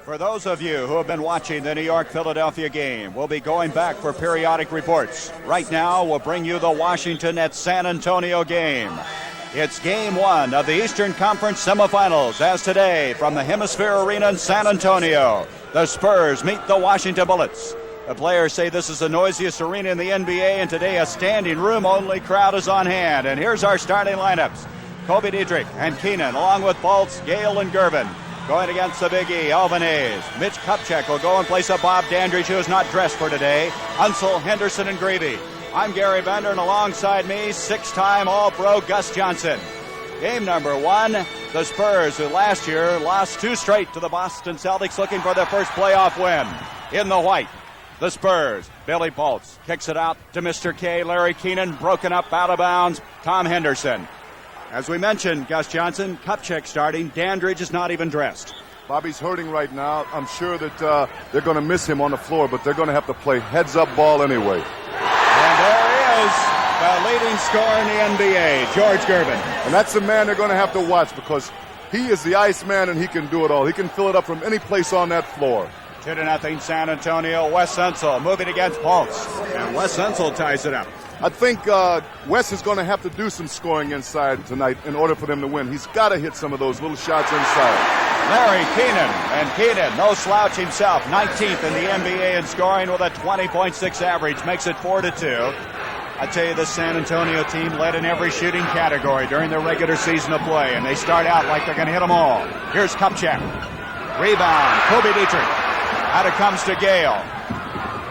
For those of you who have been watching the New York-Philadelphia game, we'll be going back for periodic reports. Right now, we'll bring you the Washington at San Antonio game. It's game one of the Eastern Conference Semifinals, as today from the Hemisphere Arena in San Antonio, the Spurs meet the Washington Bullets. The players say this is the noisiest arena in the NBA, and today a standing room-only crowd is on hand. And here's our starting lineups. Kobe Dietrich and Keenan, along with Fultz, Gale, and Gervin. Going against the Big E, Elvin. Mitch Kupchak will go in place of Bob Dandridge, who is not dressed for today. Unseld, Henderson, and Grevy. I'm Gary Bender, and alongside me, six-time All-Pro Gus Johnson. Game number one, the Spurs, who last year lost two straight to the Boston Celtics, looking for their first playoff win. In the white, the Spurs. Billy Fultz kicks it out to Mr. K. Larry Keenan, broken up out of bounds. Tom Henderson. As we mentioned, Gus Johnson, Kupchak starting. Dandridge is not even dressed. Bobby's hurting right now. I'm sure that they're going to miss him on the floor, but they're going to have to play heads-up ball anyway. And there he is, the leading scorer in the NBA, George Gervin. And that's the man they're going to have to watch, because he is the Iceman and he can do it all. He can fill it up from any place on that floor. 2-0 San Antonio. Wes Unseld moving against Fultz. And Wes Unseld ties it up. I think Wes is going to have to do some scoring inside tonight in order for them to win. He's got to hit some of those little shots inside. Larry Keenan, and Keenan, no slouch himself, 19th in the NBA in scoring with a 20.6 average, makes it 4-2. I tell you, the San Antonio team led in every shooting category during the regular season of play, and they start out like they're going to hit them all. Here's Kupchak. Rebound, Kobe Dietrich. Out it comes to Gale.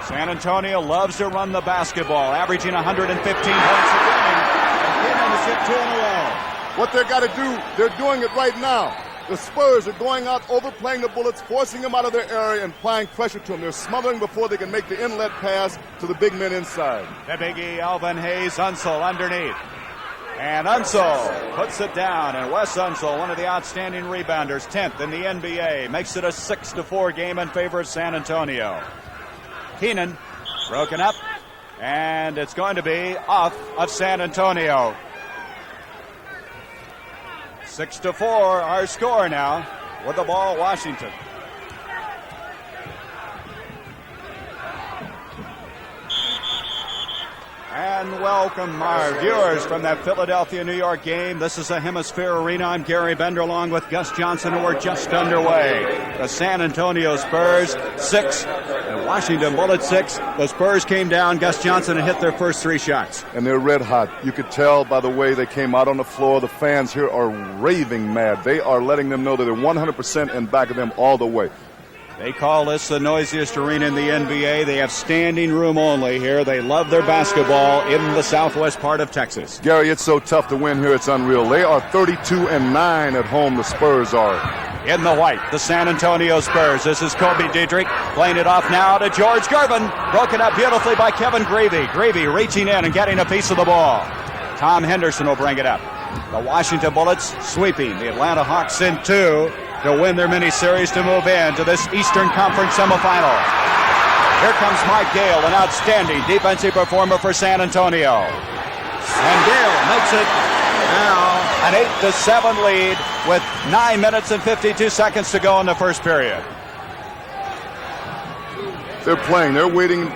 San Antonio loves to run the basketball, averaging 115 points a game. And Keenan has hit two in a row. What they've got to do, they're doing it right now. The Spurs are going out, overplaying the Bullets, forcing them out of their area and applying pressure to them. They're smothering before they can make the inlet pass to the big men inside. The Big E, Elvin, Unseld underneath. And Unseld puts it down, and Wes Unseld, one of the outstanding rebounders, 10th in the NBA, makes it a 6-4 game in favor of San Antonio. Keenan, broken up, and it's going to be off of San Antonio. 6-4, our score now, with the ball, Washington. And welcome our viewers from that Philadelphia-New York game. This is a Hemisphere Arena. I'm Gary Bender along with Gus Johnson, and we're just underway. The San Antonio Spurs, 6. The Washington Bullets, 6. The Spurs came down. Gus Johnson and hit their first three shots. And they're red hot. You could tell by the way they came out on the floor. The fans here are raving mad. They are letting them know that they're 100% in back of them all the way. They call this the noisiest arena in the NBA. They have standing room only here. They love their basketball in the southwest part of Texas. Gary, it's so tough to win here. It's unreal. They are 32-9 at home, the Spurs are. In the white, the San Antonio Spurs. This is Kobe Dietrich playing it off now to George Gervin. Broken up beautifully by Kevin Grevy. Grevy reaching in and getting a piece of the ball. Tom Henderson will bring it up. The Washington Bullets sweeping the Atlanta Hawks in 2 to win their mini-series to move into this Eastern Conference Semifinal. Here comes Mike Gale, an outstanding defensive performer for San Antonio. And Gale makes it now an 8-7 lead with 9 minutes and 52 seconds to go in the first period. They're playing. They're waiting.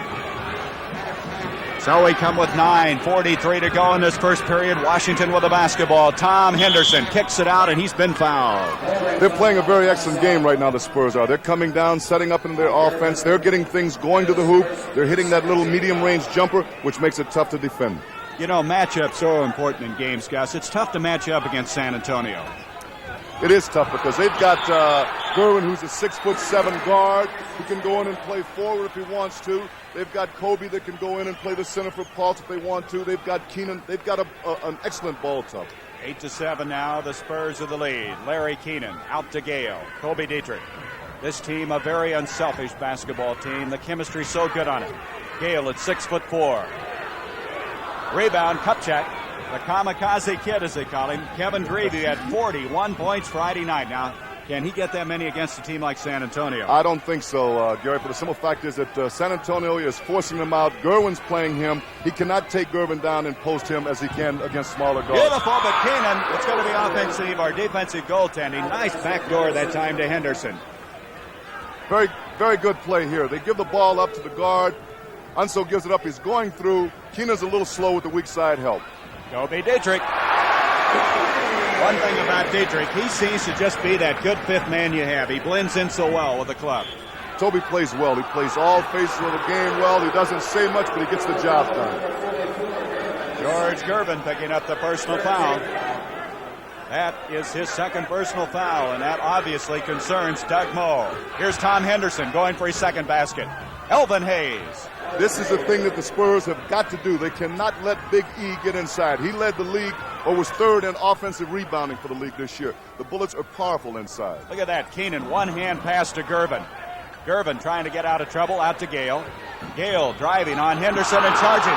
So we come with 9:43 to go in this first period. Washington with the basketball. Tom Henderson kicks it out, and he's been fouled. They're playing a very excellent game right now, the Spurs are. They're coming down, setting up in their offense. They're getting things going to the hoop. They're hitting that little medium-range jumper, which makes it tough to defend. You know, matchups so important in games, Gus. It's tough to match up against San Antonio. It is tough because they've got Gervin, who's a 6'7" guard, who can go in and play forward if he wants to. They've got Kobe that can go in and play the center for Fultz if they want to. They've got Keenan. They've got an excellent ball top. 8-7 now. The Spurs are the lead. Larry Keenan out to Gale. Kobe Dietrich. This team, a very unselfish basketball team. The chemistry so good on it. Gale at 6'4". Rebound, Kupchak. The kamikaze kid, as they call him. Kevin Grevy had 41 points Friday night. Now, can he get that many against a team like San Antonio? I don't think so, Gary. But the simple fact is that San Antonio is forcing him out. Gervin's playing him. He cannot take Gervin down and post him as he can against smaller guards. Beautiful, but Keenan, it's going to be offensive or defensive goaltending. Nice backdoor that time to Henderson. Very, very good play here. They give the ball up to the guard. Unseld gives it up. He's going through. Keenan's a little slow with the weak side help. Kobe Dietrich. One thing about Dietrich, he seems to just be that good fifth man you have. He blends in so well with the club. Toby plays well. He plays all phases of the game well. He doesn't say much, but he gets the job done. George Gervin picking up the personal foul. That is his second personal foul, and that obviously concerns Doug Moe. Here's Tom Henderson going for his second basket. Elvin Hayes. This is the thing that the Spurs have got to do. They cannot let Big E get inside. He led the league, or was third in offensive rebounding for the league this year. The Bullets are powerful inside. Look at that. Keenan, one-hand pass to Gervin. Gervin trying to get out of trouble, out to Gale. Gale driving on Henderson and charging.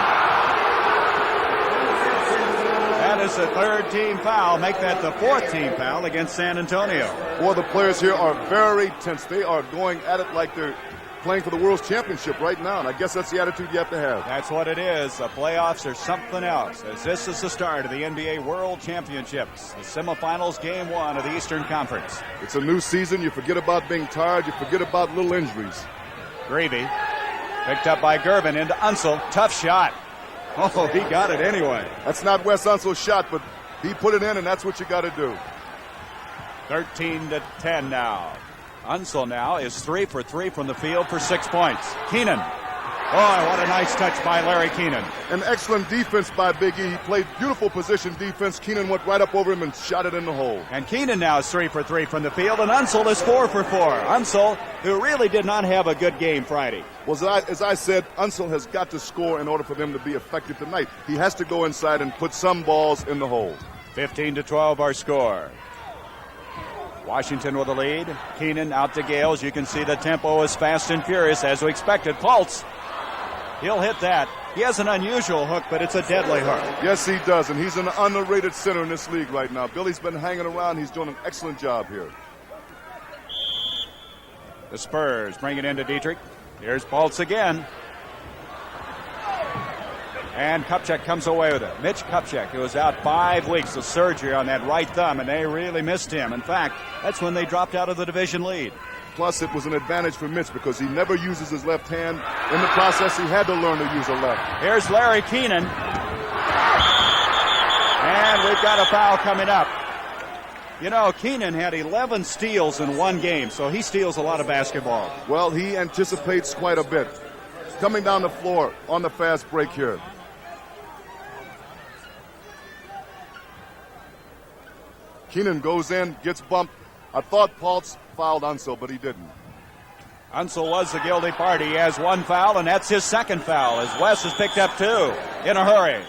That is the third team foul. Make that the fourth team foul against San Antonio. Boy, the players here are very tense. They are going at it like they're playing for the World Championship right now, and I guess that's the attitude you have to have. That's what it is. The playoffs are something else, as this is the start of the NBA World Championships, the semifinals, game one of the Eastern Conference. It's a new season. You forget about being tired. You forget about little injuries. Gravy picked up by Gervin into Unseld. Tough shot. Oh, he got it anyway. That's not Wes Unseld's shot, but he put it in, and that's what you got to do. 13-10 now. Unseld now is 3 for 3 from the field for 6 points. Keenan. Oh, what a nice touch by Larry Keenan. An excellent defense by Big E. He played beautiful position defense. Keenan went right up over him and shot it in the hole. And Keenan now is 3 for 3 from the field, and Unseld is 4 for 4. Unseld, who really did not have a good game Friday. Well, as I said, Unseld has got to score in order for them to be effective tonight. He has to go inside and put some balls in the hole. 15-12 our score. Washington with the lead. Keenan out to Gale. As you can see, the tempo is fast and furious as we expected. Fultz, he'll hit that. He has an unusual hook, but it's a deadly hook. Yes, he does, and he's an underrated center in this league right now. Billy's been hanging around. He's doing an excellent job here. The Spurs bring it into Dietrich. Here's Fultz again. And Kupchak comes away with it. Mitch Kupchak, who was out 5 weeks with surgery on that right thumb, and they really missed him. In fact, that's when they dropped out of the division lead. Plus, it was an advantage for Mitch because he never uses his left hand. In the process, he had to learn to use a left. Here's Larry Keenan. And we've got a foul coming up. You know, Keenan had 11 steals in one game, so he steals a lot of basketball. Well, he anticipates quite a bit. Coming down the floor on the fast break here. Keenan goes in, gets bumped. I thought Fultz fouled Unseld, but he didn't. Unseld was the guilty party. He has 1 foul, and that's his second foul, as Wes has picked up 2 in a hurry.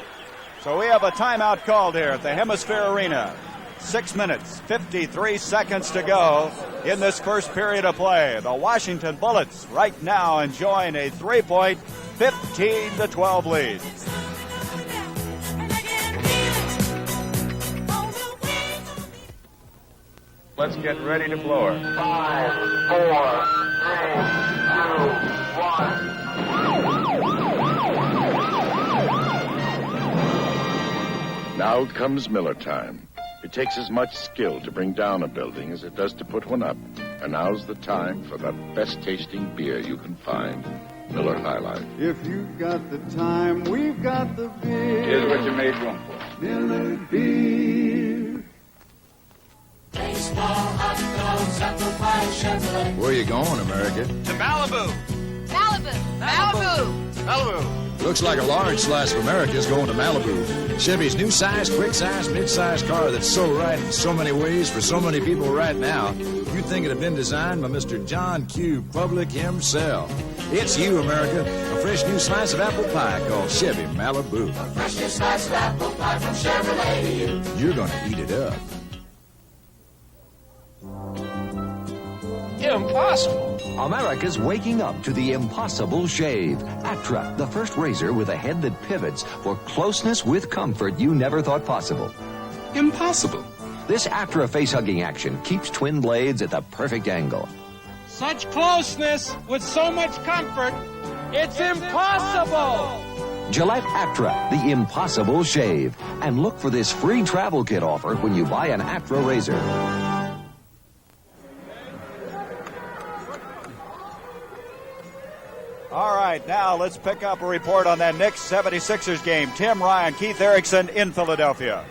So we have a timeout called here at the Hemisphere Arena. 6 minutes, 53 seconds to go in this first period of play. The Washington Bullets right now enjoying a 3-point, 15-12 lead. Let's get ready to floor. 5, 4, 3, 2, 1. Now comes Miller time. It takes as much skill to bring down a building as it does to put one up. And now's the time for the best tasting beer you can find. Miller High Life. If you've got the time, we've got the beer. Here's what you made room for. Miller Beer. Baseball, hot dogs, apple pie, Chevrolet. Where you going, America? To Malibu. Malibu. Malibu. Malibu. Looks like a large slice of America is going to Malibu. Chevy's new size, quick size, mid-size car that's so right in so many ways for so many people right now. You'd think it had been designed by Mr. John Q. Public himself. It's you, America. A fresh new slice of apple pie called Chevy Malibu. A fresh new slice of apple pie from Chevrolet to you. You're going to eat it up. Impossible. America's waking up to the impossible shave. Atra, the first razor with a head that pivots for closeness with comfort you never thought possible. Impossible. This Atra face-hugging action keeps twin blades at the perfect angle. Such closeness with so much comfort, it's impossible. Gillette Atra, the impossible shave. And look for this free travel kit offer when you buy an Atra razor. right, now let's pick up a report on that Knicks 76ers game. Tim Ryan, Keith Erickson in Philadelphia.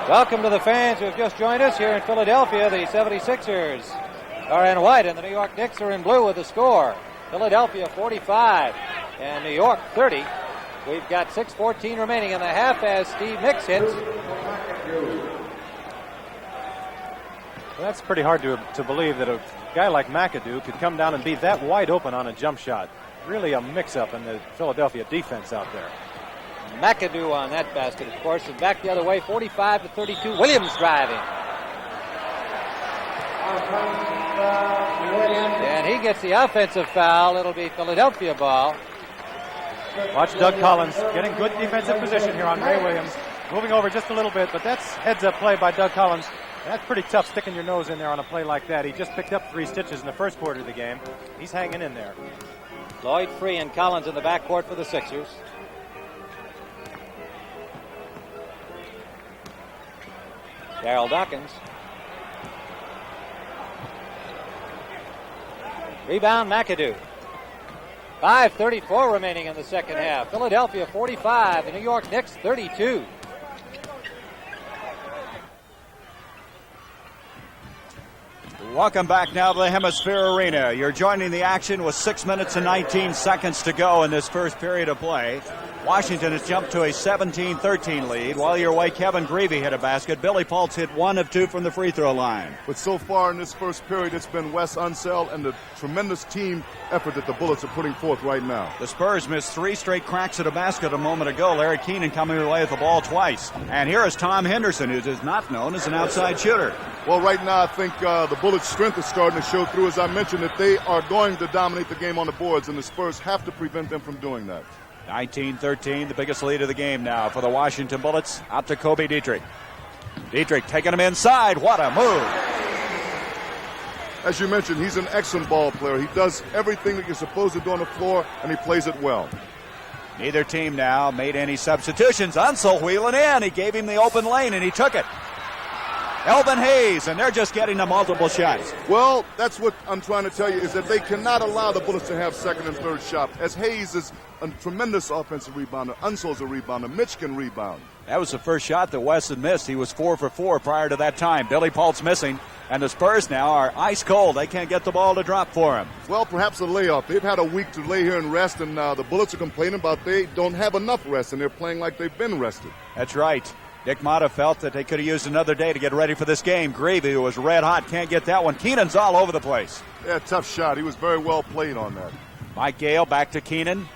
Welcome to the fans who have just joined us here in Philadelphia. The 76ers are in white and the New York Knicks are in blue with the score. Philadelphia 45 and New York 30. We've got 6:14 remaining in the half as Steve Nicks hits. Well, that's pretty hard to believe that a guy like McAdoo could come down and be that wide open on a jump shot. Really a mix-up in the Philadelphia defense out there. McAdoo on that basket, of course, and back the other way, 45-32. Williams driving. And he gets the offensive foul. It'll be Philadelphia ball. Watch Doug Collins getting good defensive position here on Ray Williams. Moving over just a little bit, but that's heads-up play by Doug Collins. That's pretty tough, sticking your nose in there on a play like that. He just picked up 3 stitches in the first quarter of the game. He's hanging in there. Lloyd Free and Collins in the backcourt for the Sixers. Darryl Dawkins. Rebound McAdoo. 5:34 remaining in the second half. Philadelphia 45, the New York Knicks 32. Welcome back now to the Hemisphere Arena. You're joining the action with 6 minutes and 19 seconds to go in this first period of play. Washington has jumped to a 17-13 lead. While you're away, Kevin Greavy hit a basket. Billy Paultz hit 1 of 2 from the free throw line. But so far in this first period, it's been Wes Unseld and the tremendous team effort that the Bullets are putting forth right now. The Spurs missed 3 straight cracks at a basket a moment ago. Larry Keenan coming away with the ball twice. And here is Tom Henderson, who is not known as an outside shooter. Well, right now I think the Bullets' strength is starting to show through. As I mentioned, that they are going to dominate the game on the boards, and the Spurs have to prevent them from doing that. 19-13, the biggest lead of the game now for the Washington Bullets. Out to Kobe Dietrich. Dietrich taking him inside. What a move. As you mentioned, he's an excellent ball player. He does everything that you're supposed to do on the floor, and he plays it well. Neither team now made any substitutions. Unseld wheeling in. He gave him the open lane, and he took it. Elvin Hayes, and they're just getting the multiple shots. Well, that's what I'm trying to tell you, is that they cannot allow the Bullets to have second and third shots. As Hayes is a tremendous offensive rebounder, Unseld's a rebounder, Mitch can rebound. That was the first shot that Wes had missed. He was 4 for 4 prior to that time. Billy Paultz missing, and the Spurs now are ice cold. They can't get the ball to drop for him. Well, perhaps a layoff. They've had a week to lay here and rest, and the Bullets are complaining about they don't have enough rest, and they're playing like they've been rested. That's right. Dick Motta felt that they could have used another day to get ready for this game. Greavy, who was red hot, can't get that one. Keenan's all over the place. Yeah, tough shot. He was very well played on that. Mike Gale back to Keenan.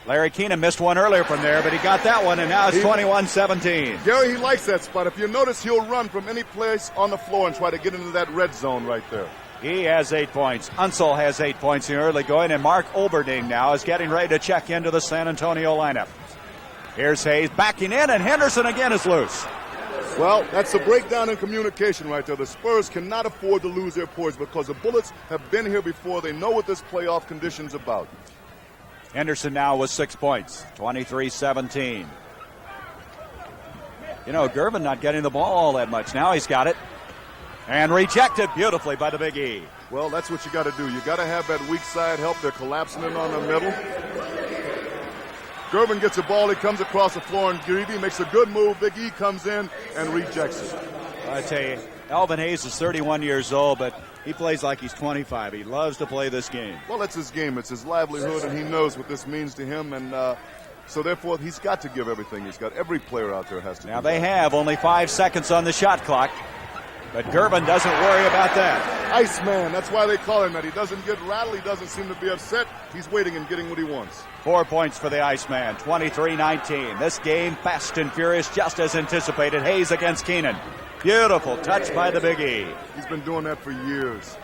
Larry Keenan missed one earlier from there, but he got that one, and now it's 21-17. Gary, he likes that spot. If you notice, he'll run from any place on the floor and try to get into that red zone right there. He has 8 points. Unseld has 8 points in the early going, and Mark Olberding now is getting ready to check into the San Antonio lineup. Here's Hayes backing in, and Henderson again is loose. Well, that's a breakdown in communication right there. The Spurs cannot afford to lose their poise because the Bullets have been here before. They know what this playoff condition's about. Henderson now with 6 points, 23-17. You know, Gervin not getting the ball all that much. Now he's got it. And rejected beautifully by the Big E. Well, that's what you got to do. You got to have that weak side help. They're collapsing in on the middle. Gervin gets the ball. He comes across the floor, and Greavy makes a good move. Big E comes in and rejects it. I tell you, Elvin Hayes is 31 years old, but he plays like he's 25. He loves to play this game. Well, it's his game. It's his livelihood, and he knows what this means to him. And so, therefore, he's got to give everything he's got. Every player out there has to. Now, they have only 5 seconds on the shot clock, but Gervin doesn't worry about that. Iceman, that's why they call him that. He doesn't get rattled. He doesn't seem to be upset. He's waiting and getting what he wants. 4 points for the Iceman, 23-19. This game fast and furious, just as anticipated. Hayes against Keenan. Beautiful touch by the Big E. He's been doing that for years.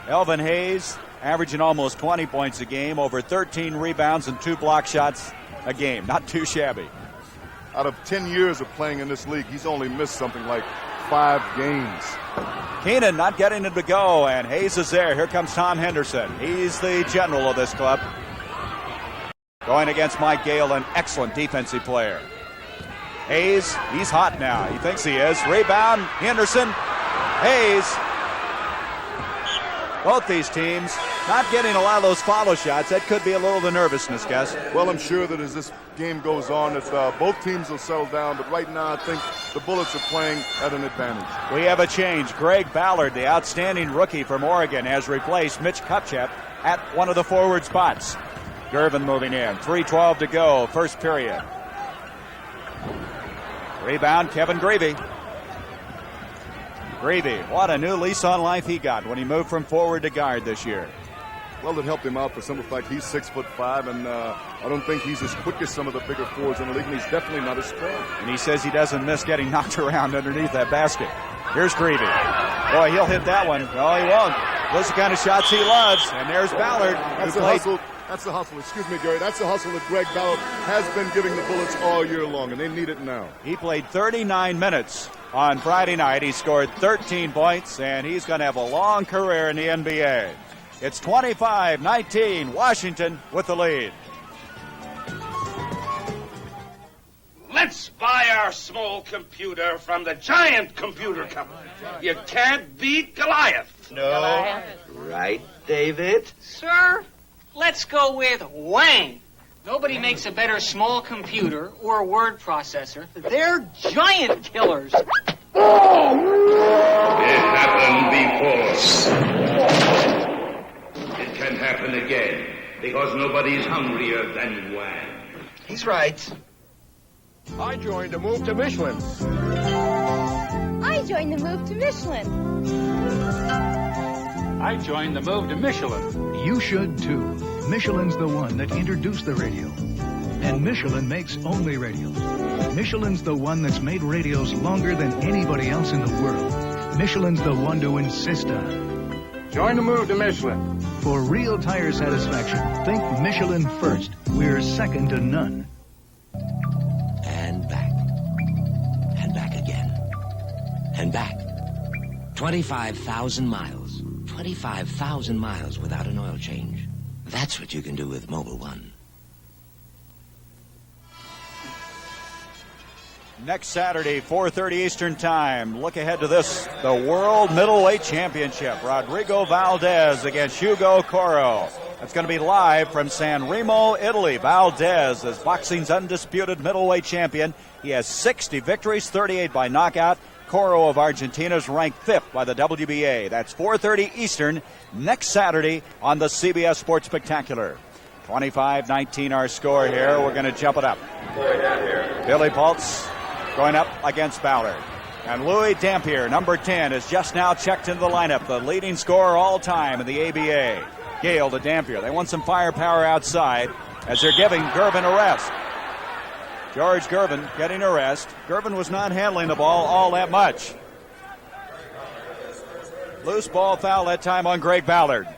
Elvin Hayes averaging almost 20 points a game, over 13 rebounds and 2 block shots a game. Not too shabby. Out of 10 years of playing in this league, he's only missed something like 5 games. Keenan not getting him to go, and Hayes is there. Here comes Tom Henderson. He's the general of this club. Going against Mike Gale, an excellent defensive player. Hayes, he's hot now. He thinks he is. Rebound, Henderson, Hayes. Both these teams not getting a lot of those follow shots. That could be a little of the nervousness, Gus. Well, I'm sure that as this game goes on, that both teams will settle down. But right now, I think the Bullets are playing at an advantage. We have a change. Greg Ballard, the outstanding rookie from Oregon, has replaced Mitch Kupchak at one of the forward spots. Gervin moving in. 3:12 to go, first period. Rebound, Kevin Grevey. Grevey, what a new lease on life he got when he moved from forward to guard this year. Well, it helped him out for the simple fact he's 6'5", and I don't think he's as quick as some of the bigger forwards in the league, and he's definitely not as strong. And he says he doesn't miss getting knocked around underneath that basket. Here's Grevey. Boy, he'll hit that one. No, he won't. Those are the kind of shots he loves. And there's Ballard. That's the hustle. That's the hustle. Excuse me, Gary. That's the hustle that Greg Ballard has been giving the Bullets all year long, and they need it now. He played 39 minutes on Friday night. He scored 13 points, and he's going to have a long career in the NBA. It's 25-19, Washington with the lead. Let's buy our small computer from the giant computer company. You can't beat Goliath. No. Goliath. Right, David? Sir, let's go with Wang. Nobody makes a better small computer or word processor. They're giant killers. It happened before. It can happen again, because nobody's hungrier than Wang. He's right. I joined a move to Michelin. I joined the move to Michelin. I joined the move to Michelin. You should too. Michelin's the one that introduced the radio. And Michelin makes only radios. Michelin's the one that's made radios longer than anybody else in the world. Michelin's the one to insist on. Join the move to Michelin. For real tire satisfaction, think Michelin first. We're second to none. And back. And back again. And back. 25,000 miles. 25,000 miles without an oil change. That's what you can do with Mobil 1. Next Saturday, 4:30 Eastern Time. Look ahead to this, the World Middleweight Championship. Rodrigo Valdez against Hugo Coro. That's going to be live from San Remo, Italy. Valdez is boxing's undisputed middleweight champion. He has 60 victories, 38 by knockout. Coro of Argentina is ranked 5th by the WBA. That's 4:30 Eastern next Saturday on the CBS Sports Spectacular. 25-19 our score here. We're going to jump it up. Billy Pultz going up against Ballard. And Louis Dampier, number 10, is just now checked into the lineup, the leading scorer all time in the ABA. Gale to Dampier. They want some firepower outside as they're giving Gervin a rest. George Gervin getting a rest. Gervin was not handling the ball all that much. Loose ball foul that time on Greg Ballard.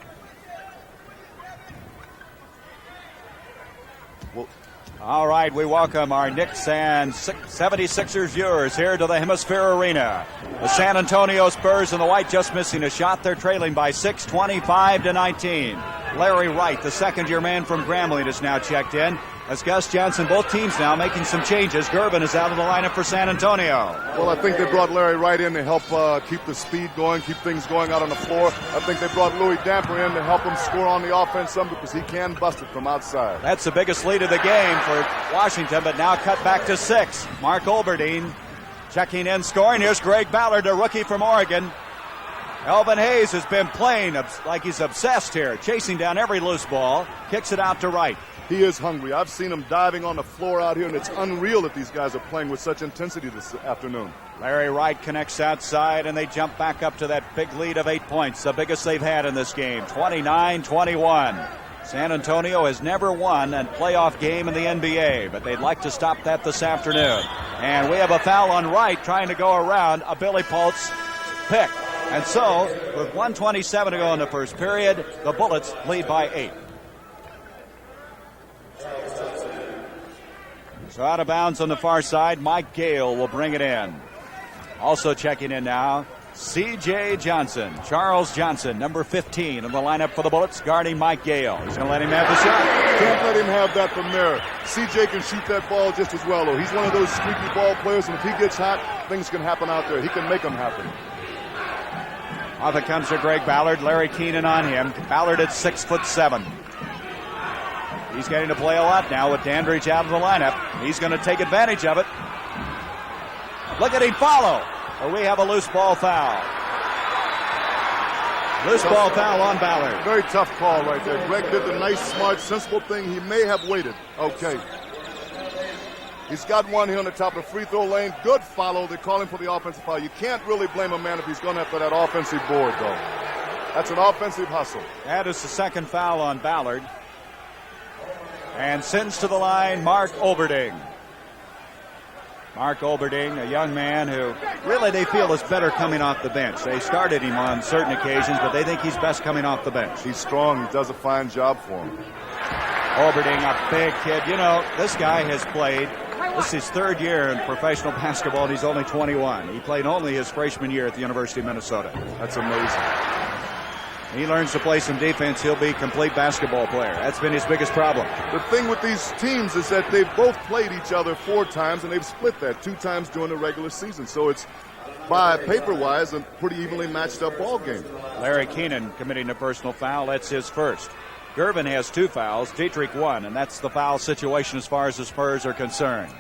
All right, we welcome our Knicks and 76ers viewers here to the Hemisphere Arena. The San Antonio Spurs and the White just missing a shot. They're trailing by 6, 25-19. Larry Wright, the second-year man from Grambling, is now checked in. As Gus Johnson, both teams now making some changes. Gervin is out of the lineup for San Antonio. Well, I think they brought Larry Wright in to help keep the speed going, keep things going out on the floor. I think they brought Louis Dampier in to help him score on the offense some because he can bust it from outside. That's the biggest lead of the game for Washington, but now cut back to 6. Mark Olberdine checking in, scoring. Here's Greg Ballard, a rookie from Oregon. Elvin Hayes has been playing like he's obsessed here, chasing down every loose ball, kicks it out to Wright. He is hungry. I've seen him diving on the floor out here, and it's unreal that these guys are playing with such intensity this afternoon. Larry Wright connects outside, and they jump back up to that big lead of 8 points, the biggest they've had in this game, 29-21. San Antonio has never won a playoff game in the NBA, but they'd like to stop that this afternoon. And we have a foul on Wright trying to go around a Billy Pultz pick. And so, with 1:27 to go in the first period, the Bullets lead by 8. So out of bounds on the far side, Mike Gale will bring it in. Also checking in now, C.J. Johnson. Charles Johnson, number 15 in the lineup for the Bullets, guarding Mike Gale. He's going to let him have the shot. Can't let him have that from there. C.J. can shoot that ball just as well, though. He's one of those streaky ball players, and if he gets hot, things can happen out there. He can make them happen. Off it comes to Greg Ballard. Larry Keenan on him. Ballard at 6'7". He's getting to play a lot now with Dandridge out of the lineup. He's going to take advantage of it. Look at him follow. But we have a loose ball foul. Loose ball foul on Ballard. Very tough call right there. Greg did the nice, smart, sensible thing. He may have waited. Okay. He's got one here on the top of the free throw lane. Good follow. They're calling for the offensive foul. You can't really blame a man if he's going after that offensive board, though. That's an offensive hustle. That is the second foul on Ballard. And sends to the line Mark Oberding. Mark Oberding, a young man who really they feel is better coming off the bench. They started him on certain occasions, but they think he's best coming off the bench. He's strong. He does a fine job for him. Oberding, a big kid. You know, this guy has played. This is his third year in professional basketball, and he's only 21. He played only his freshman year at the University of Minnesota. That's amazing. He learns to play some defense, he'll be a complete basketball player. That's been his biggest problem. The thing with these teams is that they've both played each other 4 times, and they've split that 2 times during the regular season. So it's, by paper-wise, a pretty evenly matched-up ball game. Larry Keenan committing a personal foul. That's his first. Gervin has 2 fouls, Dietrich 1, and that's the foul situation as far as the Spurs are concerned.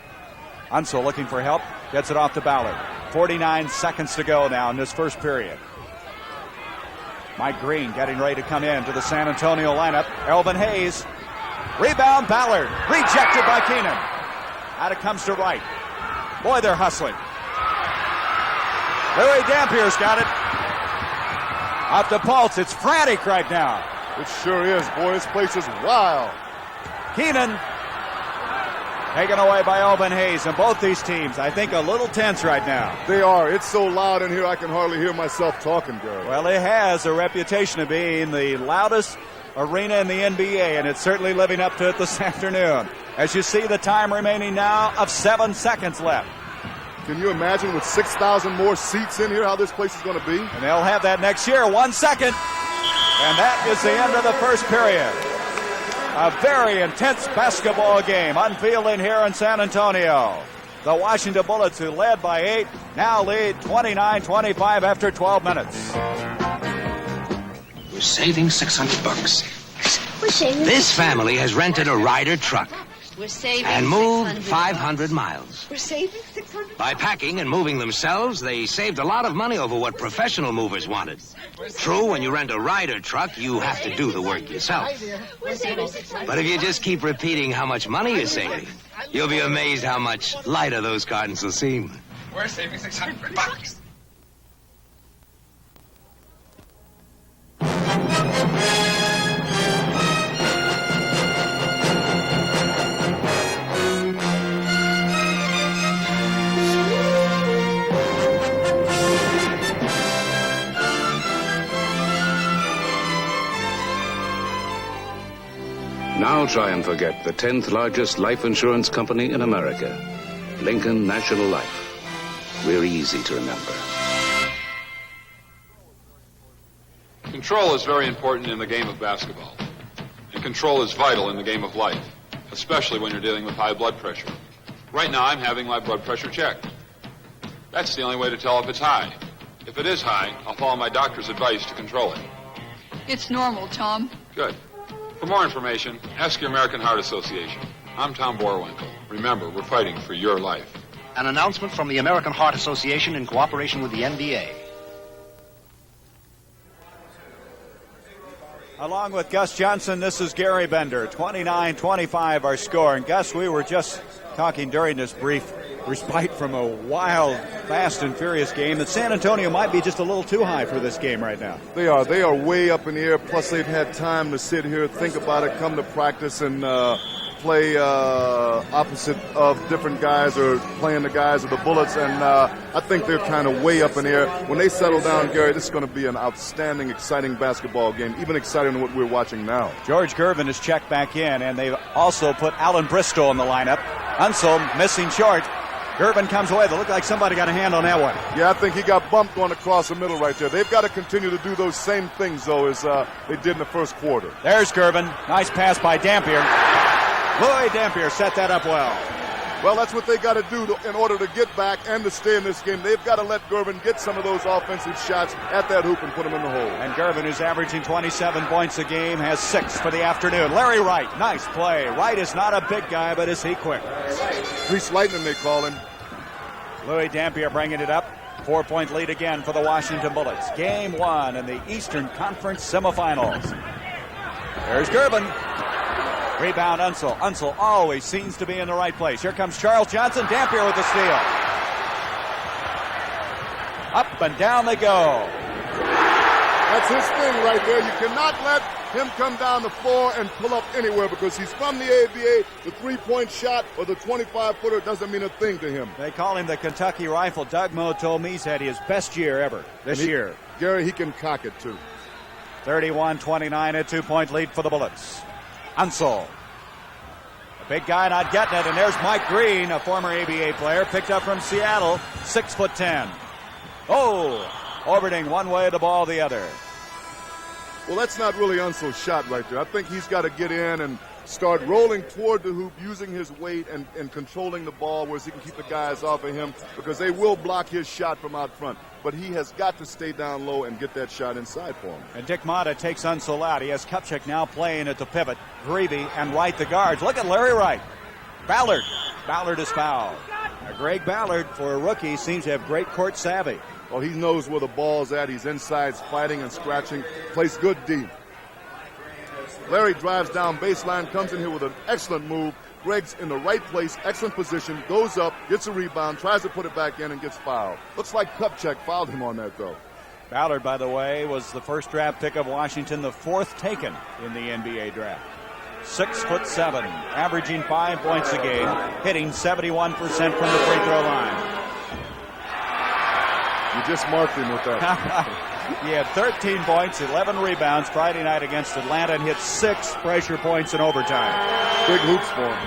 Unseld looking for help, gets it off to Ballard. 49 seconds to go now in this first period. Mike Green getting ready to come in to the San Antonio lineup. Elvin Hayes. Rebound, Ballard. Rejected by Keenan. Out it comes to Wright. Boy, they're hustling. Louis Dampier's got it. Up to Pulse. It's frantic right now. It sure is. Boy, this place is wild. Keenan taken away by Elvin Hayes. And both these teams, I think, a little tense right now. They are. It's so loud in here I can hardly hear myself talking, Gary. Well, it has a reputation of being the loudest arena in the NBA, and it's certainly living up to it this afternoon. As you see the time remaining now of 7 seconds left. Can you imagine with 6,000 more seats in here how this place is going to be? And they'll have that next year. 1 second. And that is the end of the first period. A very intense basketball game unfolding here in San Antonio. The Washington Bullets, who led by 8, now lead 29-25 after 12 minutes. We're saving $600. We're saving. This family has rented a Ryder truck We're saving and moved $600. 500 miles. We're saving $600. By packing and moving themselves, they saved a lot of money over what professional movers wanted. True, when you rent a Ryder truck, you have to do the work yourself. We're saving $600. But if you just keep repeating how much money you're saving, you'll be amazed how much lighter those cartons will seem. We're saving $600. Now try and forget the 10th largest life insurance company in America, Lincoln National Life. We're easy to remember. Control is very important in the game of basketball. And control is vital in the game of life, especially when you're dealing with high blood pressure. Right now, I'm having my blood pressure checked. That's the only way to tell if it's high. If it is high, I'll follow my doctor's advice to control it. It's normal, Tom. Good. For more information, ask your American Heart Association. I'm Tom Borwinkle. Remember, we're fighting for your life. An announcement from the American Heart Association in cooperation with the NBA. Along with Gus Johnson, this is Gary Bender. 29-25 our score. And Gus, we were just talking during this brief respite from a wild, fast and furious game that San Antonio might be just a little too high for this game right now. They are. They are way up in the air. Plus, they've had time to sit here, think about it, come to practice, and play opposite of different guys or playing the guys of the Bullets. And I think they're kind of way up in the air. When they settle down, Gary, this is going to be an outstanding, exciting basketball game, even exciting than what we're watching now. George Gervin is checked back in, and they've also put Alan Bristol in the lineup. Unseld missing short. Gervin comes away. They look like somebody got a hand on that one. Yeah, I think he got bumped going across the middle right there. They've got to continue to do those same things, though, as they did in the first quarter. There's Gervin. Nice pass by Dampier. Louis Dampier set that up well. Well, that's what they got to do in order to get back and to stay in this game. They've got to let Gervin get some of those offensive shots at that hoop and put them in the hole. And Gervin, who's averaging 27 points a game, has 6 for the afternoon. Larry Wright, nice play. Wright is not a big guy, but is he quick? Grease Lightning, they call him. Louis Dampier bringing it up. 4-point lead again for the Washington Bullets. Game 1 in the Eastern Conference Semifinals. There's Gervin. Rebound, Unseld. Unseld always seems to be in the right place. Here comes Charles Johnson. Dampier with the steal. Up and down they go. That's his thing right there. You cannot let him come down the floor and pull up anywhere because he's from the ABA. The three-point shot or the 25-footer doesn't mean a thing to him. They call him the Kentucky Rifle. Doug Moe told me he's had his best year ever this year. Gary, he can cock it too. 31-29, a 2-point lead for the Bullets. Unseld. A big guy not getting it, and there's Mike Green, a former ABA player, picked up from Seattle, 6'10". Oh, orbiting one way, the ball the other. Well, that's not really Unseld's shot right there. I think he's got to get in and start rolling toward the hoop, using his weight and controlling the ball where he can keep the guys off of him because they will block his shot from out front. But he has got to stay down low and get that shot inside for him. And Dick Motta takes Unseld out. He has Kupchak now playing at the pivot. Grebe and Wright the guards. Look at Larry Wright. Ballard. Ballard is fouled. Now, Greg Ballard, for a rookie, seems to have great court savvy. Well, he knows where the ball's at. He's inside, fighting and scratching. Plays good deep. Larry drives down baseline, comes in here with an excellent move. Greg's in the right place, excellent position, goes up, gets a rebound, tries to put it back in and gets fouled. Looks like Kupchak fouled him on that, though. Ballard, by the way, was the first draft pick of Washington, the 4th taken in the NBA draft. 6'7", averaging 5 points a game, hitting 71% from the free throw line. You just marked him with that. He had 13 points, 11 rebounds Friday night against Atlanta and hit 6 pressure points in overtime. Big hoops for him.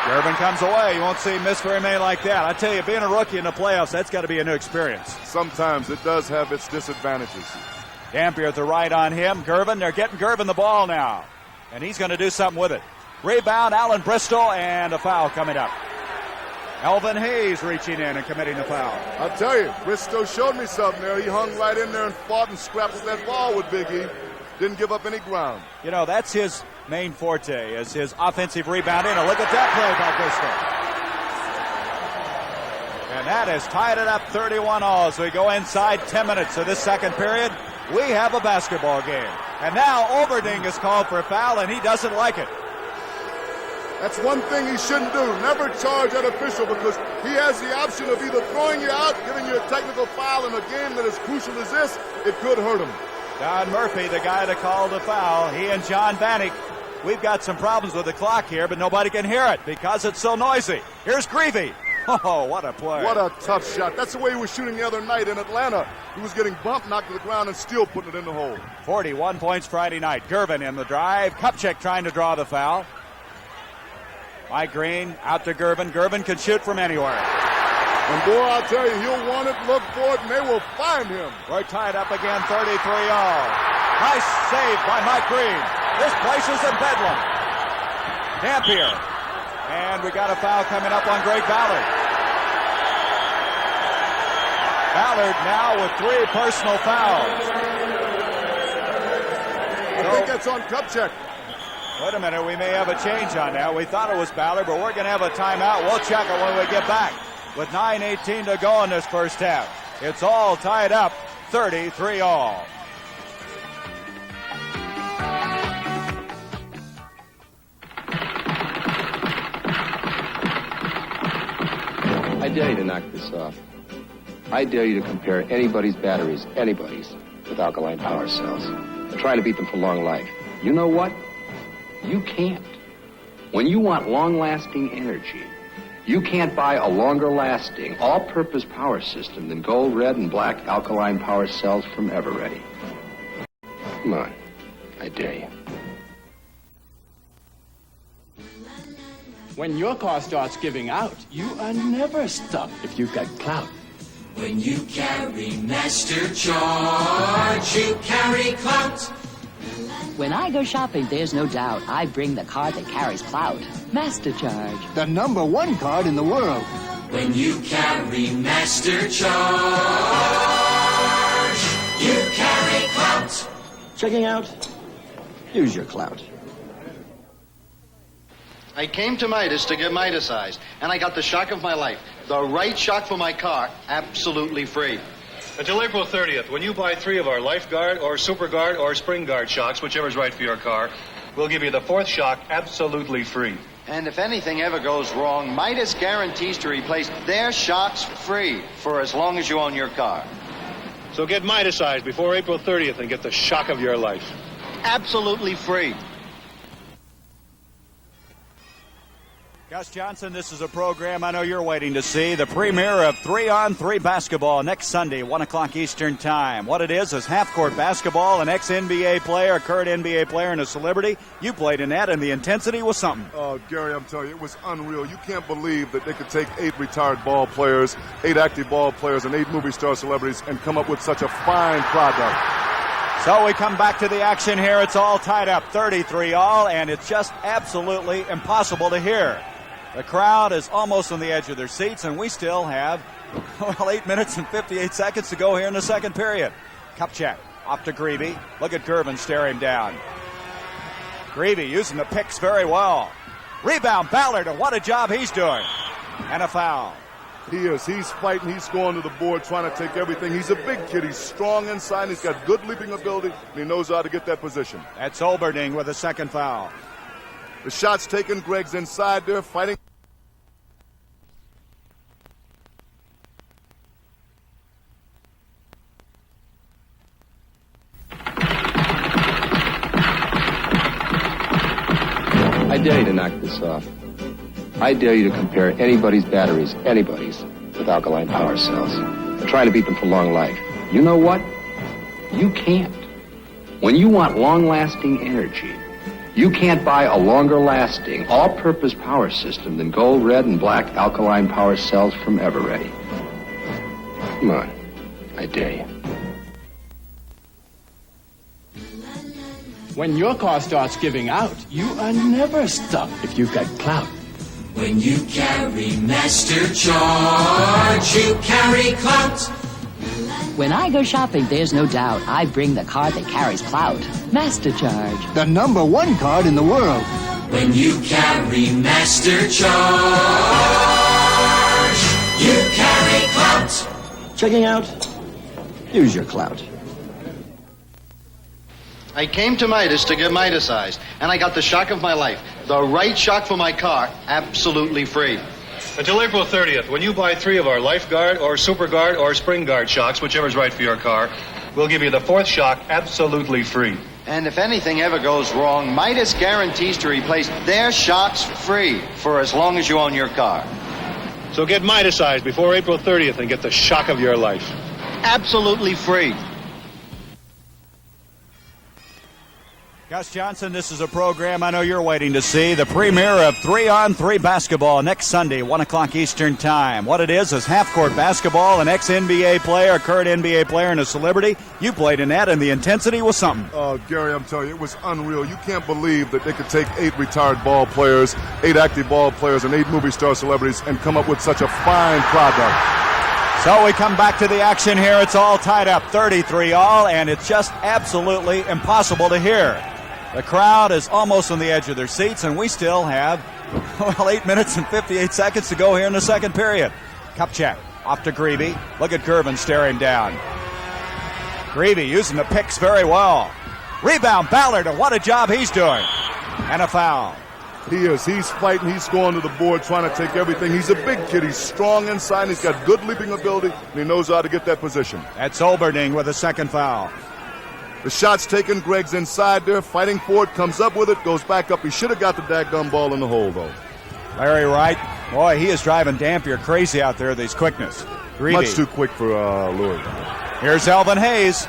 Gervin comes away. You won't see him miss very many like that. I tell you, being a rookie in the playoffs, that's got to be a new experience. Sometimes it does have its disadvantages. Dampier at the right on him. Gervin, they're getting Gervin the ball now. And he's going to do something with it. Rebound, Alan Bristol, and a foul coming up. Elvin Hayes reaching in and committing the foul. I'll tell you, Bristow showed me something there. He hung right in there and fought and scrapped with that ball with Big E. Didn't give up any ground. You know, that's his main forte, is his offensive rebounding. And look at that play by Bristol. And that has tied it up 31-all as we go inside 10 minutes of this second period. We have a basketball game. And now Oberding is called for a foul, and he doesn't like it. That's one thing he shouldn't do. Never charge that official because he has the option of either throwing you out, giving you a technical foul in a game that is crucial as this. It could hurt him. Don Murphy, the guy that called the foul, he and John Bannock. We've got some problems with the clock here, but nobody can hear it because it's so noisy. Here's Grebe. Oh, what a play. What a tough shot. That's the way he was shooting the other night in Atlanta. He was getting bumped, knocked to the ground, and still putting it in the hole. 41 points Friday night. Gervin in the drive. Kupchak trying to draw the foul. Mike Green out to Gervin. Gervin can shoot from anywhere. And boy, I'll tell you, he'll want it, look for it, and they will find him. We're tied up again, 33-all. Nice save by Mike Green. This place is in bedlam. Dampier. And we got a foul coming up on Greg Ballard. Ballard now with 3 personal fouls. I think that's on Kupchak. Wait a minute, we may have a change on that. We thought it was Ballard, but we're going to have a timeout. We'll check it when we get back. With 9:18 to go in this first half. It's all tied up, 33-all. I dare you to knock this off. I dare you to compare anybody's batteries, with alkaline power cells. They're trying to beat them for long life. You know what? You can't. When you want long-lasting energy, you can't buy a longer-lasting, all-purpose power system than gold, red, and black alkaline power cells from Eveready. Come on. I dare you. When your car starts giving out, you are never stuck if you've got clout. When you carry Master Charge, you carry clout. When I go shopping, there's no doubt I bring the card that carries clout. MasterCharge. The #1 card in the world. When you carry MasterCharge, you carry clout. Checking out? Use your clout. I came to Midas to get Midasized, and I got the shock of my life. The right shock for my car, absolutely free. Until April 30th, when you buy 3 of our LifeGuard or SuperGuard or SpringGuard shocks, whichever's right for your car, we'll give you the 4th shock absolutely free. And if anything ever goes wrong, Midas guarantees to replace their shocks free for as long as you own your car. So get Midasized before April 30th and get the shock of your life. Absolutely free. Gus Johnson, this is a program I know you're waiting to see. The premiere of 3-on-3 basketball next Sunday, 1 o'clock Eastern Time. What it is half-court basketball, an ex-NBA player, a current NBA player, and a celebrity. You played in that, and the intensity was something. Oh, Gary, I'm telling you, it was unreal. You can't believe that they could take 8 retired ball players, 8 active ball players, and 8 movie star celebrities and come up with such a fine product. So we come back to the action here. It's all tied up, 33-all, and it's just absolutely impossible to hear. The crowd is almost on the edge of their seats, and we still have, 8 minutes and 58 seconds to go here in the second period. Kupchak off to Gervin. Look at Gervin stare him down. Gervin using the picks very well. Rebound, Ballard, and what a job he's doing. And a foul. He is. He's fighting. He's going to the board, trying to take everything. He's a big kid. He's strong inside. He's got good leaping ability, and he knows how to get that position. That's Olberding with a second foul. The shot's taken. Greg's inside there fighting. I dare you to knock this off. I dare you to compare anybody's batteries, with alkaline power cells. They're trying to beat them for long life. You know what? You can't. When you want long-lasting energy, you can't buy a longer-lasting, all-purpose power system than gold, red, and black alkaline power cells from Everready. Come on. I dare you. When your car starts giving out, you are never stuck if you've got clout. When you carry MasterCharge, you carry clout. When I go shopping, there's no doubt I bring the card that carries clout. MasterCharge. The #1 card in the world. When you carry MasterCharge, you carry clout. Checking out? Use your clout. I came to Midas to get Midasized, and I got the shock of my life. The right shock for my car, absolutely free. Until April 30th, when you buy 3 of our LifeGuard or SuperGuard or SpringGuard shocks, whichever's right for your car, we'll give you the 4th shock absolutely free. And if anything ever goes wrong, Midas guarantees to replace their shocks free for as long as you own your car. So get Midasized before April 30th and get the shock of your life. Absolutely free. Gus Johnson, this is a program I know you're waiting to see. The premiere of 3-on-3 basketball next Sunday, 1 o'clock Eastern Time. What it is half-court basketball, an ex-NBA player, a current NBA player, and a celebrity. You played in that, and the intensity was something. Oh, Gary, I'm telling you, it was unreal. You can't believe that they could take 8 retired ball players, 8 active ball players, and 8 movie star celebrities and come up with such a fine product. So we come back to the action here. It's all tied up, 33-all, and it's just absolutely impossible to hear. The crowd is almost on the edge of their seats, and we still have, 8 minutes and 58 seconds to go here in the second period. Kupchak off to Gervin. Look at Gervin stare him down. Gervin using the picks very well. Rebound, Ballard, and what a job he's doing. And a foul. He is. He's fighting. He's going to the board, trying to take everything. He's a big kid. He's strong inside. He's got good leaping ability, and he knows how to get that position. That's Olberding with a second foul. The shot's taken. Greg's inside there, fighting for it, comes up with it, goes back up. He should have got the daggum ball in the hole, though. Larry Wright, boy, he is driving Dampier crazy out there, these quickness. Much too quick for Louis. Here's Elvin Hayes,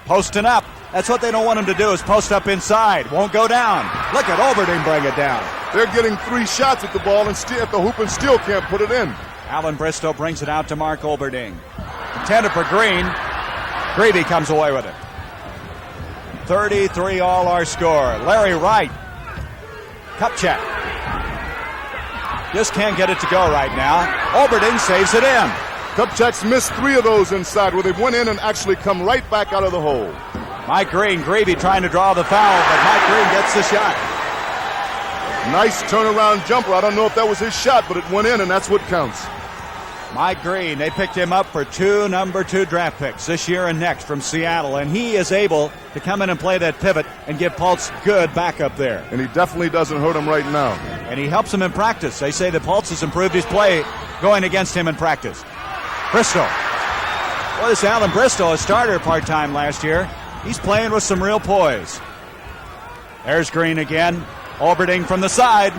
posting up. That's what they don't want him to do, is post up inside. Won't go down. Look at Olberding bring it down. They're getting 3 shots at the ball and at the hoop and still can't put it in. Alan Bristow brings it out to Mark Olberding. Intended for Green. Gervin comes away with it. 33 all our score. Larry Wright. Kupchak. Just can't get it to go right now. Oberding saves it in. Kupchak's missed 3 of those inside where they went in and actually come right back out of the hole. Mike Green, Greavy trying to draw the foul, but Mike Green gets the shot. Nice turnaround jumper. I don't know if that was his shot, but it went in, and that's what counts. Mike Green, they picked him up for 2 number 2 draft picks this year and next from Seattle, and he is able to come in and play that pivot and give Pulse good backup there. And he definitely doesn't hurt him right now. And he helps him in practice. They say that Pulse has improved his play going against him in practice. Bristol. Well, this Alan Bristol, a starter part-time last year. He's playing with some real poise. There's Green again. Oberding from the side.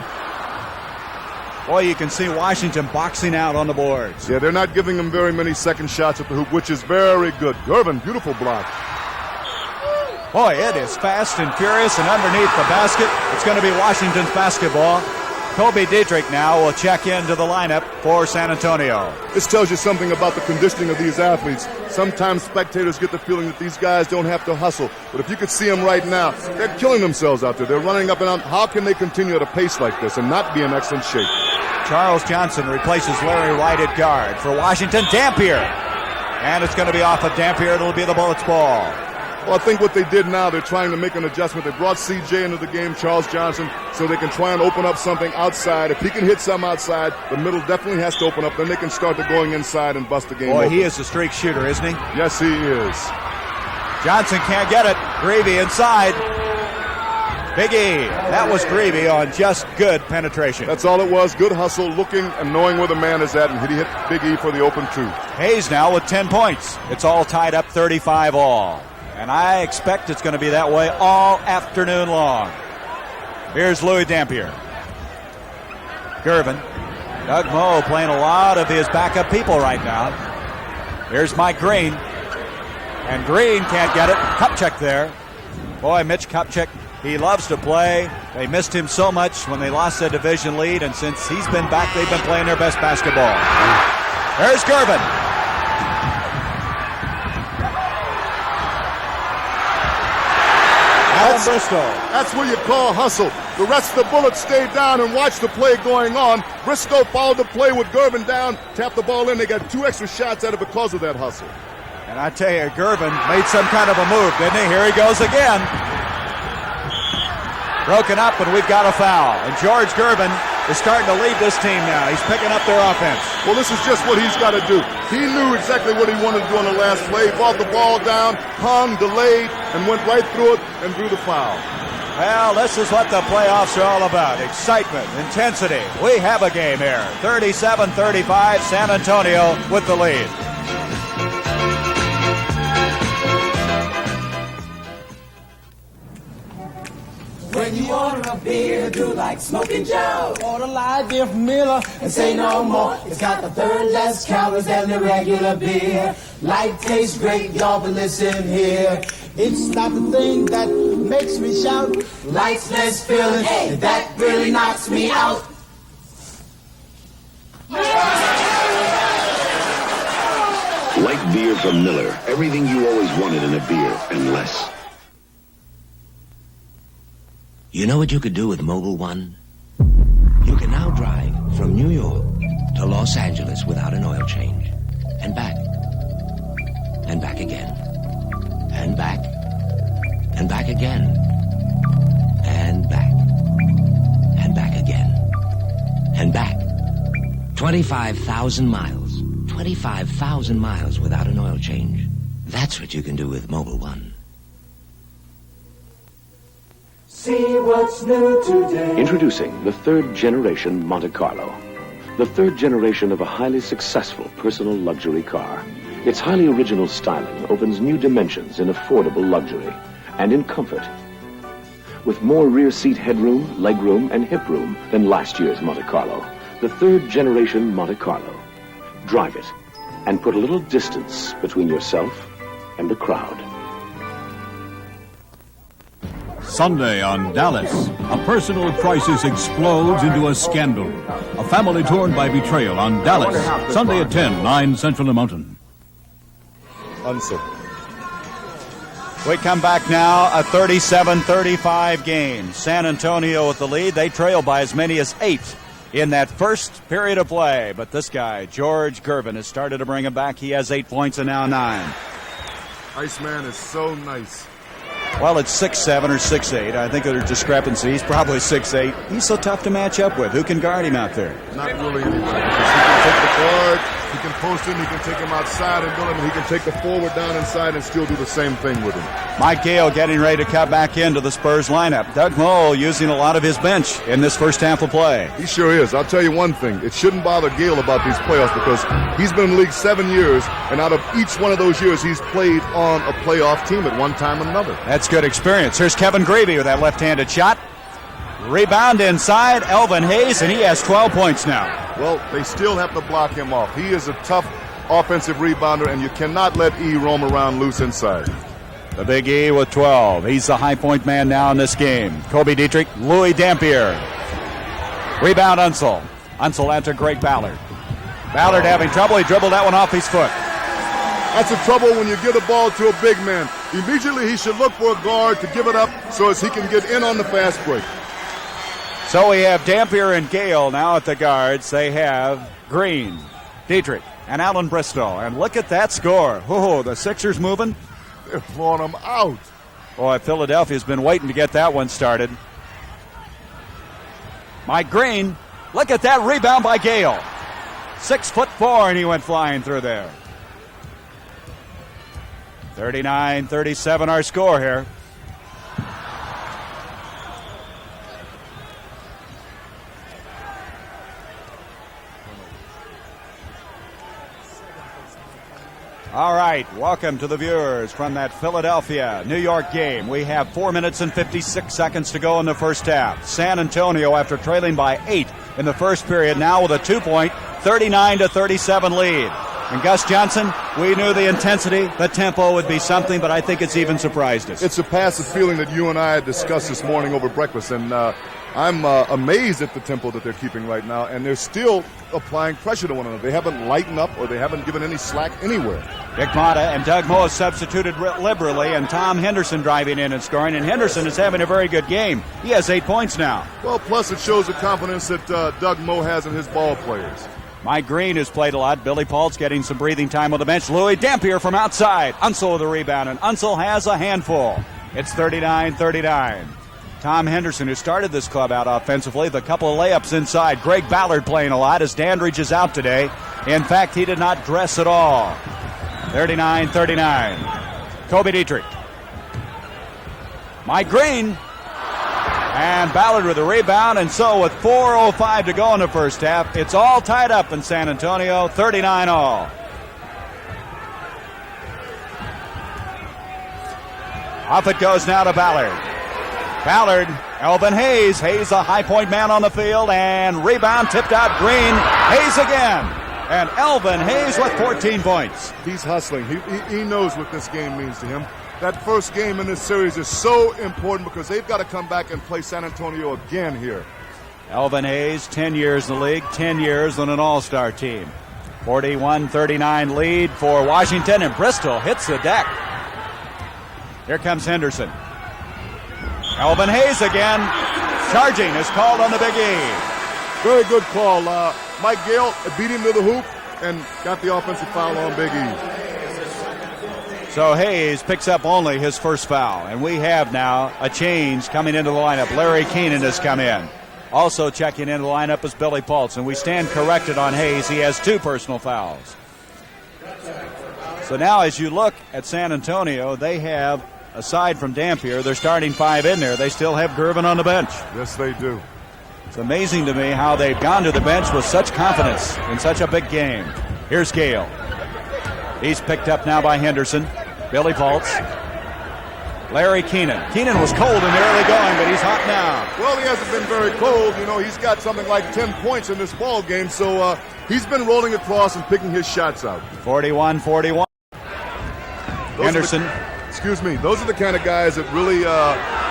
Boy, you can see Washington boxing out on the boards. Yeah, they're not giving him very many second shots at the hoop, which is very good. Gervin, beautiful block. Boy, it is fast and furious, and underneath the basket, it's going to be Washington's basketball. Kobe Diedrich now will check into the lineup for San Antonio. This tells you something about the conditioning of these athletes. Sometimes spectators get the feeling that these guys don't have to hustle. But if you could see them right now, they're killing themselves out there. They're running up and down. How can they continue at a pace like this and not be in excellent shape? Charles Johnson replaces Larry Wright at guard. For Washington, Dampier. And it's going to be off of Dampier. It'll be the Bullets' ball. Well, I think what they did now, they're trying to make an adjustment. They brought C.J. into the game, Charles Johnson, so they can try and open up something outside. If he can hit some outside, the middle definitely has to open up. Then they can start to going inside and bust the game open. Boy, he is a streak shooter, isn't he? Yes, he is. Johnson can't get it. Greavy inside. Big E. That was Greavy on just good penetration. That's all it was. Good hustle, looking and knowing where the man is at, and he hit Big E for the open 2. Hayes now with 10 points. It's all tied up 35 all. And I expect it's going to be that way all afternoon long. Here's Louis Dampier. Gervin. Doug Moe playing a lot of his backup people right now. Here's Mike Green. And Green can't get it. Kupchak there. Boy, Mitch Kupchak, he loves to play. They missed him so much when they lost their division lead, and since he's been back, they've been playing their best basketball. There's Gervin. That's what you call hustle. The rest of the Bullets stayed down and watched the play going on. Briscoe followed the play with Gervin down, tapped the ball in. They got 2 extra shots at it because of that hustle. And I tell you, Gervin made some kind of a move, didn't he? Here he goes again. Broken up, and we've got a foul. And George Gervin is starting to lead this team now. He's picking up their offense. Well, this is just what he's got to do. He knew exactly what he wanted to do on the last play. He brought the ball down, hung, delayed, and went right through it and drew the foul. Well, this is what the playoffs are all about. Excitement, intensity. We have a game here. 37-35, San Antonio with the lead. When you order a beer, do like Smoking Joe. Order light beer from Miller and say no more. It's got the third less calories than the regular beer. Light tastes great, y'all, but listen here. It's not the thing that makes me shout. Light's less filling, hey, that really knocks me out. Light beer from Miller. Everything you always wanted in a beer and less. You know what you could do with Mobil 1? You can now drive from New York to Los Angeles without an oil change. And back. And back again. And back. And back again. And back. And back again. And back. 25,000 miles. 25,000 miles without an oil change. That's what you can do with Mobil 1. See what's new today. Introducing the third generation Monte Carlo. The third generation of a highly successful personal luxury car. Its highly original styling opens new dimensions in affordable luxury and in comfort. With more rear seat headroom, legroom, and hip room than last year's Monte Carlo. The third generation Monte Carlo. Drive it and put a little distance between yourself and the crowd. Sunday on Dallas, a personal crisis explodes into a scandal. A family torn by betrayal on Dallas, Sunday at 10, 9 Central and Mountain. Unseld. We come back now, a 37-35 game. San Antonio with the lead. They trail by as many as 8 in that first period of play. But this guy, George Gervin, has started to bring him back. He has 8 points and now 9. Iceman is so nice. Well, it's 6'7" or 6'8". I think there's discrepancy. He's probably 6'8". He's so tough to match up with. Who can guard him out there? Not really anybody. He can take the guard, he can post him, he can take him outside and build him, he can take the forward down inside and still do the same thing with him. Mike Gale getting ready to cut back into the Spurs lineup. Doug Moe using a lot of his bench in this first half of play. He sure is. I'll tell you one thing. It shouldn't bother Gale about these playoffs because he's been in the league 7 years, and out of each one of those years, he's played on a playoff team at one time or another. That's good experience. Here's Kevin Grevey with that left-handed shot. Rebound inside, Elvin Hayes, and he has 12 points now. Well, they still have to block him off. He is a tough offensive rebounder, and you cannot let E roam around loose inside. The Big E with 12. He's the high point man now in this game. Kobe Dietrich, Louis Dampier. Rebound Unseld. Unseld after Greg Ballard. Ballard having trouble. He dribbled that one off his foot. That's the trouble when you give the ball to a big man. Immediately he should look for a guard to give it up so as he can get in on the fast break. So we have Dampier and Gale now at the guards. They have Green, Dietrich, and Alan Bristol. And look at that score. Oh, the Sixers moving. They're blowing them out. Boy, Philadelphia's been waiting to get that one started. Mike Green, look at that rebound by Gale. 6'4", and he went flying through there. 39-37 our score here. All right, welcome to the viewers from that Philadelphia-New York game. We have 4 minutes and 56 seconds to go in the first half. San Antonio, after trailing by 8 in the first period, now with a 2-point, 39-37 lead. And Gus Johnson, we knew the intensity, the tempo would be something, but I think it's even surprised us. It surpassed the feeling that you and I had discussed this morning over breakfast, and I'm amazed at the tempo that they're keeping right now, and they're still applying pressure to one another. They haven't lightened up or they haven't given any slack anywhere. Dick Motta and Doug Moe substituted liberally, and Tom Henderson driving in and scoring, and Henderson is having a very good game. He has 8 points now. Well, plus it shows the confidence that Doug Moe has in his ball players. Mike Green has played a lot. Billy Paul's getting some breathing time on the bench. Louis Dampier from outside. Unseld with the rebound, and Unseld has a handful. It's 39-39. Tom Henderson, who started this club out offensively, the couple of layups inside. Greg Ballard playing a lot as Dandridge is out today. In fact, he did not dress at all. 39-39. Kobe Dietrich. Mike Green. And Ballard with a rebound, and so with 4:05 to go in the first half, it's all tied up in San Antonio, 39 all. Off it goes now to Ballard. Ballard, Elvin Hayes. Hayes, a high point man on the field, and rebound tipped out Green. Hayes again. And Elvin Hayes with 14 points. He's hustling. He knows what this game means to him. That first game in this series is so important because they've got to come back and play San Antonio again here. Elvin Hayes, 10 years in the league, 10 years on an all-star team. 41-39 lead for Washington, and Bristol hits the deck. Here comes Henderson. Elvin Hayes again. Charging is called on the Big E. Very good call. Mike Gale beat him to the hoop and got the offensive foul on Big E. So Hayes picks up only his first foul, and we have now a change coming into the lineup. Larry Keenan has come in. Also checking into the lineup is Billy Paulson. We stand corrected on Hayes. He has 2 personal fouls. So now as you look at San Antonio, they have, aside from Dampier, their starting 5 in there. They still have Gervin on the bench. Yes, they do. It's amazing to me how they've gone to the bench with such confidence in such a big game. Here's Gale. He's picked up now by Henderson. Billy Paultz. Larry Keenan. Keenan was cold in the early going, but he's hot now. Well, he hasn't been very cold. You know, he's got something like 10 points in this ball game, so he's been rolling across and picking his shots out. 41-41. Henderson. Those are the kind of guys that really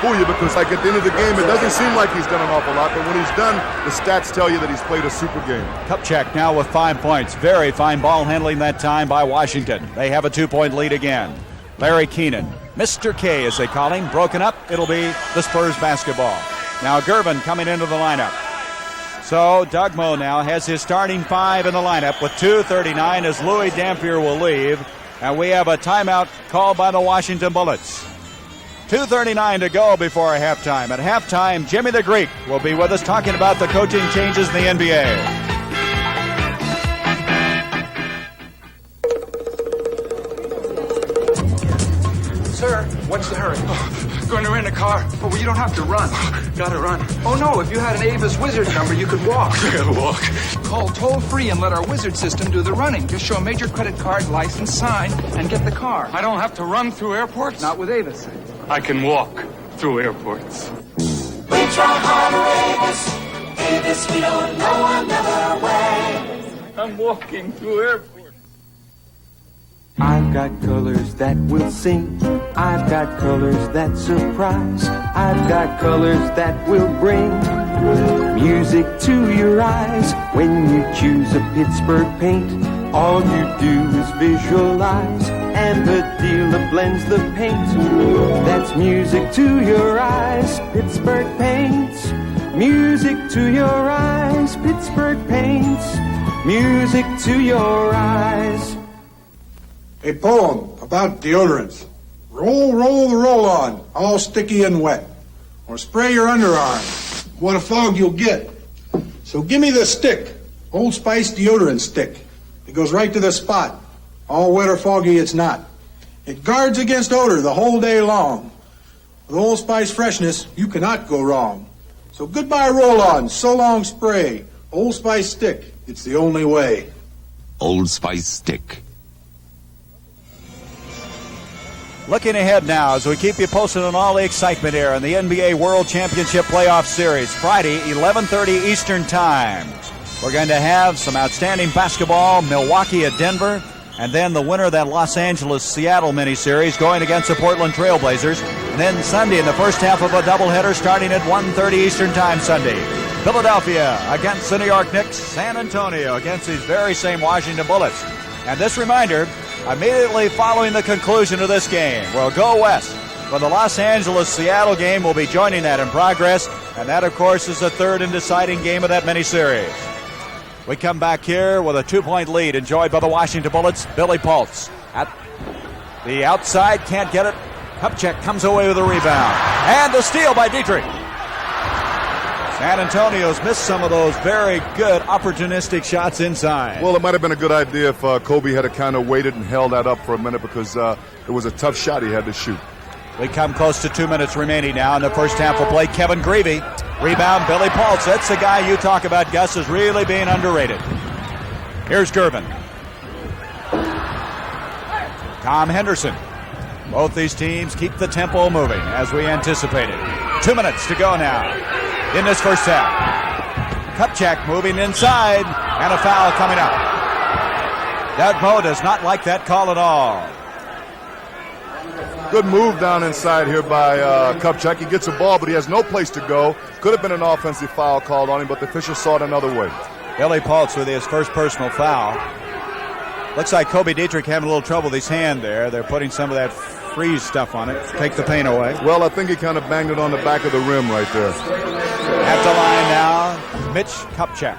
fool you because, like, at the end of the game, it doesn't seem like he's done an awful lot, but when he's done, the stats tell you that he's played a super game. Kupchak now with 5 points. Very fine ball handling that time by Washington. They have a 2-point lead again. Larry Keenan. Mr. K, as they call him, broken up. It'll be the Spurs basketball. Now Gervin coming into the lineup. So Doug Moe now has his starting 5 in the lineup with 2:39 as Louis Dampier will leave. And we have a timeout called by the Washington Bullets. 2:39 to go before halftime. At halftime, Jimmy the Greek will be with us talking about the coaching changes in the NBA. Sir, what's the hurry? Going to rent a car. Oh, well, you don't have to run. Gotta run. Oh, no, if you had an Avis Wizard number, you could walk. Walk. Call toll-free and let our Wizard system do the running. Just show a major credit card, license, sign, and get the car. I don't have to run through airports? Not with Avis. I can walk through airports. We try harder, Avis, we don't know another way. I'm walking through airports. I've got colors that will sing. I've got colors that surprise. I've got colors that will bring music to your eyes. When you choose a Pittsburgh paint, all you do is visualize, and the dealer blends the paint. That's music to your eyes. Pittsburgh paints. Music to your eyes. Pittsburgh paints. Music to your eyes. A poem about deodorants. Roll, roll the roll-on, all sticky and wet. Or spray your underarm. What a fog you'll get. So give me the stick. Old Spice deodorant stick. It goes right to the spot. All wet or foggy it's not. It guards against odor the whole day long. With Old Spice freshness, you cannot go wrong. So goodbye roll-on, so long spray. Old Spice stick, it's the only way. Old Spice stick. Looking ahead now as we keep you posted on all the excitement here in the NBA World Championship Playoff Series. Friday, 11:30 Eastern Time. We're going to have some outstanding basketball, Milwaukee at Denver, and then the winner of that Los Angeles-Seattle miniseries going against the Portland Trailblazers. And then Sunday in the first half of a doubleheader starting at 1:30 Eastern Time Sunday. Philadelphia against the New York Knicks, San Antonio against these very same Washington Bullets. And this reminder, immediately following the conclusion of this game, we'll go west. For the Los Angeles-Seattle game, we'll be joining that in progress. And that, of course, is the third and deciding game of that miniseries. We come back here with a 2-point lead enjoyed by the Washington Bullets. Billy Pultz at the outside, can't get it. Kupchak comes away with a rebound. And the steal by Dietrich. San Antonio's missed some of those very good opportunistic shots inside. Well, it might have been a good idea if Kobe had kind of waited and held that up for a minute because it was a tough shot he had to shoot. We come close to 2 minutes remaining now in the first half of play. Kevin Greavy. Rebound, Billy Pultz. That's the guy you talk about, Gus, is really being underrated. Here's Gervin. Tom Henderson. Both these teams keep the tempo moving as we anticipated. 2 minutes to go now in this first half. Kupchak moving inside, and a foul coming up. Doug Moe does not like that call at all. Good move down inside here by Kupchak. He gets the ball, but he has no place to go. Could have been an offensive foul called on him, but the official saw it another way. Billy Pultz with his first personal foul. Looks like Kobe Dietrich having a little trouble with his hand there. They're putting some of that freeze stuff on it. Take the pain away. Well, I think he kind of banged it on the back of the rim right there. At the line now, Mitch Kupchak.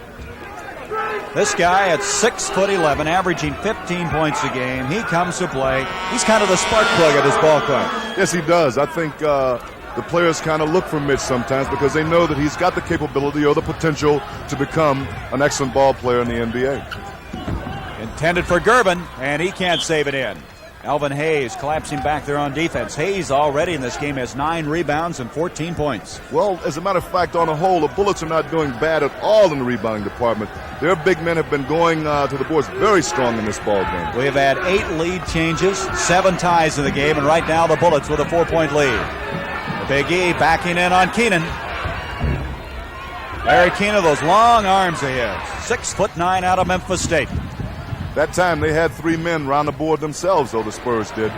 This guy at 6'11", averaging 15 points a game. He comes to play. He's kind of the spark plug of this ball club. Yes, he does. I think the players kind of look for Mitch sometimes because they know that he's got the capability or the potential to become an excellent ball player in the NBA. Intended for Gervin, and he can't save it in. Elvin Hayes collapsing back there on defense. Hayes already in this game has 9 rebounds and 14 points. Well, as a matter of fact, on the whole, the Bullets are not doing bad at all in the rebounding department. Their big men have been going to the boards very strong in this ball game. We have had 8 lead changes, 7 ties in the game, and right now the Bullets with a 4-point lead. Big E backing in on Keenan. Larry Keenan, those long arms of his. 6'9" out of Memphis State. That time they had 3 men round the board themselves, though the Spurs did.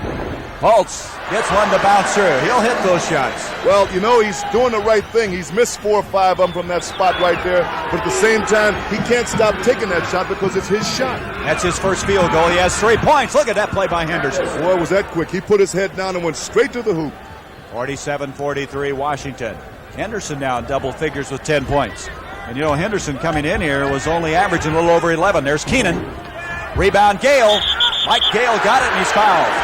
Holtz gets one to bounce through. He'll hit those shots. Well, you know, he's doing the right thing. He's missed 4 or 5 of them from that spot right there. But at the same time, he can't stop taking that shot because it's his shot. That's his first field goal. He has 3 points. Look at that play by Henderson. Boy, was that quick. He put his head down and went straight to the hoop. 47-43 Washington. Henderson now in double figures with 10 points. And you know, Henderson coming in here was only averaging a little over 11. There's Keenan. Rebound, Gale. Mike Gale got it, and he's fouled.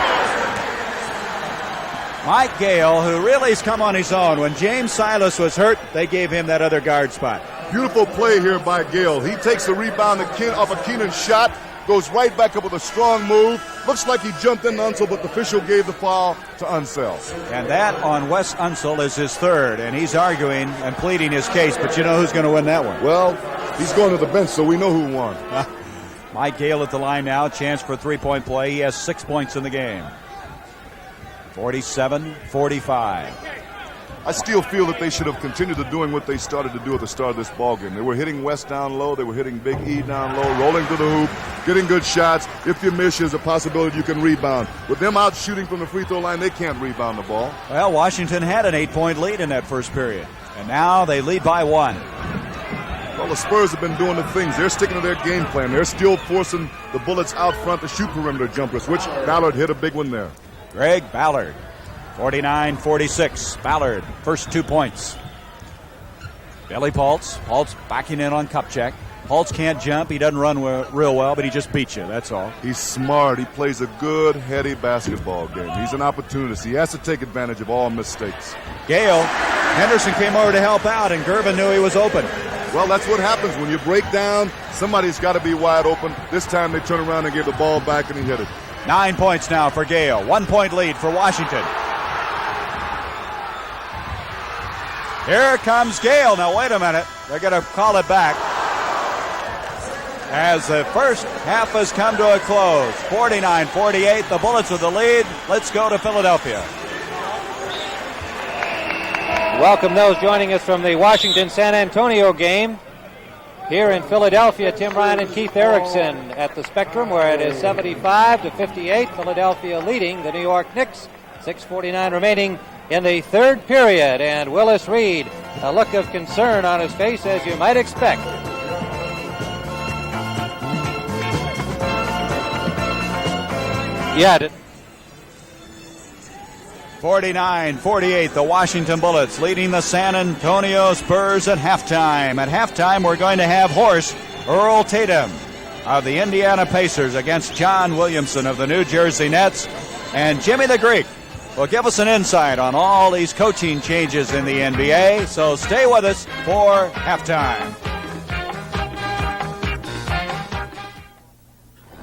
Mike Gale, who really has come on his own. When James Silas was hurt, they gave him that other guard spot. Beautiful play here by Gale. He takes the rebound off a Keenan's shot, goes right back up with a strong move. Looks like he jumped in Unseld, but the official gave the foul to Unseld. And that on Wes Unseld is his third, and he's arguing and pleading his case, but you know who's going to win that one? Well, he's going to the bench, so we know who won. Mike Gale at the line now, chance for a 3-point play. He has 6 points in the game. 47-45. I still feel that they should have continued to doing what they started to do at the start of this ballgame. They were hitting West down low. They were hitting Big E down low, rolling to the hoop, getting good shots. If you miss, there's a possibility you can rebound. With them out shooting from the free throw line, they can't rebound the ball. Well, Washington had an 8-point lead in that first period, and now they lead by 1. Well, the Spurs have been doing the things. They're sticking to their game plan. They're still forcing the Bullets out front to shoot perimeter jumpers, which Ballard hit a big one there. Greg Ballard, 49-46. Ballard, first 2 points. Billy Paltz. Paltz backing in on Kupchak. Paltz can't jump. He doesn't run real well, but he just beats you. That's all. He's smart. He plays a good, heady basketball game. He's an opportunist. He has to take advantage of all mistakes. Gale. Henderson came over to help out, and Gervin knew he was open. Well, that's what happens when you break down. Somebody's got to be wide open. This time they turn around and gave the ball back, and he hit it. 9 points now for Gale. 1-point lead for Washington. Here comes Gale. Now, wait a minute. They're going to call it back. As the first half has come to a close. 49-48. The Bullets with the lead. Let's go to Philadelphia. Welcome those joining us from the Washington-San Antonio game. Here in Philadelphia, Tim Ryan and Keith Erickson at the Spectrum, where it is 75-58. Philadelphia leading the New York Knicks. 6:49 remaining in the third period. And Willis Reed, a look of concern on his face, as you might expect. Yeah. 49-48, the Washington Bullets leading the San Antonio Spurs at halftime. At halftime, we're going to have horse Earl Tatum of the Indiana Pacers against John Williamson of the New Jersey Nets. And Jimmy the Greek will give us an insight on all these coaching changes in the NBA. So stay with us for halftime.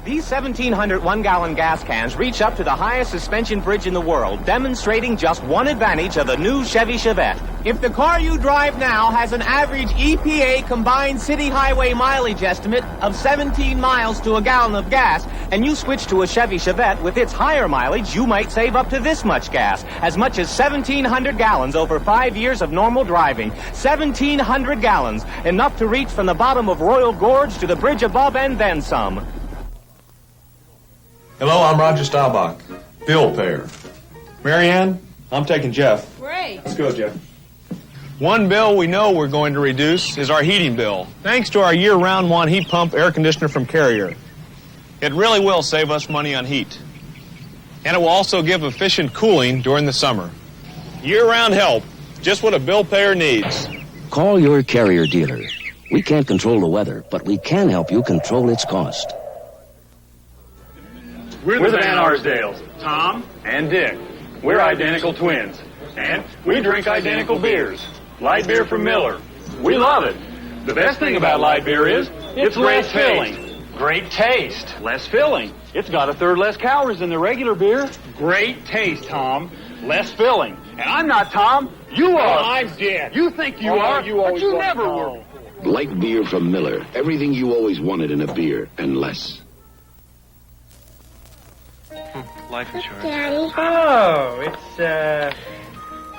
These 1,700 one-gallon gas cans reach up to the highest suspension bridge in the world, demonstrating just one advantage of the new Chevy Chevette. If the car you drive now has an average EPA combined city highway mileage estimate of 17 miles to a gallon of gas, and you switch to a Chevy Chevette with its higher mileage, you might save up to this much gas, as much as 1,700 gallons over 5 years of normal driving. 1,700 gallons, enough to reach from the bottom of Royal Gorge to the bridge above and then some. Hello, I'm Roger Staubach, bill payer. Marianne, I'm taking Jeff. Great. Let's go, Jeff. One bill we know we're going to reduce is our heating bill, thanks to our year-round one heat pump air conditioner from Carrier. It really will save us money on heat. And it will also give efficient cooling during the summer. Year-round help, just what a bill payer needs. Call your Carrier dealer. We can't control the weather, but we can help you control its cost. We're the Van Arsdales, Tom and Dick. We're identical twins, and we drink identical beers. Light beer from Miller. We love it. The best thing about light beer is it's less filling. Great taste. Less filling. It's got a third less calories than the regular beer. Great taste, Tom. Less filling. And I'm not Tom. You are. I'm Dick. You think you are, but you never were. Light beer from Miller. Everything you always wanted in a beer, and less. Life insurance. Daddy. Oh,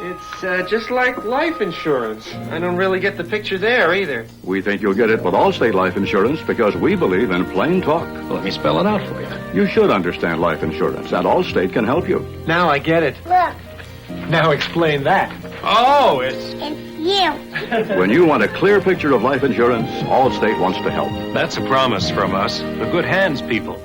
it's just like life insurance. I don't really get the picture there either. We think you'll get it with Allstate Life Insurance because we believe in plain talk. Let me spell it out for you. You should understand life insurance, and Allstate can help you. Now I get it. Look, Now explain that. Oh, it's you. When you want a clear picture of life insurance, Allstate wants to help. That's a promise from us. The good hands people.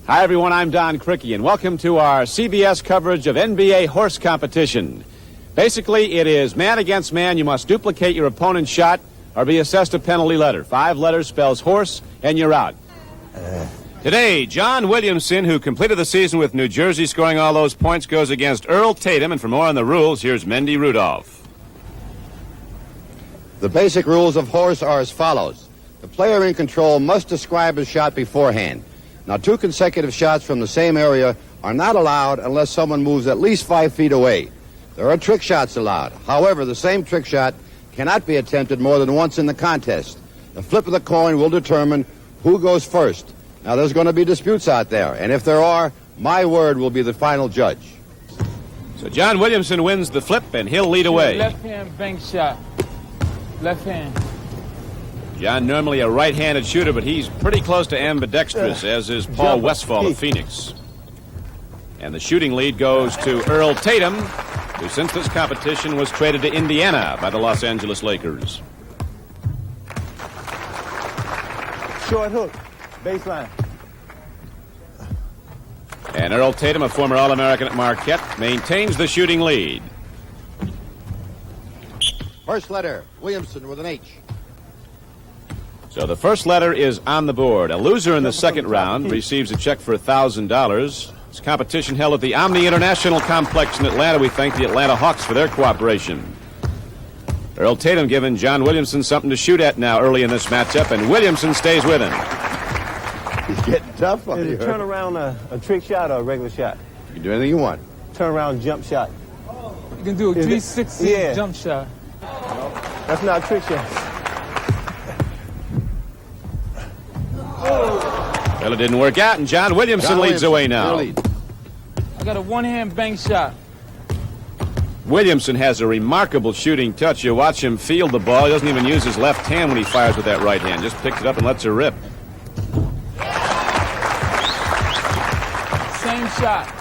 Hi, everyone. I'm Don Cricky, and welcome to our CBS coverage of NBA horse competition. Basically, it is man against man. You must duplicate your opponent's shot or be assessed a penalty letter. 5 letters spells horse, and you're out. Today, John Williamson, who completed the season with New Jersey, scoring all those points, goes against Earl Tatum. And for more on the rules, here's Mendy Rudolph. The basic rules of horse are as follows. The player in control must describe his shot beforehand. Now, 2 consecutive shots from the same area are not allowed unless someone moves at least 5 feet away. There are trick shots allowed. However, the same trick shot cannot be attempted more than once in the contest. The flip of the coin will determine who goes first. Now, there's going to be disputes out there, and if there are, my word will be the final judge. So John Williamson wins the flip, and he'll lead away. Left hand bank shot. Left hand. John, normally a right-handed shooter, but he's pretty close to ambidextrous, as is Paul Westphal of Phoenix. And the shooting lead goes to Earl Tatum, who since this competition was traded to Indiana by the Los Angeles Lakers. Short hook, baseline. And Earl Tatum, a former All-American at Marquette, maintains the shooting lead. First letter, Williamson with an H. So the first letter is on the board. A loser in the second round receives a check for $1,000. This competition held at the Omni International Complex in Atlanta. We thank the Atlanta Hawks for their cooperation. Earl Tatum giving John Williamson something to shoot at now early in this matchup, and Williamson stays with him. He's getting tough on you. Is it turn around a trick shot or a regular shot? You can do anything you want. Turn around jump shot. You can do a 360 jump shot. That's not a trick shot. Well, it didn't work out, and John Williamson leads away now. I got a one-hand bank shot. Williamson has a remarkable shooting touch. You watch him field the ball. He doesn't even use his left hand when he fires with that right hand. Just picks it up and lets her rip. Same shot.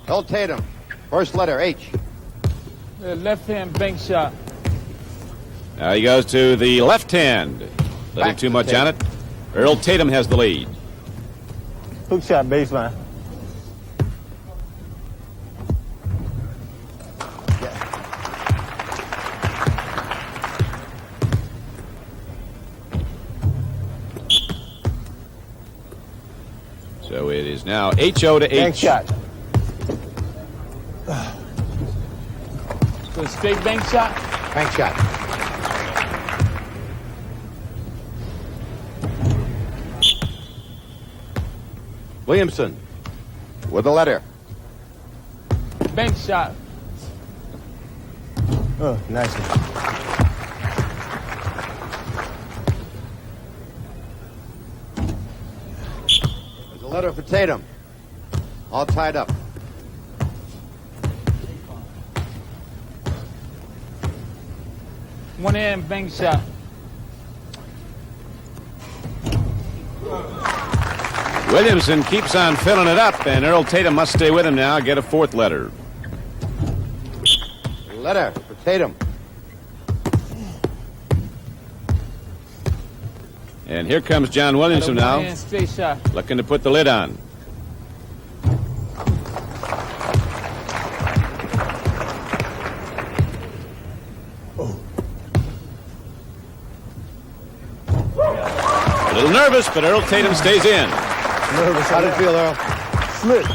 Earl Tatum, first letter H. Left hand bank shot. Now he goes to the left hand. Little too much on it. Earl Tatum has the lead. Hook shot, baseline. So it is now HO to H. Bank shot. So straight bank shot? Bank shot. Williamson with a letter. Bank shot. Oh, nice. There's a letter for Tatum. All tied up. One hand bank shot. Williamson keeps on filling it up, and Earl Tatum must stay with him now, get a fourth letter. Letter for Tatum. And here comes John Williamson now, One hand straight shot. looking to put the lid on. A little nervous, but Earl Tatum stays in. Nervous. How did it feel, Earl? Slip.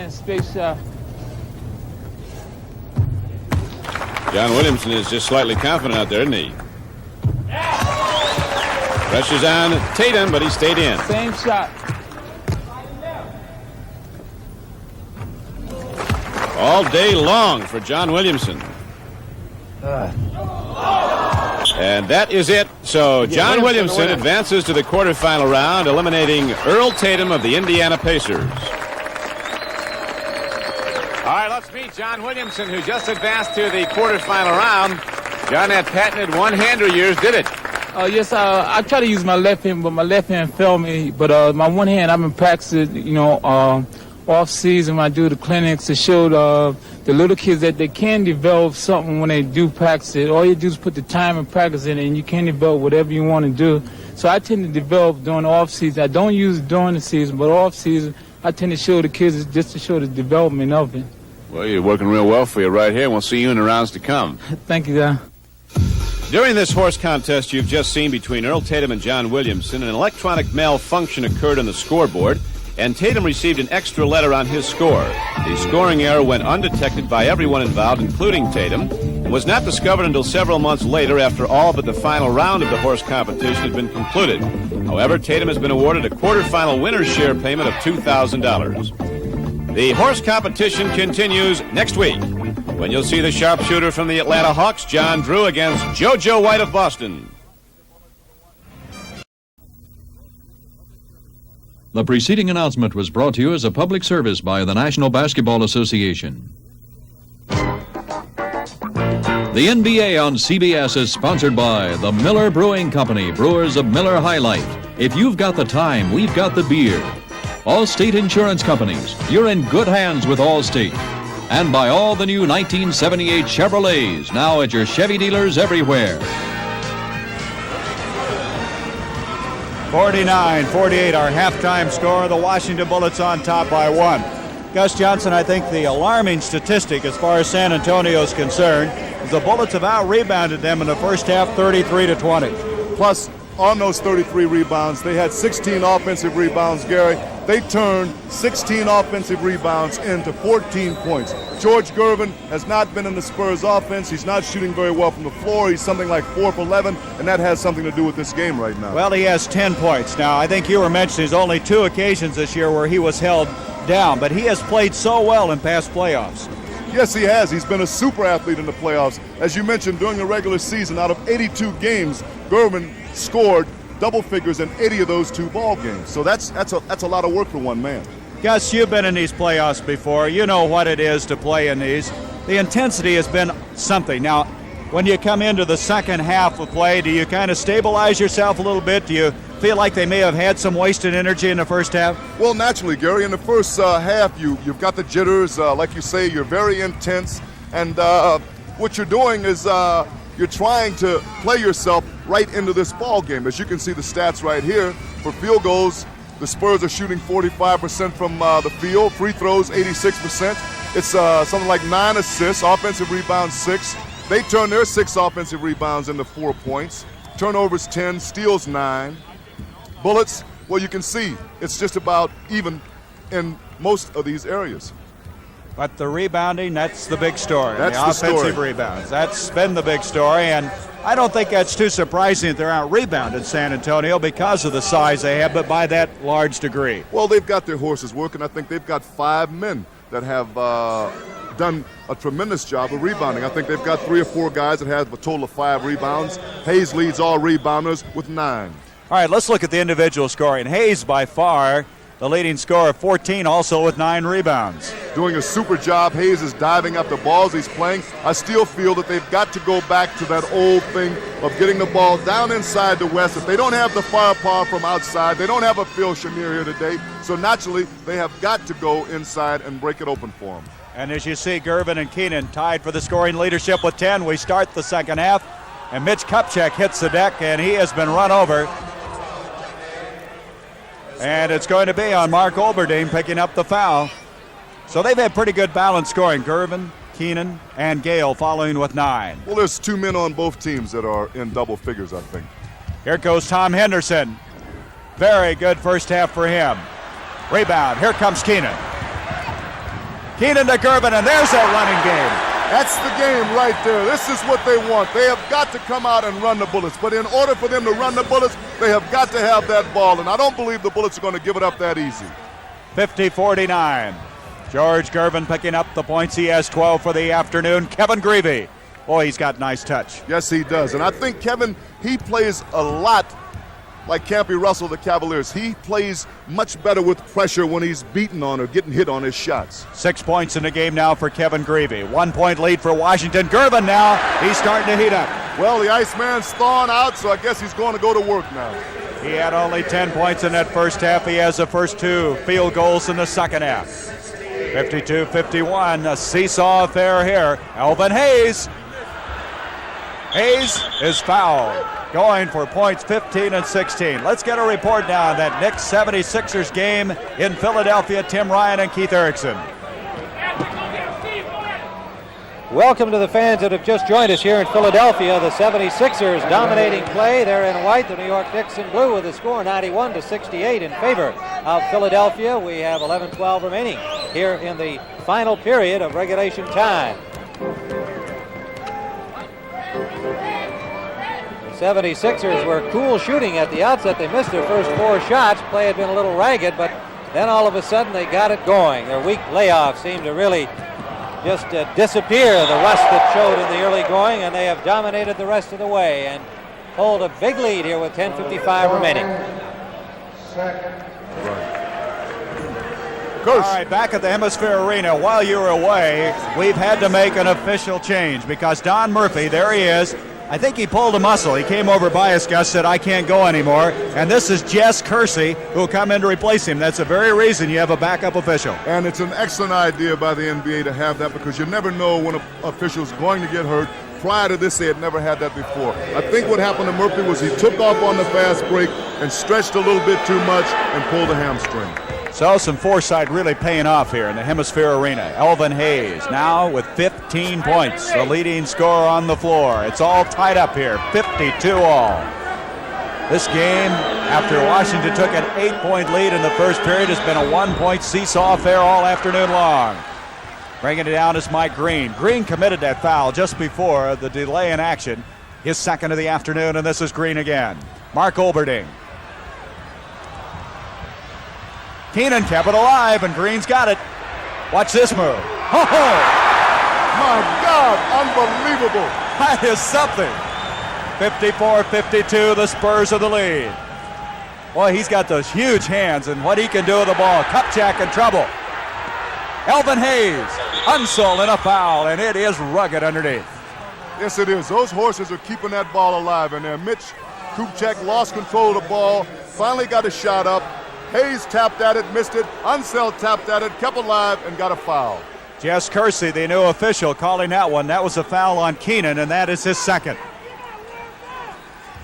hands, big shot. John Williamson is just slightly confident out there, isn't he? Pressure's on Tatum, but he stayed in. Same shot. All day long for John Williamson. And that is it. So John Williamson advances to the quarterfinal round, eliminating Earl Tatum of the Indiana Pacers. All right, let's meet John Williamson, who just advanced to the quarterfinal round. John, that patented one-hander of yours did it. Yes, I try to use my left hand, but my left hand failed me. But my one hand, I've been practicing, off season when I do the clinics to show the little kids that they can develop something when they do practice it. All you do is put the time and practice in it, and you can develop whatever you want to do. So I tend to develop during the off season. I don't use it during the season, but off season, I tend to show the kids just to show the development of it. Well, you're working real well for you right here. We'll see you in the rounds to come. Thank you, Don. During this horse contest you've just seen between Earl Tatum and John Williamson, an electronic malfunction occurred on the scoreboard, and Tatum received an extra letter on his score. The scoring error went undetected by everyone involved, including Tatum, and was not discovered until several months later after all but the final round of the horse competition had been concluded. However, Tatum has been awarded a quarterfinal winner's share payment of $2,000. The horse competition continues next week, when you'll see the sharpshooter from the Atlanta Hawks, John Drew, against JoJo White of Boston. The preceding announcement was brought to you as a public service by the National Basketball Association. The NBA on CBS is sponsored by the Miller Brewing Company, brewers of Miller High Life. If you've got the time, we've got the beer. Allstate Insurance Companies, you're in good hands with Allstate. And by all the new 1978 Chevrolets, now at your Chevy dealers everywhere. 49-48, our halftime score. The Washington Bullets on top by 1. Gus Johnson, I think the alarming statistic as far as San Antonio is concerned is the Bullets have out-rebounded them in the first half 33-20. Plus, on those 33 rebounds, they had 16 offensive rebounds, Gary. They turned 16 offensive rebounds into 14 points. George Gervin has not been in the Spurs offense. He's not shooting very well from the floor. He's something like 4 for 11, and that has something to do with this game right now. Well, he has 10 points. Now, I think you were mentioning there's only 2 occasions this year where he was held down, but he has played so well in past playoffs. Yes, he has. He's been a super athlete in the playoffs. As you mentioned, during the regular season, out of 82 games, Gervin scored double figures in 80 of those 2 ball games. So that's a lot of work for one man. Gus, you've been in these playoffs before. You know what it is to play in these. The intensity has been something. Now, when you come into the second half of play, do you kind of stabilize yourself a little bit? Do you feel like they may have had some wasted energy in the first half? Well, naturally, Gary, in the first half, you've got the jitters. Like you say, you're very intense. And what you're doing is you're trying to play yourself right into this ball game. As you can see the stats right here, for field goals, the Spurs are shooting 45% from the field. Free throws, 86%. It's something like 9 assists, offensive rebounds 6. They turn their 6 offensive rebounds into 4 points. Turnovers 10, steals 9. Bullets, well, you can see it's just about even in most of these areas. But the rebounding, that's the big story. That's the offensive rebounds. That's been the big story, and I don't think that's too surprising that they're out-rebounded San Antonio because of the size they have, but by that large degree. Well, they've got their horses working. I think they've got 5 men that have done a tremendous job of rebounding. I think they've got 3 or 4 guys that have a total of 5 rebounds. Hayes leads all rebounders with 9. All right, let's look at the individual scoring. Hayes, by far, the leading scorer of 14, also with 9 rebounds. Doing a super job. Hayes is diving up the balls he's playing. I still feel that they've got to go back to that old thing of getting the ball down inside the West. If they don't have the firepower from outside, they don't have a Phil Shamir here today, so naturally they have got to go inside and break it open for them. And as you see, Gervin and Keenan tied for the scoring leadership with 10. We start the second half, and Mitch Kupchak hits the deck, and he has been run over. And it's going to be on Mark Olberding picking up the foul. So they've had pretty good balance scoring. Gervin, Keenan, and Gale following with 9. Well, there's 2 men on both teams that are in double figures, I think. Here goes Tom Henderson. Very good first half for him. Rebound. Here comes Keenan. Keenan to Gervin, and there's that running game. That's the game right there. This is what they want. They have got to come out and run the Bullets. But in order for them to run the Bullets, they have got to have that ball. And I don't believe the Bullets are going to give it up that easy. 50-49. George Gervin picking up the points. He has 12 for the afternoon. Kevin Greavy. Boy, he's got nice touch. Yes, he does. And I think Kevin, he plays a lot like Campy Russell, the Cavaliers. He plays much better with pressure when he's beaten on or getting hit on his shots. 6 points in the game now for Kevin Greavy. 1 point lead for Washington. Gervin now, he's starting to heat up. Well, the Iceman's thawing out, so I guess he's going to go to work now. He had only 10 points in that first half. He has the first 2 field goals in the second half. 52-51, a seesaw affair here. Elvin Hayes. Hayes is fouled. Going for points 15 and 16. Let's get a report now on that Knicks 76ers game in Philadelphia. Tim Ryan and Keith Erickson. Welcome to the fans that have just joined us here in Philadelphia. The 76ers dominating play. They're in white. The New York Knicks in blue with a score 91-68 in favor of Philadelphia. We have 11-12 remaining here in the final period of regulation time. 76ers were cool shooting at the outset. They missed their first 4 shots. Play had been a little ragged, but then all of a sudden they got it going. Their weak layoff seemed to really just disappear, the rust that showed in the early going, and they have dominated the rest of the way and hold a big lead here with 10:55 remaining. All right, back at the Hemisphere Arena. While you were away, we've had to make an official change because Don Murphy, there he is. I think he pulled a muscle. He came over by us, Gus, said, I can't go anymore. And this is Jess Kersey, who will come in to replace him. That's the very reason you have a backup official. And it's an excellent idea by the NBA to have that because you never know when an official's going to get hurt. Prior to this, they had never had that before. I think what happened to Murphy was he took off on the fast break and stretched a little bit too much and pulled a hamstring. So some foresight really paying off here in the Hemisphere Arena. Elvin Hayes now with 15 points, the leading scorer on the floor. It's all tied up here, 52 all. This game, after Washington took an 8-point lead in the first period, has been a 1-point seesaw affair all afternoon long. Bringing it down is Mike Green. Green committed that foul just before the delay in action. His second of the afternoon, and this is Green again. Mark Olberding. Keenan kept it alive, and Green's got it. Watch this move. Oh! My God, unbelievable. That is something. 54-52, the Spurs are the lead. Boy, he's got those huge hands, and what he can do with the ball. Kupchak in trouble. Elvin Hayes, Unseld in a foul, and it is rugged underneath. Yes, it is. Those horses are keeping that ball alive in there. Mitch Kupchak lost control of the ball, finally got a shot up. Hayes tapped at it, missed it. Unseld tapped at it, kept alive, and got a foul. Jess Kersey, the new official, calling that one. That was a foul on Keenan, and that is his second.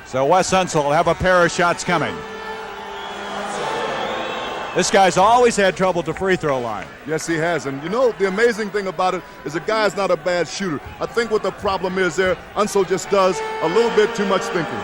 So Wes Unseld will have a pair of shots coming. This guy's always had trouble at the free throw line. Yes, he has. And you know, the amazing thing about it is the guy's not a bad shooter. I think what the problem is there, Unseld just does a little bit too much thinking.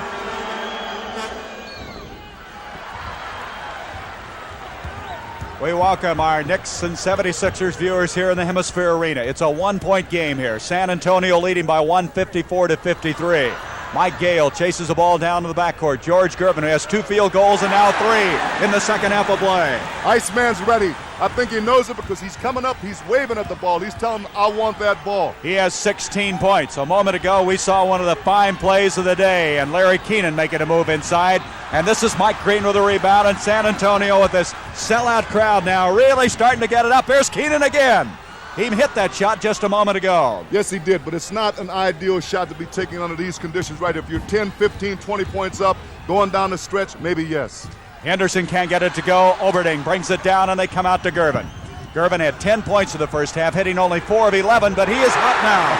We welcome our Knicks and 76ers viewers here in the Hemisphere Arena. It's a 1-point game here. San Antonio leading by 154-53. Mike Gale chases the ball down to the backcourt. George Gervin, who has 2 field goals and now 3 in the second half of play. Iceman's ready. I think he knows it because he's coming up. He's waving at the ball. He's telling him, I want that ball. He has 16 points. A moment ago, we saw one of the fine plays of the day, and Larry Keenan making a move inside. And this is Mike Green with a rebound, and San Antonio with this sellout crowd now really starting to get it up. There's Keenan again. He hit that shot just a moment ago. Yes, he did, but it's not an ideal shot to be taken under these conditions, right? If you're 10, 15, 20 points up, going down the stretch, maybe yes. Henderson can't get it to go. Oberding brings it down, and they come out to Gervin. Gervin had 10 points in the first half, hitting only 4 of 11, but he is hot now.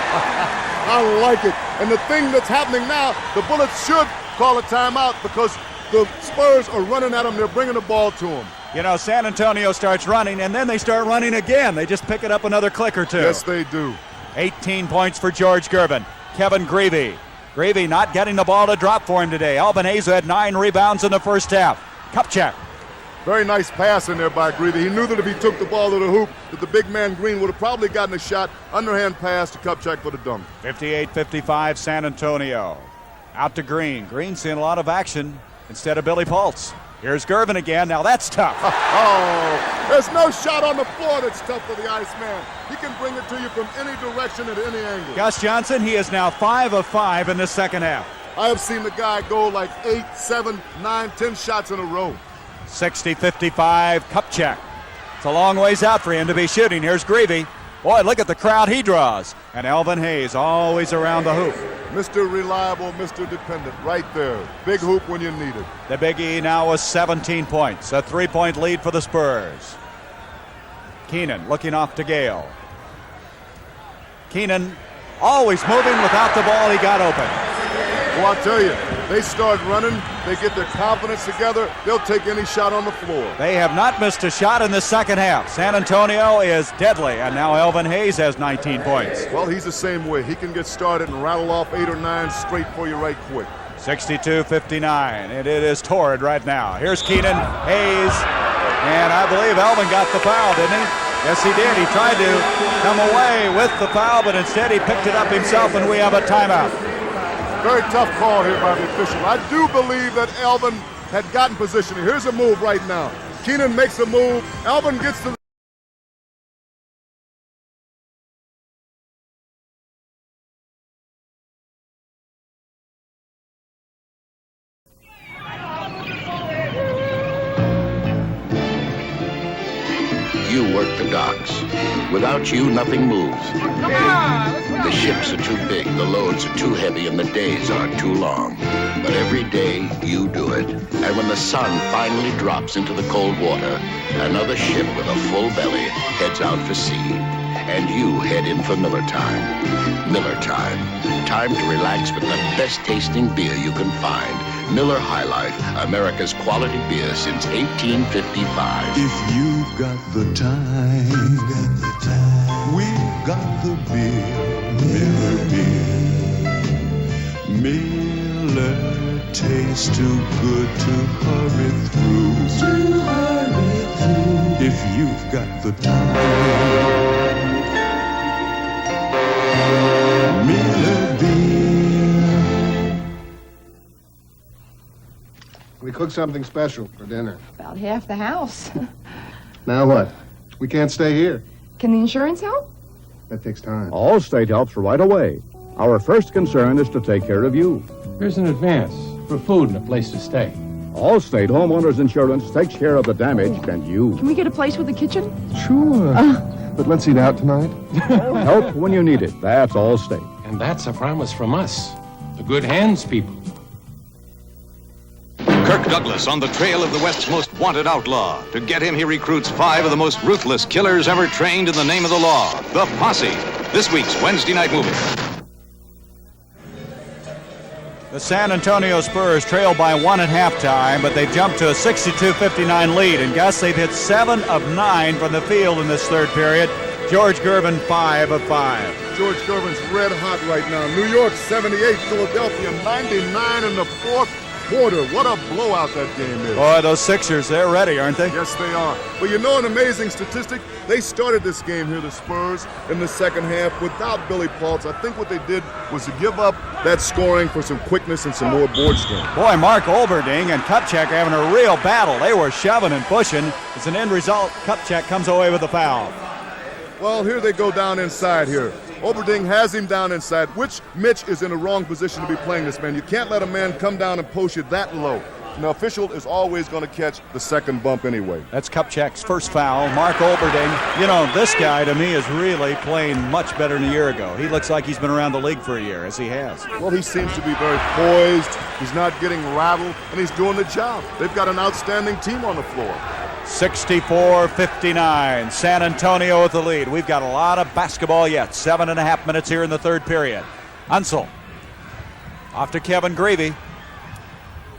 I like it. And the thing that's happening now, the Bullets should call a timeout because the Spurs are running at them. They're bringing the ball to them. You know, San Antonio starts running, and then they start running again. They just pick it up another click or two. Yes, they do. 18 points for George Gervin. Kevin Greavy. Greavy not getting the ball to drop for him today. Elvin Hayes had 9 rebounds in the first half. Kupchak. Very nice pass in there by Greavy. He knew that if he took the ball to the hoop, that the big man Green would have probably gotten a shot. Underhand pass to Kupchak for the dunk. 58-55 San Antonio. Out to Green. Green seeing a lot of action instead of Billy Pultz. Here's Gervin again. Now that's tough. Oh, there's no shot on the floor that's tough for the Iceman. He can bring it to you from any direction at any angle. Gus Johnson, he is now 5 of 5 in the second half. I have seen the guy go like 8, 7, 9, 10 shots in a row. 60-55 Kupchak. It's a long ways out for him to be shooting. Here's Greavy. Boy, look at the crowd he draws. And Elvin Hayes always around the hoop. Mr. Reliable, Mr. Dependent, right there. Big hoop when you need it. The Big E now with 17 points. A 3-point lead for the Spurs. Keenan looking off to Gale. Keenan always moving without the ball. He got open. Well, I'll tell you, they start running, they get their confidence together, they'll take any shot on the floor. They have not missed a shot in the second half. San Antonio is deadly, and now Elvin Hayes has 19 points. Well, he's the same way. He can get started and rattle off 8 or 9 straight for you right quick. 62-59, and it is torrid right now. Here's Keenan, Hayes, and I believe Elvin got the foul, didn't he? Yes, he did. He tried to come away with the foul, but instead he picked it up himself, and we have a timeout. Very tough call here by the official. I do believe that Elvin had gotten position. Here's a move right now. Keenan makes a move. Elvin gets to the... You work the docks. Without you, nothing moves. The ships are too big, the loads are too heavy, and the days are too long. But every day, you do it. And when the sun finally drops into the cold water, another ship with a full belly heads out for sea. And you head in for Miller Time. Miller Time. Time to relax with the best tasting beer you can find. Miller High Life, America's quality beer since 1855. If you've got the time, we've got the beer. Miller beer. Miller tastes too good to hurry through. If you've got the time, Miller beer. We cooked something special for dinner. About half the house. Now what? We can't stay here. Can the insurance help? That takes time. Allstate helps right away. Our first concern is to take care of you. Here's an advance for food and a place to stay. Allstate Homeowners Insurance takes care of the damage, and you. Can we get a place with a kitchen? Sure. But let's eat out tonight. Help when you need it. That's Allstate. And that's a promise from us, the good hands people. Kirk Douglas on the trail of the West's most wanted outlaw. To get him, he recruits 5 of the most ruthless killers ever trained in the name of the law. The Posse. This week's Wednesday night movie. The San Antonio Spurs trail by 1 at halftime, but they've jumped to a 62-59 lead. And Gus, they've hit 7 of 9 from the field in this third period. George Gervin, 5 of 5. George Gervin's red hot right now. New York 78, Philadelphia 99 in the fourth quarter. What a blowout that game is. Boy, those Sixers, they're ready, aren't they? Yes, they are. But you know an amazing statistic? They started this game here, the Spurs, in the second half without Billy Pultz. I think what they did was to give up that scoring for some quickness and some more board strength. Boy, Mark Olberding and Kupchak having a real battle. They were shoving and pushing. As an end result, Kupchak comes away with a foul. Well, here they go down inside here. Olberding has him down inside, which Mitch is in the wrong position to be playing this man. You can't let a man come down and post you that low. And the official is always going to catch the second bump anyway. That's Kupchak's first foul. Mark Olberding, you know, this guy to me is really playing much better than a year ago. He looks like he's been around the league for a year, as he has. Well, he seems to be very poised. He's not getting rattled, and he's doing the job. They've got an outstanding team on the floor. 64-59. San Antonio with the lead. We've got a lot of basketball yet. 7.5 minutes here in the third period. Unseld. Off to Kevin Greavy.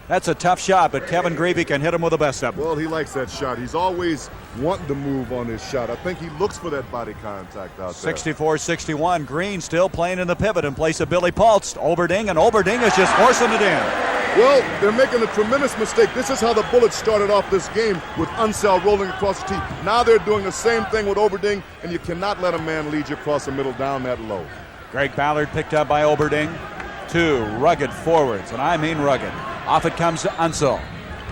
That's a tough shot, but Kevin Greavy can hit him with the best of them. Well, he likes that shot. He's always wanting to move on his shot. I think he looks for that body contact out there. 64-61. Green still playing in the pivot in place of Billy Pultz. Olberding, and Olberding is just forcing it in. Well, they're making a tremendous mistake. This is how the Bullets started off this game with Unseld rolling across the tee. Now they're doing the same thing with Oberding, and you cannot let a man lead you across the middle down that low. Greg Ballard picked up by Oberding. 2 rugged forwards, and I mean rugged. Off it comes to Unseld.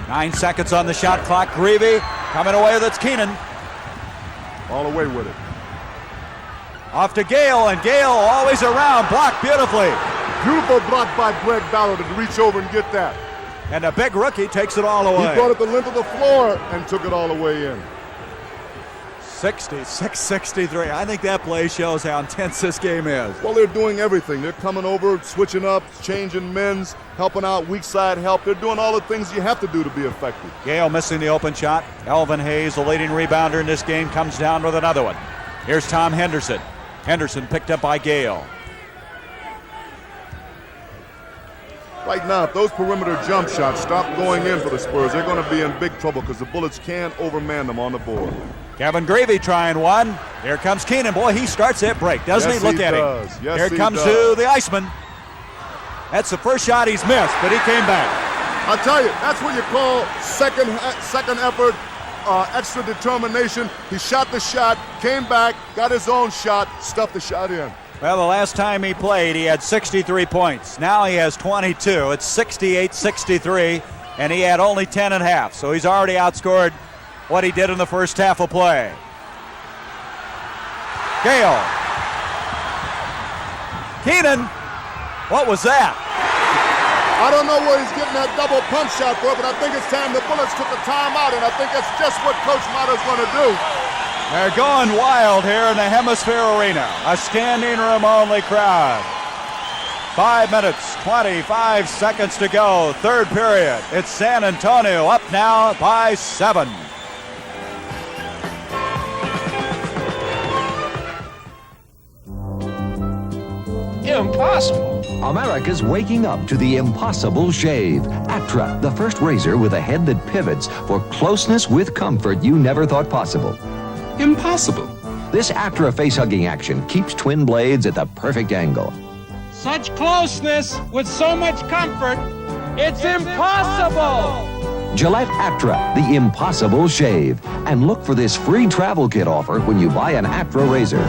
9 seconds on the shot clock. Greavy coming away. That's Keenan. All away with it. Off to Gale, and Gale always around. Blocked beautifully. Beautiful block by Greg Ballard to reach over and get that. And a big rookie takes it all away. He brought it the length of the floor and took it all the way in. 66-63. I think that play shows how intense this game is. Well, they're doing everything. They're coming over, switching up, changing men's, helping out, weak side help. They're doing all the things you have to do to be effective. Gale missing the open shot. Elvin Hayes, the leading rebounder in this game, comes down with another one. Here's Tom Henderson. Henderson picked up by Gale. Right now, if those perimeter jump shots stop going in for the Spurs, they're going to be in big trouble because the Bullets can't overman them on the board. Kevin Greavy trying one. Here comes Keenan. Boy, he starts that break, doesn't he? Look at him. Yes, Here it comes to the Iceman. That's the first shot he's missed, but he came back. I'll tell you, that's what you call second effort, extra determination. He shot the shot, came back, got his own shot, stuffed the shot in. Well, the last time he played, he had 63 points. Now he has 22. It's 68-63, and he had only 10 and a half. So he's already outscored what he did in the first half of play. Gale. Keenan. What was that? I don't know where he's getting that double pump shot for, but I think it's time the Bullets took a timeout, and I think that's just what Coach Matter's going to do. They're going wild here in the Hemisphere Arena. A standing room only crowd. 5 minutes, 25 seconds to go. Third period. It's San Antonio up now by 7. Impossible. America's waking up to the impossible shave. Atra, the first razor with a head that pivots for closeness with comfort you never thought possible. Impossible. This Atra face-hugging action keeps twin blades at the perfect angle. Such closeness with so much comfort, it's impossible. Gillette Atra, the impossible shave. And look for this free travel kit offer when you buy an Atra razor.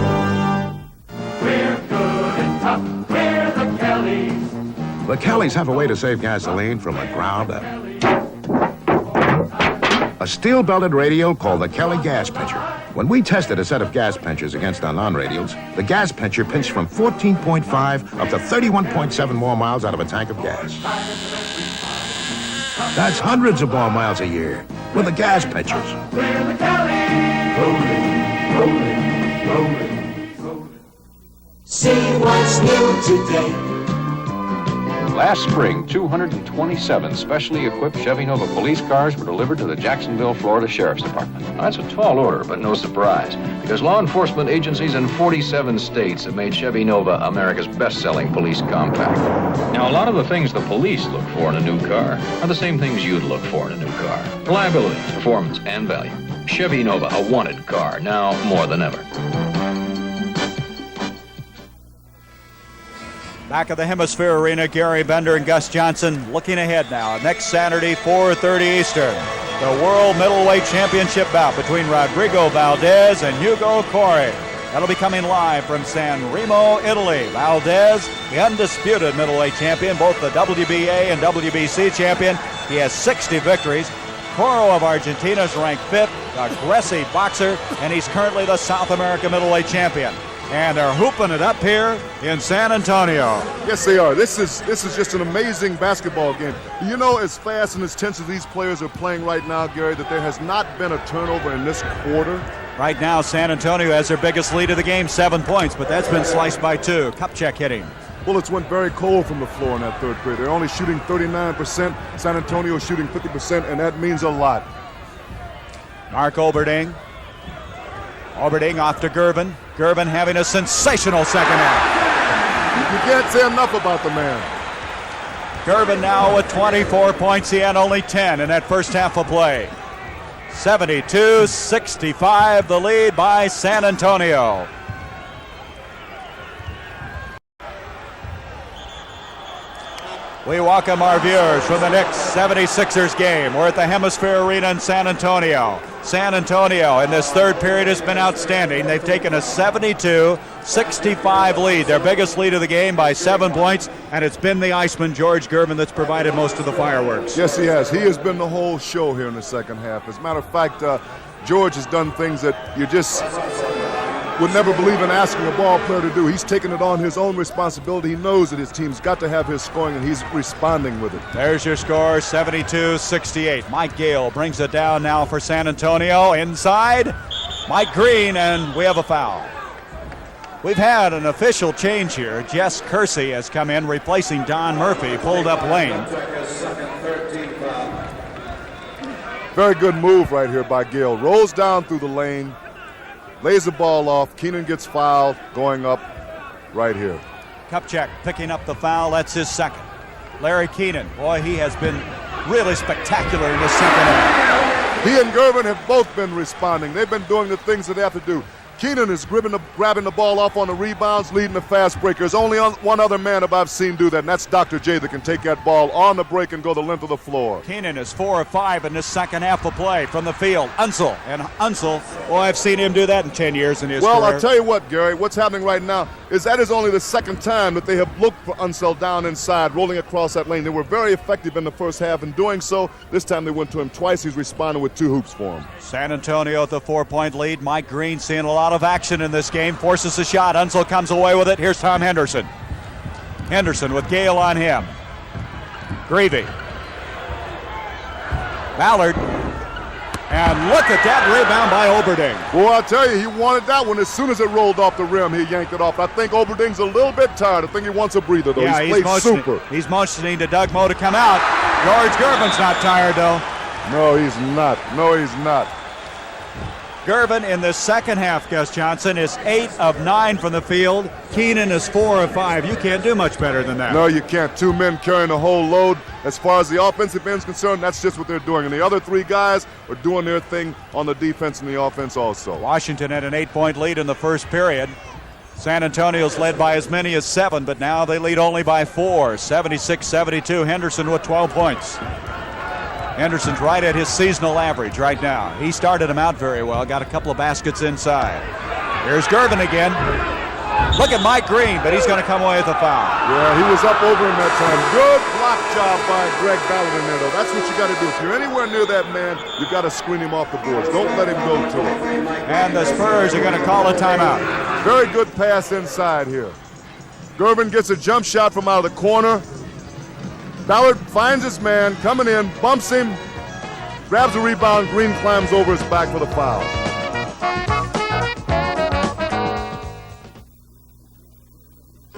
We're good and tough. We're the Kellys. The Kellys have a way to save gasoline from the ground up. A steel-belted radial called the Kelly Gas Pincher. When we tested a set of gas pinchers against our non-radials, the gas pincher pinched from 14.5 up to 31.7 more miles out of a tank of gas. That's hundreds of more miles a year with the gas pinchers. We're the Kellys. Rolling, rolling, rolling. See what's new today. Last spring, 227 specially equipped Chevy Nova police cars were delivered to the Jacksonville, Florida Sheriff's Department. Now, that's a tall order, but no surprise, because law enforcement agencies in 47 states have made Chevy Nova America's best-selling police compact. Now, a lot of the things the police look for in a new car are the same things you'd look for in a new car. Reliability, performance, and value. Chevy Nova, a wanted car, now more than ever. Back at the Hemisphere Arena, Gary Bender and Gus Johnson looking ahead now. Next Saturday, 4:30 Eastern, the World Middleweight Championship bout between Rodrigo Valdez and Hugo Corey. That'll be coming live from San Remo, Italy. Valdez, the undisputed middleweight champion, both the WBA and WBC champion. He has 60 victories. Coro of Argentina is ranked 5th, aggressive boxer, and he's currently the South American middleweight champion. And they're hooping it up here in San Antonio. Yes, they are. This is just an amazing basketball game. You know, as fast and as tense as these players are playing right now, Gary, that there has not been a turnover in this quarter. Right now, San Antonio has their biggest lead of the game, 7 points, but that's been sliced by 2. Kupchak hitting. Bullets went very cold from the floor in that third period. They're only shooting 39%. San Antonio shooting 50%, and that means a lot. Mark Oberding. Oberding off to Gervin. Gervin having a sensational second half. You can't say enough about the man. Gervin now with 24 points. He had only 10 in that first half of play. 72-65, the lead by San Antonio. We welcome our viewers from the Knicks 76ers game. We're at the Hemisphere Arena in San Antonio. San Antonio in this third period has been outstanding. They've taken a 72-65 lead, their biggest lead of the game by 7 points, and it's been the Iceman, George Gervin, that's provided most of the fireworks. Yes, he has. He has been the whole show here in the second half. As a matter of fact, George has done things that you just would never believe in asking a ball player to do. He's taken it on his own responsibility. He knows that his team's got to have his scoring, and he's responding with it. There's your score, 72-68. Mike Gale brings it down now for San Antonio. Inside, Mike Green, and we have a foul. We've had an official change here. Jess Kersey has come in, replacing Don Murphy, pulled up lane. Very good move right here by Gale. Rolls down through the lane, lays the ball off. Keenan gets fouled, going up right here. Kupchak picking up the foul. That's his second. Larry Keenan, boy, he has been really spectacular in the second half. He and Gervin have both been responding. They've been doing the things that they have to do. Keenan is grabbing the ball off on the rebounds, leading the fast breakers. Only one other man have I've seen do that, and that's Dr. J, that can take that ball on the break and go the length of the floor. Keenan is 4 of 5 in this second half of play from the field. Unseld, well, I've seen him do that in 10 years in his career. Well, I'll tell you what, Gary, what's happening right now is that is only the second time that they have looked for Unseld down inside, rolling across that lane. They were very effective in the first half in doing so. This time they went to him twice. He's responding with 2 hoops for him. San Antonio at the 4-point lead. Mike Green seeing a lot of action in this game, forces a shot. Unseld comes away with it. Here's Tom Henderson. Henderson with Gale on him. Greavy. Ballard. And look at that rebound by Oberding. Well, I'll tell you, he wanted that one. As soon as it rolled off the rim, he yanked it off. I think Oberding's a little bit tired. I think he wants a breather, though. Yeah, he's played super. He's motioning to Doug Moe to come out. George Gervin's not tired, though. No, he's not. No, he's not. Gervin in the second half, Gus Johnson, is 8 of 9 from the field. Keenan is 4 of 5. You can't do much better than that. No, you can't. 2 men carrying the whole load. As far as the offensive end is concerned, that's just what they're doing. And the other 3 guys are doing their thing on the defense and the offense also. Washington had an 8-point lead in the first period. San Antonio's led by as many as 7, but now they lead only by 4. 76-72. Henderson with 12 points. Henderson's right at his seasonal average right now. He started him out very well, got a couple of baskets inside. Here's Gervin again. Look at Mike Green, but he's going to come away with a foul. Yeah, he was up over him that time. Good block job by Greg Ballard in there, though. That's what you got to do. If you're anywhere near that man, you've got to screen him off the boards. Don't let him go to it. And the Spurs are going to call a timeout. Very good pass inside here. Gervin gets a jump shot from out of the corner. Ballard finds his man, coming in, bumps him, grabs a rebound. Green climbs over his back for the foul.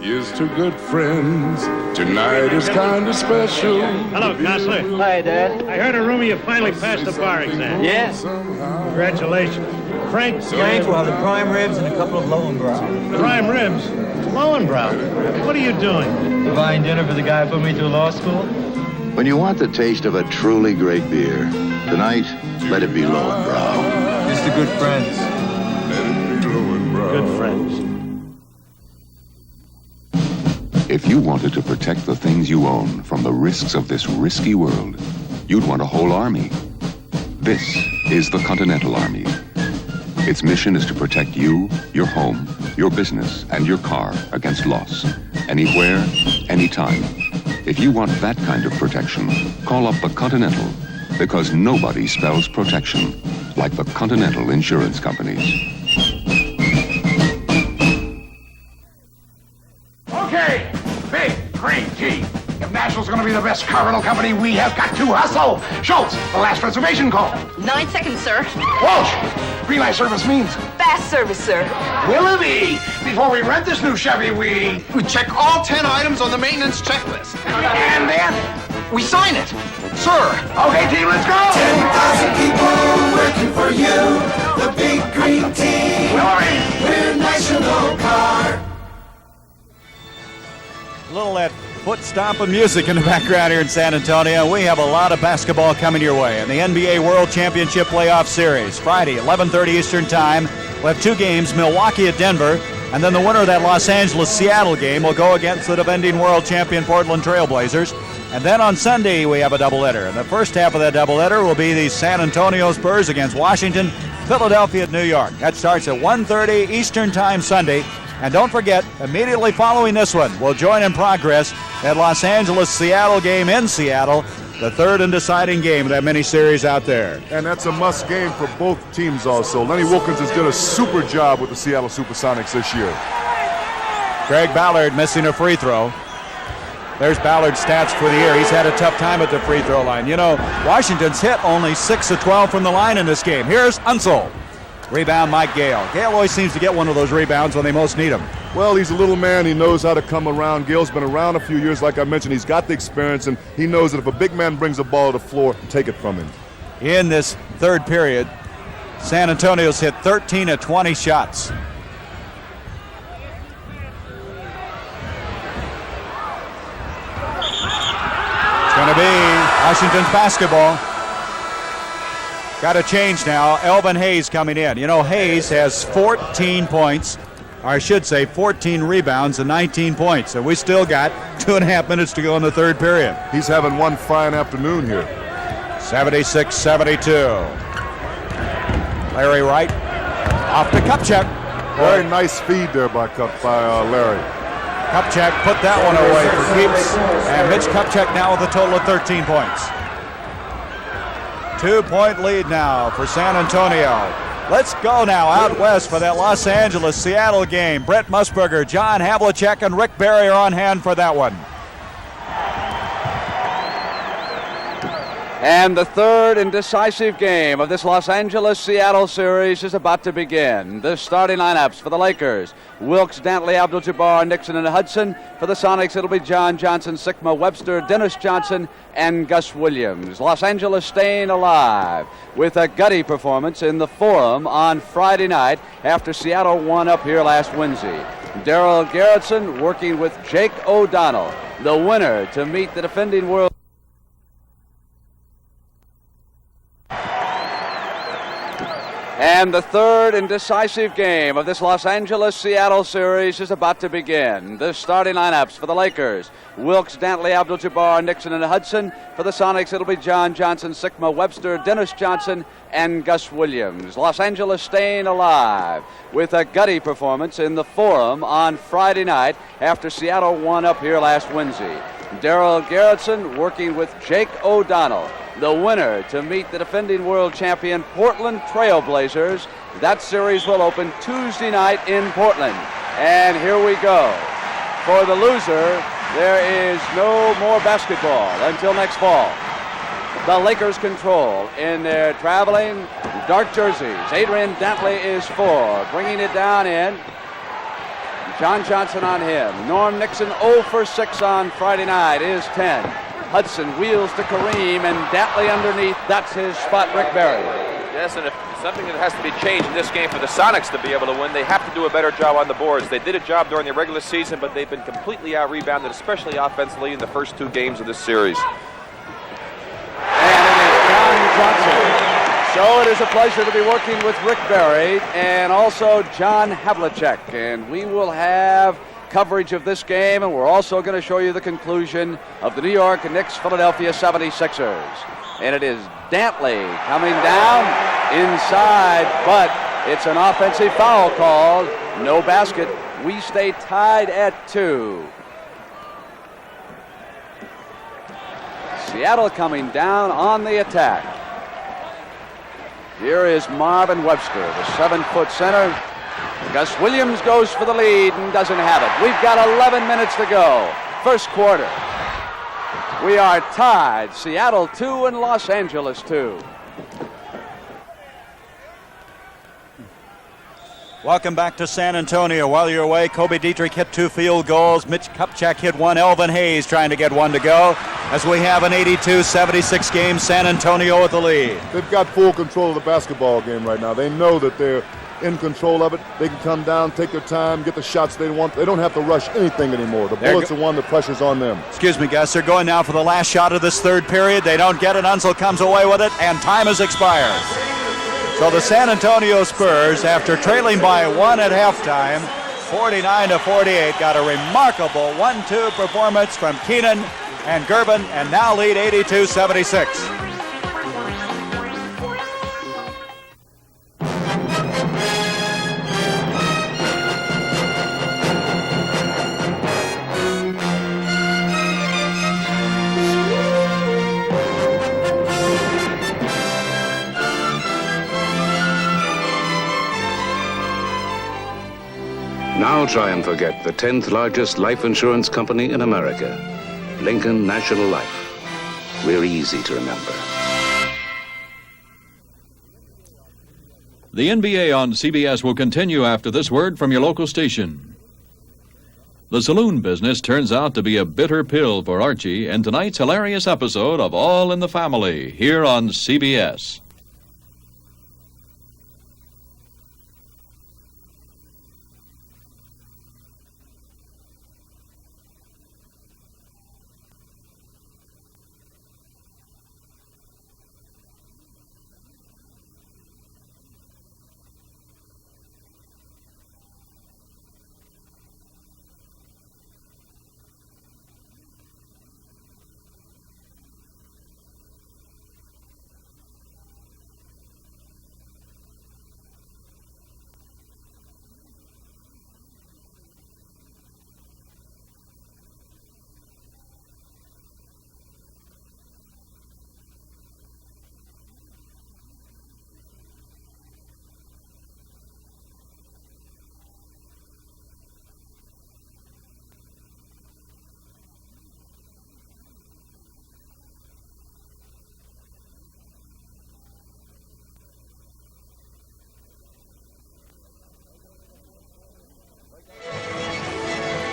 Here's to good friends. Tonight is kind of special. Hello, Counselor. Hi, Dad. I heard a rumor you finally passed the bar exam. Yes. Congratulations. Frank? Frank will have the prime ribs and a couple of Lowenbrow. Prime ribs? Lowenbrow? What are you doing? Buying dinner for the guy who put me through law school? When you want the taste of a truly great beer, tonight, let it be Lowenbrow. Just the good friends. Good friends. If you wanted to protect the things you own from the risks of this risky world, you'd want a whole army. This is the Continental Army. Its mission is to protect you, your home, your business, and your car against loss. Anywhere, anytime. If you want that kind of protection, call up the Continental, because nobody spells protection like the Continental Insurance Companies. Okay, big, green T. If National's going to be the best car rental company, we have got to hustle. Schultz, the last reservation call. 9 seconds, sir. Walsh, green light service means Fast service, sir. Willoughby. Before we rent this new Chevy, we check all 10 items on the maintenance checklist. And then we sign it. Sir. Okay, team, let's go. 10,000 people working for you. The big green team. Willoughby. We're National Car. A little of that foot stomping music in the background here in San Antonio. We have a lot of basketball coming your way in the NBA World Championship Playoff Series. Friday, 11:30 Eastern Time. We'll have 2 games, Milwaukee at Denver, And then the winner of that Los Angeles-Seattle game will go against the defending world champion Portland Trail Blazers. And then on Sunday, we have a doubleheader. And the first half of that doubleheader will be the San Antonio Spurs against Washington, Philadelphia at New York. That starts at 1:30 Eastern Time Sunday. And don't forget, immediately following this one, we'll join in progress that Los Angeles-Seattle game in Seattle, the third and deciding game of that mini-series out there. And that's a must game for both teams also. Lenny Wilkins has done a super job with the Seattle Supersonics this year. Greg Ballard missing a free throw. There's Ballard's stats for the year. He's had a tough time at the free throw line. You know, Washington's hit only 6 of 12 from the line in this game. Here's Unseld. Rebound, Mike Gale. Gale always seems to get one of those rebounds when they most need him. Well, he's a little man. He knows how to come around. Gale's been around a few years, like I mentioned. He's got the experience, and he knows that if a big man brings a ball to the floor, take it from him. In this third period, San Antonio's hit 13 of 20 shots. It's going to be Washington's basketball. Got to change now. Elvin Hayes coming in. You know, Hayes has 14 points, or I should say 14 rebounds and 19 points. And we still got 2.5 minutes to go in the third period. He's having one fine afternoon here. 76-72. Larry Wright off to Kupchak. Very nice feed there by Larry. Kupchak put that one away for keeps. And Mitch Kupchak now with a total of 13 points. 2-point lead now for San Antonio. Let's go now out west for that Los Angeles-Seattle game. Brett Musburger, John Havlicek, and Rick Barry are on hand for that one. And the third and decisive game of this Los Angeles-Seattle series is about to begin. The starting lineups for the Lakers: Wilkes, Dantley, Abdul-Jabbar, Nixon, and Hudson. For the Sonics, it'll be John Johnson, Sikma, Webster, Dennis Johnson, and Gus Williams. Los Angeles staying alive with a gutty performance in the Forum on Friday night after Seattle won up here last Wednesday. Darrell Garretson working with Jake O'Donnell, the winner to meet the defending world. And the third and decisive game of this Los Angeles-Seattle series is about to begin. The starting lineups for the Lakers: Wilkes, Dantley, Abdul-Jabbar, Nixon, and Hudson. For the Sonics, it'll be John Johnson, Sikma, Webster, Dennis Johnson, and Gus Williams. Los Angeles staying alive with a gutty performance in the Forum on Friday night after Seattle won up here last Wednesday. Darrell Garretson working with Jake O'Donnell, the winner to meet the defending world champion Portland Trail Blazers. That series will open Tuesday night in Portland. And here we go. For the loser, there is no more basketball until next fall. The Lakers control in their traveling dark jerseys. Adrian Dantley is 4, bringing it down in. John Johnson on him. Norm Nixon 0 for 6 on Friday night is 10. Hudson wheels to Kareem, and Dantley underneath. That's his spot, Rick Barry. Yes, and if something that has to be changed in this game for the Sonics to be able to win, they have to do a better job on the boards. They did a job during the regular season, but they've been completely out-rebounded, especially offensively in the first 2 games of this series. And it is John Johnson. So it is a pleasure to be working with Rick Barry and also John Havlicek. And we will have coverage of this game, and we're also going to show you the conclusion of the New York Knicks Philadelphia 76ers. And it is Dantley coming down inside, but it's an offensive foul called. No basket. We stay tied at 2. Seattle coming down on the attack. Here is Marvin Webster, the 7-foot center. Gus Williams goes for the lead and doesn't have it. We've got 11 minutes to go. First quarter. We are tied. Seattle 2 and Los Angeles 2. Welcome back to San Antonio. While you're away, Kobe Dietrich hit 2 field goals. Mitch Kupchak hit 1. Elvin Hayes trying to get 1 to go. As we have an 82-76 game, San Antonio with the lead. They've got full control of the basketball game right now. They know that they're in control of it. They can come down, take their time, get the shots they want. They don't have to rush anything anymore. The bullets are one, the pressure's on them. Excuse me, Gus. They're going now for the last shot of this third period. They don't get it. Unseld comes away with it, and time has expired. So the San Antonio Spurs, after trailing by 1 at halftime, 49-48. Got a remarkable 1-2 performance from Keenan and Gervin, and now lead 82-76. Now try and forget the 10th largest life insurance company in America, Lincoln National Life. We're easy to remember. The NBA on CBS will continue after this word from your local station. The saloon business turns out to be a bitter pill for Archie in tonight's hilarious episode of All in the Family here on CBS.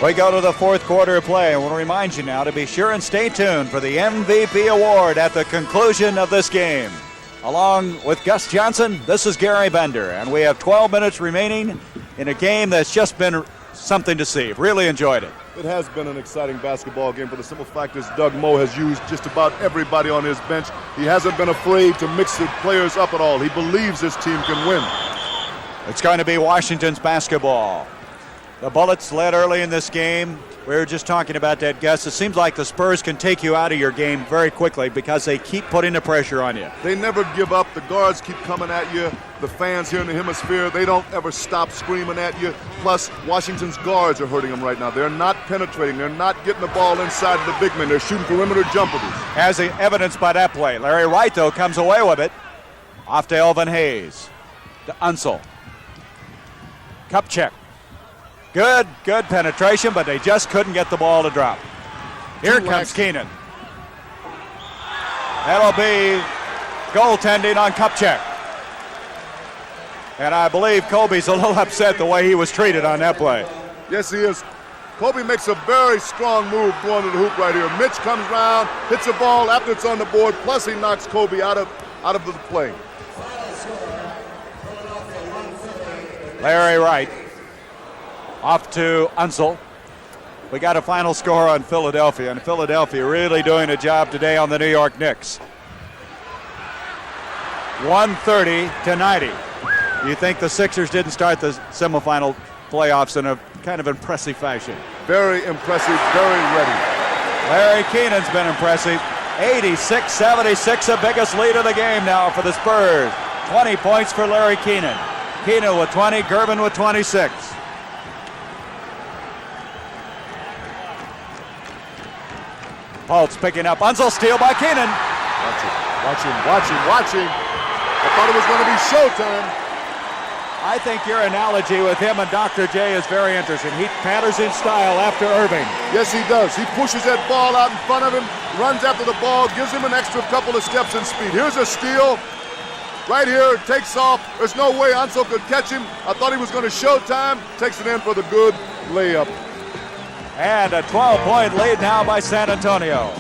We go to the fourth quarter of play. I want to remind you now to be sure and stay tuned for the MVP award at the conclusion of this game. Along with Gus Johnson, this is Gary Bender, and we have 12 minutes remaining in a game that's just been something to see. Really enjoyed it. It has been an exciting basketball game for the simple fact is Doug Moe has used just about everybody on his bench. He hasn't been afraid to mix the players up at all. He believes his team can win. It's going to be Washington's basketball. The Bullets led early in this game. We were just talking about that, Gus. It seems like the Spurs can take you out of your game very quickly because they keep putting the pressure on you. They never give up. The guards keep coming at you. The fans here in the hemisphere, they don't ever stop screaming at you. Plus, Washington's guards are hurting them right now. They're not penetrating. They're not getting the ball inside of the big men. They're shooting perimeter jumpers. As evidenced by that play. Larry Wright, though, comes away with it. Off to Elvin Hayes. To Unseld. Cup check. Good penetration, but they just couldn't get the ball to drop. Here comes Keenan. That'll be goaltending on Kupchak. And I believe Kobe's a little upset the way he was treated on that play. Yes, he is. Kobe makes a very strong move going to the hoop right here. Mitch comes around, hits the ball after it's on the board, plus he knocks Kobe out of the play. Larry Wright. Off to Unseld. We got a final score on Philadelphia, and Philadelphia really doing a job today on the New York Knicks. 130-90. You think the Sixers didn't start the semifinal playoffs in a kind of impressive fashion? Very impressive, very ready. Larry Keenan's been impressive. 86-76, the biggest lead of the game now for the Spurs. 20 points for Larry Keenan. Keenan with 20, Gervin with 26. Holtz picking up. Unseld steal by Keenan. Watch him. I thought it was going to be showtime. I think your analogy with him and Dr. J is very interesting. He patters in style after Irving. Yes, he does. He pushes that ball out in front of him, runs after the ball, gives him an extra couple of steps in speed. Here's a steal. Right here, takes off. There's no way Unseld could catch him. I thought he was going to showtime. Takes it in for the good layup. And a 12-point lead now by San Antonio.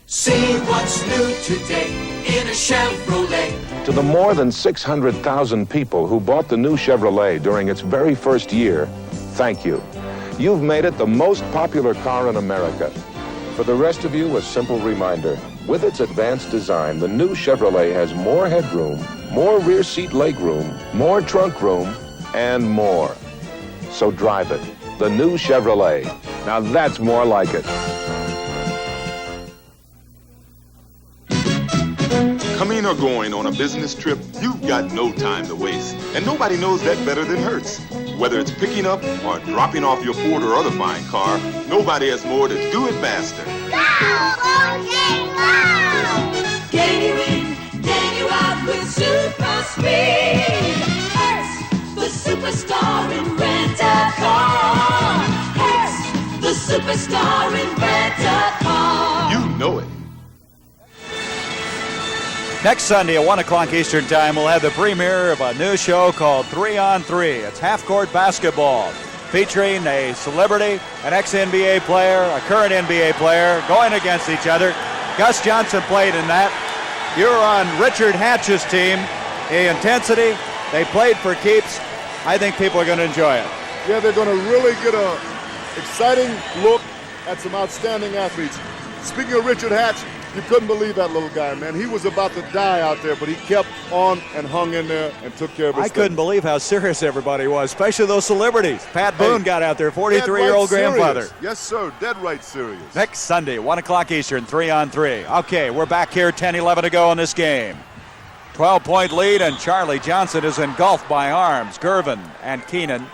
See what's new today in a Chevrolet. To the more than 600,000 people who bought the new Chevrolet during its very first year, thank you. You've made it the most popular car in America. For the rest of you, a simple reminder. With its advanced design, the new Chevrolet has more headroom, more rear seat legroom, more trunk room, and more. So drive it. The new Chevrolet. Now that's more like it. Coming or going on a business trip, you've got no time to waste. And nobody knows that better than Hertz. Whether it's picking up or dropping off your Ford or other fine car, nobody has more to do it faster. Getting you out with super speed. Hertz, the superstar in rent-a-car. Hertz, the superstar in rent-a-car. You know it. Next Sunday at 1 o'clock Eastern Time, we'll have the premiere of a new show called 3 on 3. It's half-court basketball, featuring a celebrity, an ex-NBA player, a current NBA player, going against each other. Gus Johnson played in that. You're on Richard Hatch's team. The intensity, they played for keeps. I think people are going to enjoy it. Yeah, they're going to really get an exciting look at some outstanding athletes. Speaking of Richard Hatch, you couldn't believe that little guy, man. He was about to die out there, but he kept on and hung in there and took care of his I couldn't believe how serious everybody was, especially those celebrities. Pat Boone got out there, 43-year-old grandfather. Yes, sir. Dead right serious. Next Sunday, 1 o'clock Eastern, 3 on 3. Okay, we're back here, 10-11 to go in this game. 12-point lead, and Charlie Johnson is engulfed by arms. Gervin and Keenan.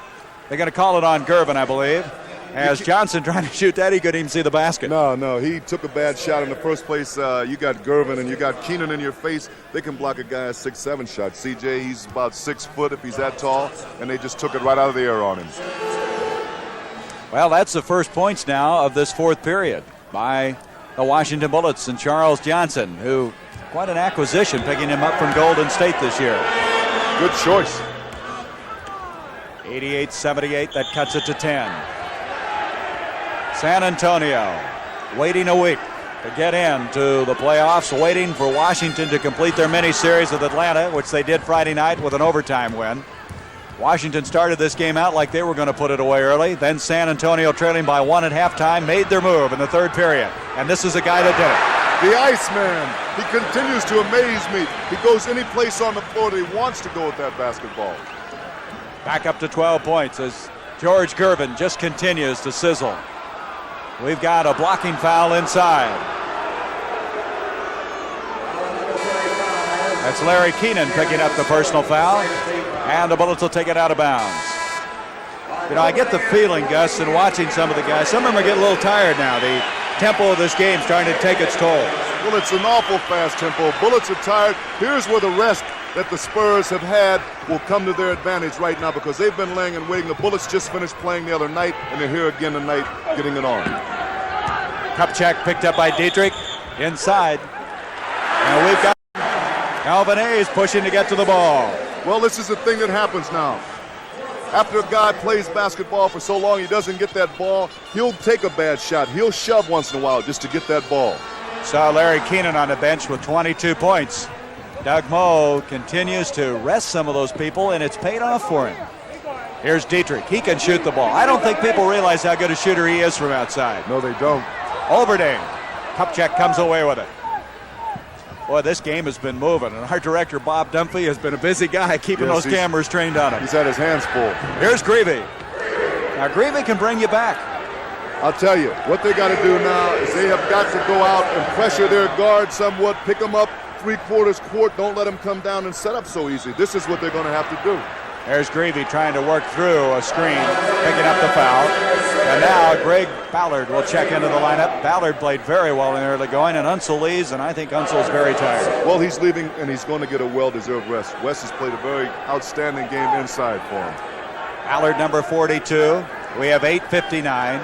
They're going to call it on Gervin, I believe. As Johnson trying to shoot that, he couldn't even see the basket. No, he took a bad shot in the first place. You got Gervin and you got Keenan in your face. They can block a guy a 6'7" shot. CJ, he's about 6 foot if he's that tall, and they just took it right out of the air on him. Well, that's the first points now of this fourth period by the Washington Bullets and Charles Johnson, who quite an acquisition, picking him up from Golden State this year. Good choice. 88-78, that cuts it to 10. San Antonio waiting a week to get into the playoffs, waiting for Washington to complete their mini-series with Atlanta, which they did Friday night with an overtime win. Washington started this game out like they were going to put it away early. Then San Antonio, trailing by 1 at halftime, made their move in the third period. And this is a guy that did it. The Iceman. He continues to amaze me. He goes any place on the floor that he wants to go with that basketball. Back up to 12 points as George Gervin just continues to sizzle. We've got a blocking foul inside. That's Larry Keenan picking up the personal foul, and the Bullets will take it out of bounds. You know, I get the feeling, Gus, in watching some of the guys, some of them are getting a little tired now. The tempo of this game is starting to take its toll. Well, it's an awful fast tempo. Bullets are tired. Here's where the rest that the Spurs have had will come to their advantage right now, because they've been laying and waiting. The Bullets just finished playing the other night, and they're here again tonight getting it on. Kupchak picked up by Dietrich inside. And we've got Elvin pushing to get to the ball. Well, this is the thing that happens now. After a guy plays basketball for so long, he doesn't get that ball, he'll take a bad shot. He'll shove once in a while just to get that ball. Saw Larry Keenan on the bench with 22 points. Doug Moe continues to rest some of those people, and it's paid off for him. Here's Dietrich. He can shoot the ball. I don't think people realize how good a shooter he is from outside. No, they don't. Overding. Kupchak comes away with it. Boy, this game has been moving, and our director, Bob Dunphy, has been a busy guy keeping those cameras trained on him. He's had his hands full. Here's Greavy. Now, Greavy can bring you back. I'll tell you, what they got to do now is they have got to go out and pressure their guard somewhat, pick them up three-quarters court, don't let them come down and set up so easy. This is what they're going to have to do. There's Greavy trying to work through a screen, picking up the foul. And now Greg Ballard will check into the lineup. Ballard played very well in the early going, and Unseld leaves, and I think Unsel's very tired. Well, he's leaving, and he's going to get a well-deserved rest. Wes has played a very outstanding game inside for him. Ballard, number 42. We have 8:59.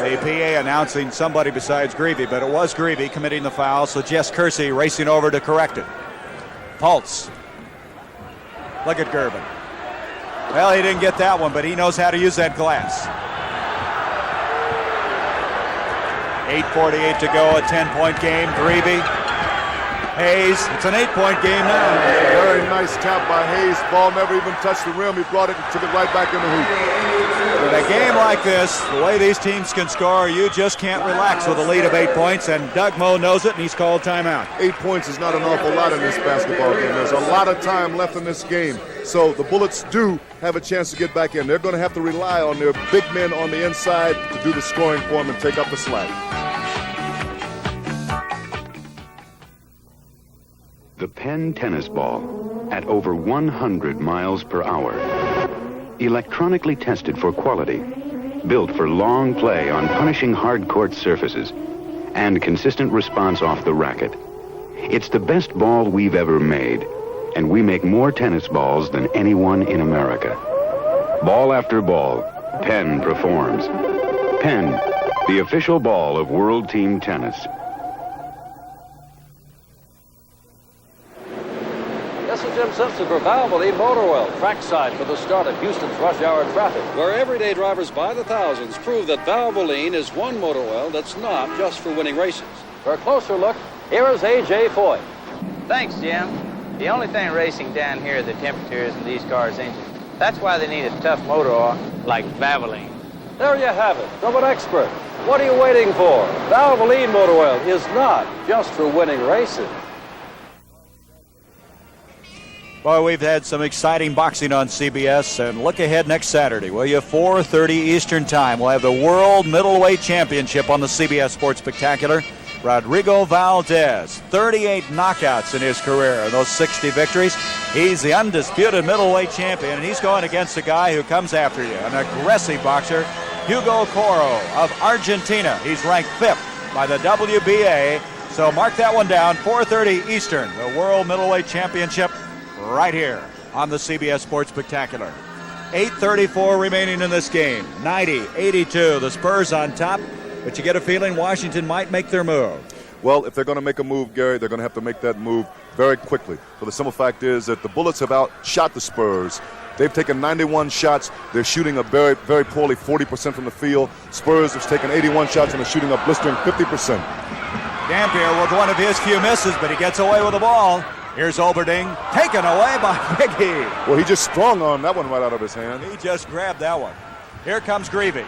The PA announcing somebody besides Greavy, but it was Greavy committing the foul, so Jess Kersey racing over to correct it. Pulse. Look at Gervin. Well, he didn't get that one, but he knows how to use that glass. 8:48 to go, a 10-point game. Greavy, Hayes, it's an 8-point game now. Very nice tap by Hayes. Ball never even touched the rim. He brought it and took it right back in the hoop. In a game like this, the way these teams can score, you just can't relax with a lead of 8 points, and Doug Moe knows it, and he's called timeout. 8 points is not an awful lot in this basketball game. There's a lot of time left in this game, so the Bullets do have a chance to get back in. They're going to have to rely on their big men on the inside to do the scoring for them and take up the slack. The Penn tennis ball at over 100 miles per hour. Electronically tested for quality, built for long play on punishing hard court surfaces, and consistent response off the racket. It's the best ball we've ever made, and we make more tennis balls than anyone in America. Ball after ball, Penn performs. Penn, the official ball of World Team Tennis. This is Jim Simpson for Valvoline Motor Oil, trackside for the start of Houston's rush hour traffic, where everyday drivers by the thousands prove that Valvoline is one motor oil that's not just for winning races. For a closer look, here is A.J. Foy. Thanks, Jim. The only thing racing down here are the temperatures in these cars' engines. That's why they need a tough motor oil like Valvoline. There you have it, from an expert. What are you waiting for? Valvoline Motor Oil is not just for winning races. Boy, we've had some exciting boxing on CBS, and look ahead next Saturday, will you? 4:30 Eastern Time. We'll have the World Middleweight Championship on the CBS Sports Spectacular. Rodrigo Valdez, 38 knockouts in his career, those 60 victories. He's the undisputed middleweight champion, and he's going against a guy who comes after you, an aggressive boxer, Hugo Coro of Argentina. He's ranked 5th by the WBA, so mark that one down, 4:30 Eastern, the World Middleweight Championship, right here on the CBS Sports Spectacular. 8:34 remaining in this game. 90-82, the Spurs on top, but you get a feeling Washington might make their move. Well, if they're going to make a move, Gary, they're going to have to make that move very quickly. So the simple fact is that the Bullets have outshot the Spurs. They've taken 91 shots. They're shooting a very, very poorly, 40% from the field. Spurs have taken 81 shots and are shooting a blistering 50%. Dampier with one of his few misses, but he gets away with the ball. Here's Oberding, taken away by Biggie. Well, he just strong on that one right out of his hand. He just grabbed that one. Here comes Greavy.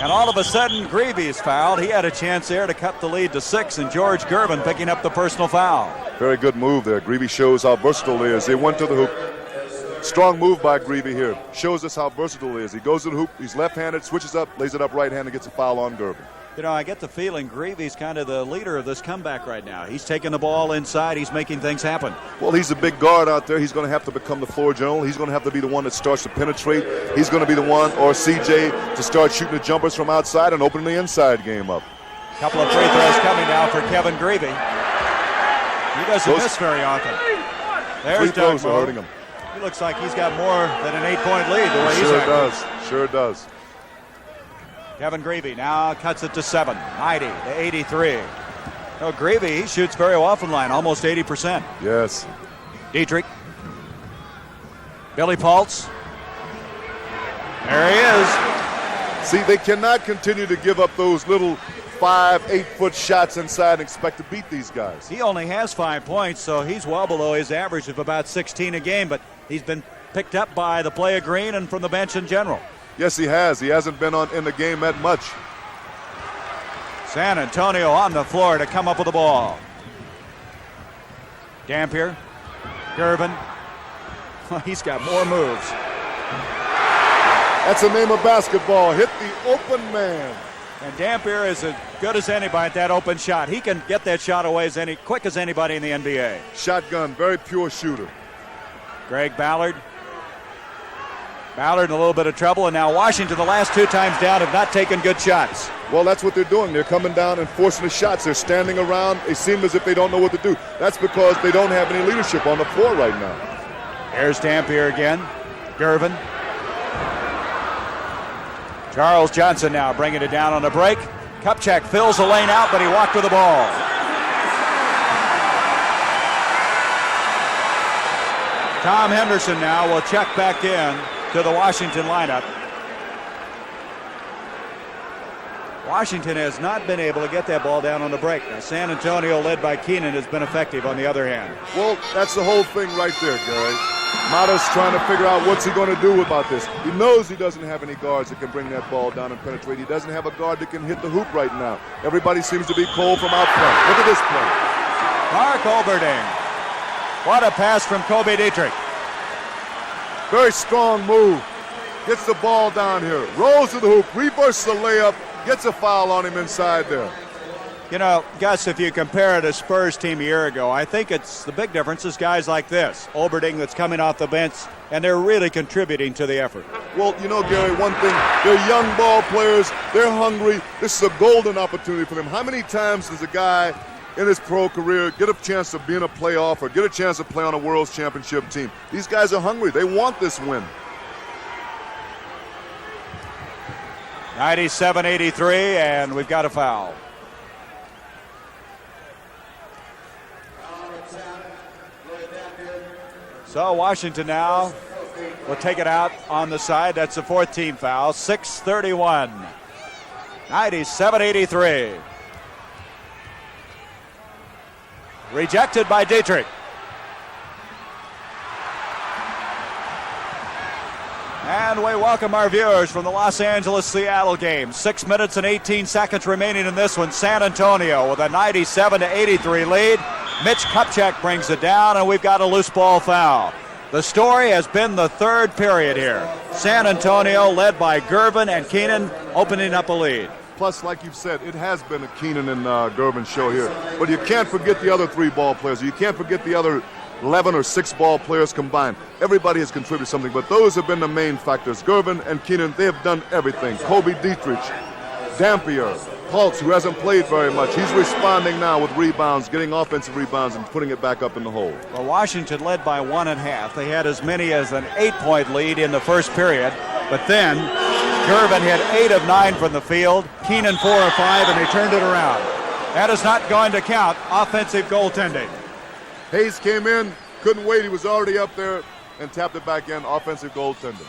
And all of a sudden, Greavy's fouled. He had a chance there to cut the lead to 6, and George Gervin picking up the personal foul. Very good move there. Greavy shows how versatile he is. They went to the hoop. Strong move by Greavy here. Shows us how versatile he is. He goes to the hoop. He's left-handed, switches up, lays it up right-handed, gets a foul on Gervin. You know, I get the feeling Greavy's kind of the leader of this comeback right now. He's taking the ball inside. He's making things happen. Well, he's a big guard out there. He's going to have to become the floor general. He's going to have to be the one that starts to penetrate. He's going to be the one, or CJ, to start shooting the jumpers from outside and opening the inside game up. Couple of free throws coming now for Kevin Greavy. He doesn't miss very often. There's Doug Moe. Hurting him. He looks like he's got more than an 8-point lead the way he's Sure does. Sure does. Kevin Greavy now cuts it to 7, 90-83. No, Greavy, he shoots very well from line, almost 80%. Yes. Dietrich. Billy Paltz. There he is. See, they cannot continue to give up those little 5-8-foot shots inside and expect to beat these guys. He only has 5 points, so he's well below his average of about 16 a game, but he's been picked up by the play of Green and from the bench in general. Yes, he has. He hasn't been in the game that much. San Antonio on the floor to come up with the ball. Dampier. Gervin. He's got more moves. That's the name of basketball. Hit the open man. And Dampier is as good as anybody at that open shot. He can get that shot away quick as anybody in the NBA. Shotgun, very pure shooter. Greg Ballard. Ballard in a little bit of trouble, and now Washington, the last 2 times down, have not taken good shots. Well, that's what they're doing. They're coming down and forcing the shots. They're standing around. They seem as if they don't know what to do. That's because they don't have any leadership on the floor right now. Here's Dampier again. Gervin. Charles Johnson now bringing it down on the break. Kupchak fills the lane out, but he walked with the ball. Tom Henderson now will check back in to the Washington lineup. Washington has not been able to get that ball down on the break. Now, San Antonio, led by Keenan, has been effective on the other hand. Well, that's the whole thing right there, Gary. Mata's trying to figure out what's he going to do about this. He knows he doesn't have any guards that can bring that ball down and penetrate. He doesn't have a guard that can hit the hoop right now. Everybody seems to be cold from out front. Look at this play. Mark Oberding. What a pass from Kobe Dietrich. Very strong move. Gets the ball down here. Rolls to the hoop. Reverses the layup. Gets a foul on him inside there. You know, Gus, if you compare it to Spurs team a year ago, I think it's the big difference is guys like this. Oberding that's coming off the bench, and they're really contributing to the effort. Well, you know, Gary, one thing, they're young ball players. They're hungry. This is a golden opportunity for them. How many times does a guy in his pro career get a chance to be in a playoff or get a chance to play on a World Championship team? These guys are hungry. They want this win. 97-83, and we've got a foul. So Washington now will take it out on the side. That's the fourth team foul. 6:31. 97-83. Rejected by Dietrich. And we welcome our viewers from the Los Angeles-Seattle game. 6 minutes and 18 seconds remaining in this one. San Antonio with a 97-83 lead. Mitch Kupchak brings it down, and we've got a loose ball foul. The story has been the third period here. San Antonio, led by Gervin and Keenan, opening up a lead. Plus, like you've said, it has been a Keenan and Gervin show here. But you can't forget the other three ball players. You can't forget the other 11 or 6 ball players combined. Everybody has contributed something, but those have been the main factors. Gervin and Keenan, they have done everything. Kobe Dietrich, Dampier, Pultz, who hasn't played very much. He's responding now with rebounds, getting offensive rebounds and putting it back up in the hole. Well, Washington led by 1.5. They had as many as an 8-point lead in the first period, but then Gervin hit 8 of 9 from the field, Keenan 4 of 5, and they turned it around. That is not going to count. Offensive goaltending. Hayes came in, couldn't wait. He was already up there and tapped it back in. Offensive goaltending.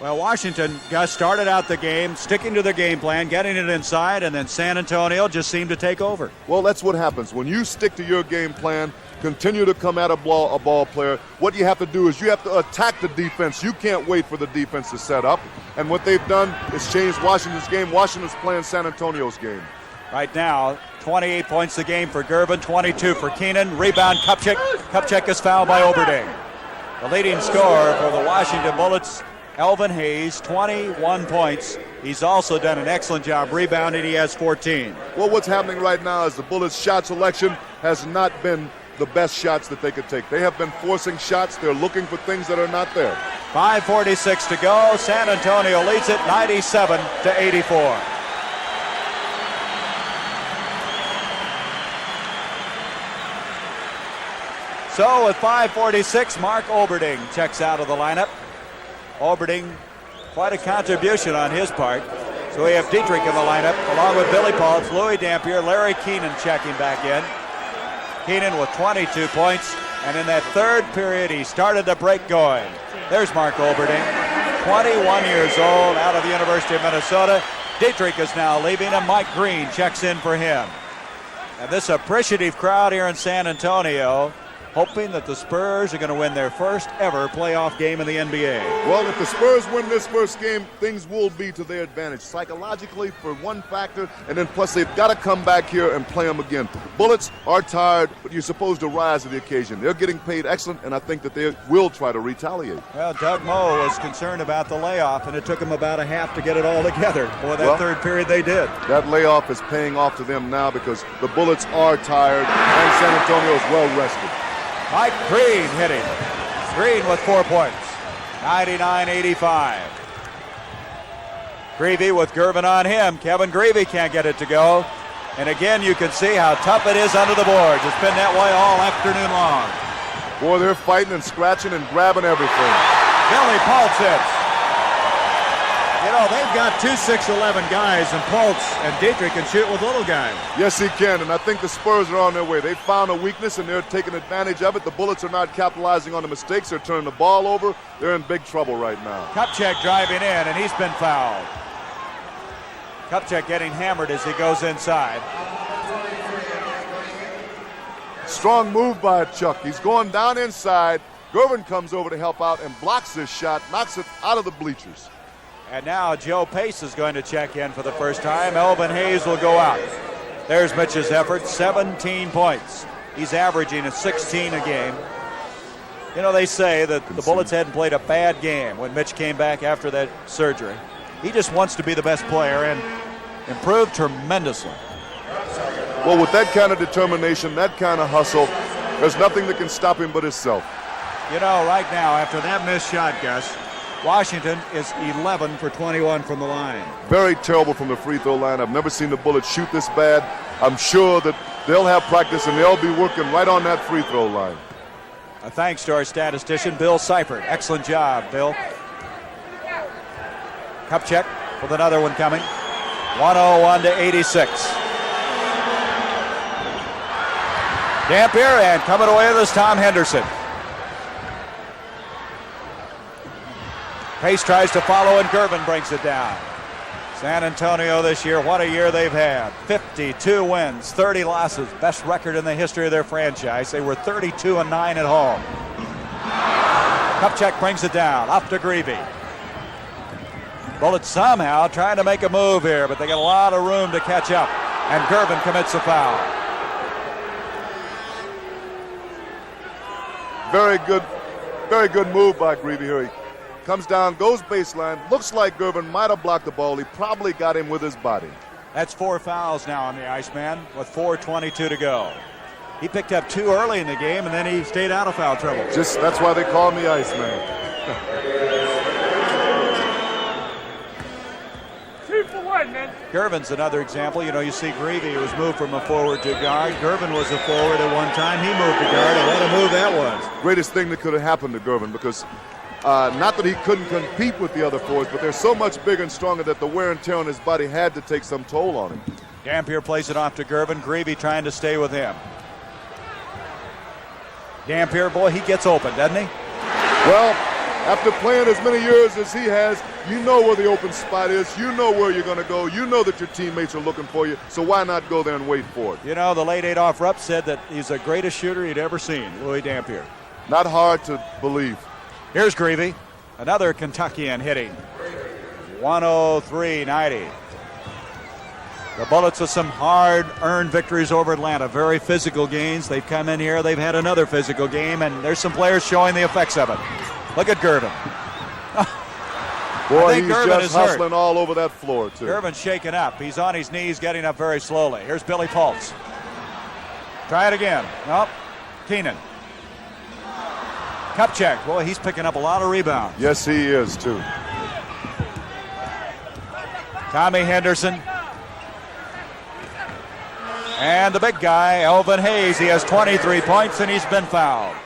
Well, Washington, Gus, started out the game sticking to their game plan, getting it inside, and then San Antonio just seemed to take over. Well, that's what happens. When you stick to your game plan, continue to come at a ball player, what you have to do is you have to attack the defense. You can't wait for the defense to set up. And what they've done is changed Washington's game. Washington's playing San Antonio's game. Right now, 28 points a game for Gervin, 22 for Keenan. Rebound, Kupchak. Kupchak is fouled by Oberding. The leading scorer for the Washington Bullets, Elvin Hayes, 21 points. He's also done an excellent job rebounding. He has 14. Well, what's happening right now is the Bullets' shot selection has not been the best shots that they could take. They have been forcing shots. They're looking for things that are not there. 5:46 to go. San Antonio leads it 97-84. So with 5:46, Mark Oberding checks out of the lineup. Oberding, quite a contribution on his part. So we have Dietrich in the lineup, along with Billy Pultz, Louis Dampier, Larry Keenan checking back in. Keenan with 22 points, and in that third period, he started the break going. There's Mark Oberding, 21 years old, out of the University of Minnesota. Dietrich is now leaving, and Mike Green checks in for him. And this appreciative crowd here in San Antonio, hoping that the Spurs are going to win their first ever playoff game in the NBA. Well, if the Spurs win this first game, things will be to their advantage. Psychologically, for one factor, and then plus they've got to come back here and play them again. Bullets are tired, but you're supposed to rise to the occasion. They're getting paid excellent, and I think that they will try to retaliate. Well, Doug Moe was concerned about the layoff, and it took him about a half to get it all together. Boy, that third period they did. That layoff is paying off to them now because the Bullets are tired, and San Antonio is well rested. Mike Green hitting. Green with 4 points. 99-85. Greavy with Gervin on him. Kevin Greavy can't get it to go. And again, you can see how tough it is under the boards. It's been that way all afternoon long. Boy, they're fighting and scratching and grabbing everything. Billy Pultz hits. You know, they've got 2 6'11" guys, and Pultz and Dietrich can shoot with little guys. Yes, he can, and I think the Spurs are on their way. They found a weakness, and they're taking advantage of it. The Bullets are not capitalizing on the mistakes. They're turning the ball over. They're in big trouble right now. Kupchak driving in, and he's been fouled. Kupchak getting hammered as he goes inside. Strong move by Chuck. He's going down inside. Gervin comes over to help out and blocks this shot, knocks it out of the bleachers. And now Joe Pace is going to check in for the first time. Elvin Hayes will go out. There's Mitch's effort, 17 points. He's averaging a 16 a game. You know, they say that the Bullets hadn't played a bad game when Mitch came back after that surgery. He just wants to be the best player and improved tremendously. Well, with that kind of determination, that kind of hustle, there's nothing that can stop him but himself. You know, right now, after that missed shot, Gus, Washington is 11 for 21 from the line. Very terrible from the free throw line. I've never seen the Bullets shoot this bad. I'm sure that they'll have practice and they'll be working right on that free throw line. A thanks to our statistician, Bill Seifert. Excellent job, Bill. Kupchak with another one coming. 101 to 86. Dampier, and coming away with us, Tom Henderson. Pace tries to follow, and Gervin brings it down. San Antonio this year, what a year they've had. 52 wins, 30 losses. Best record in the history of their franchise. They were 32-9 at home. Kupchak brings it down, up to Greavy. Bullets somehow trying to make a move here, but they got a lot of room to catch up. And Gervin commits a foul. Very good move by Greavy here. He comes down, goes baseline. Looks like Gervin might have blocked the ball. He probably got him with his body. That's 4 fouls now on the Iceman with 4:22 to go. He picked up 2 early in the game, and then he stayed out of foul trouble. That's why they call me Iceman. 2 for 1, man. Gervin's another example. You know, you see Greavy was moved from a forward to guard. Gervin was a forward at one time. He moved to guard, and what a move that was. Greatest thing that could have happened to Gervin, because not that he couldn't compete with the other forwards, but they're so much bigger and stronger that the wear and tear on his body had to take some toll on him. Dampier plays it off to Gervin. Greavy trying to stay with him. Dampier, boy, he gets open, doesn't he? Well, after playing as many years as he has, you know where the open spot is. You know where you're going to go. You know that your teammates are looking for you, so why not go there and wait for it? You know, the late Adolph Rupp said that he's the greatest shooter he'd ever seen, Louis Dampier. Not hard to believe. Here's Greavy, another Kentuckian hitting. 103-90. The Bullets with some hard-earned victories over Atlanta. Very physical games. They've come in here. They've had another physical game, and there's some players showing the effects of it. Look at Gervin. Boy, he's Gervin just hustling all over that floor, too. Gervin's shaking up. He's on his knees, getting up very slowly. Here's Billy Pultz. Try it again. Nope. Keenan. Kupchak. Boy, he's picking up a lot of rebounds. Yes, he is, too. Tommy Henderson. And the big guy, Elvin Hayes. He has 23 points, and he's been fouled.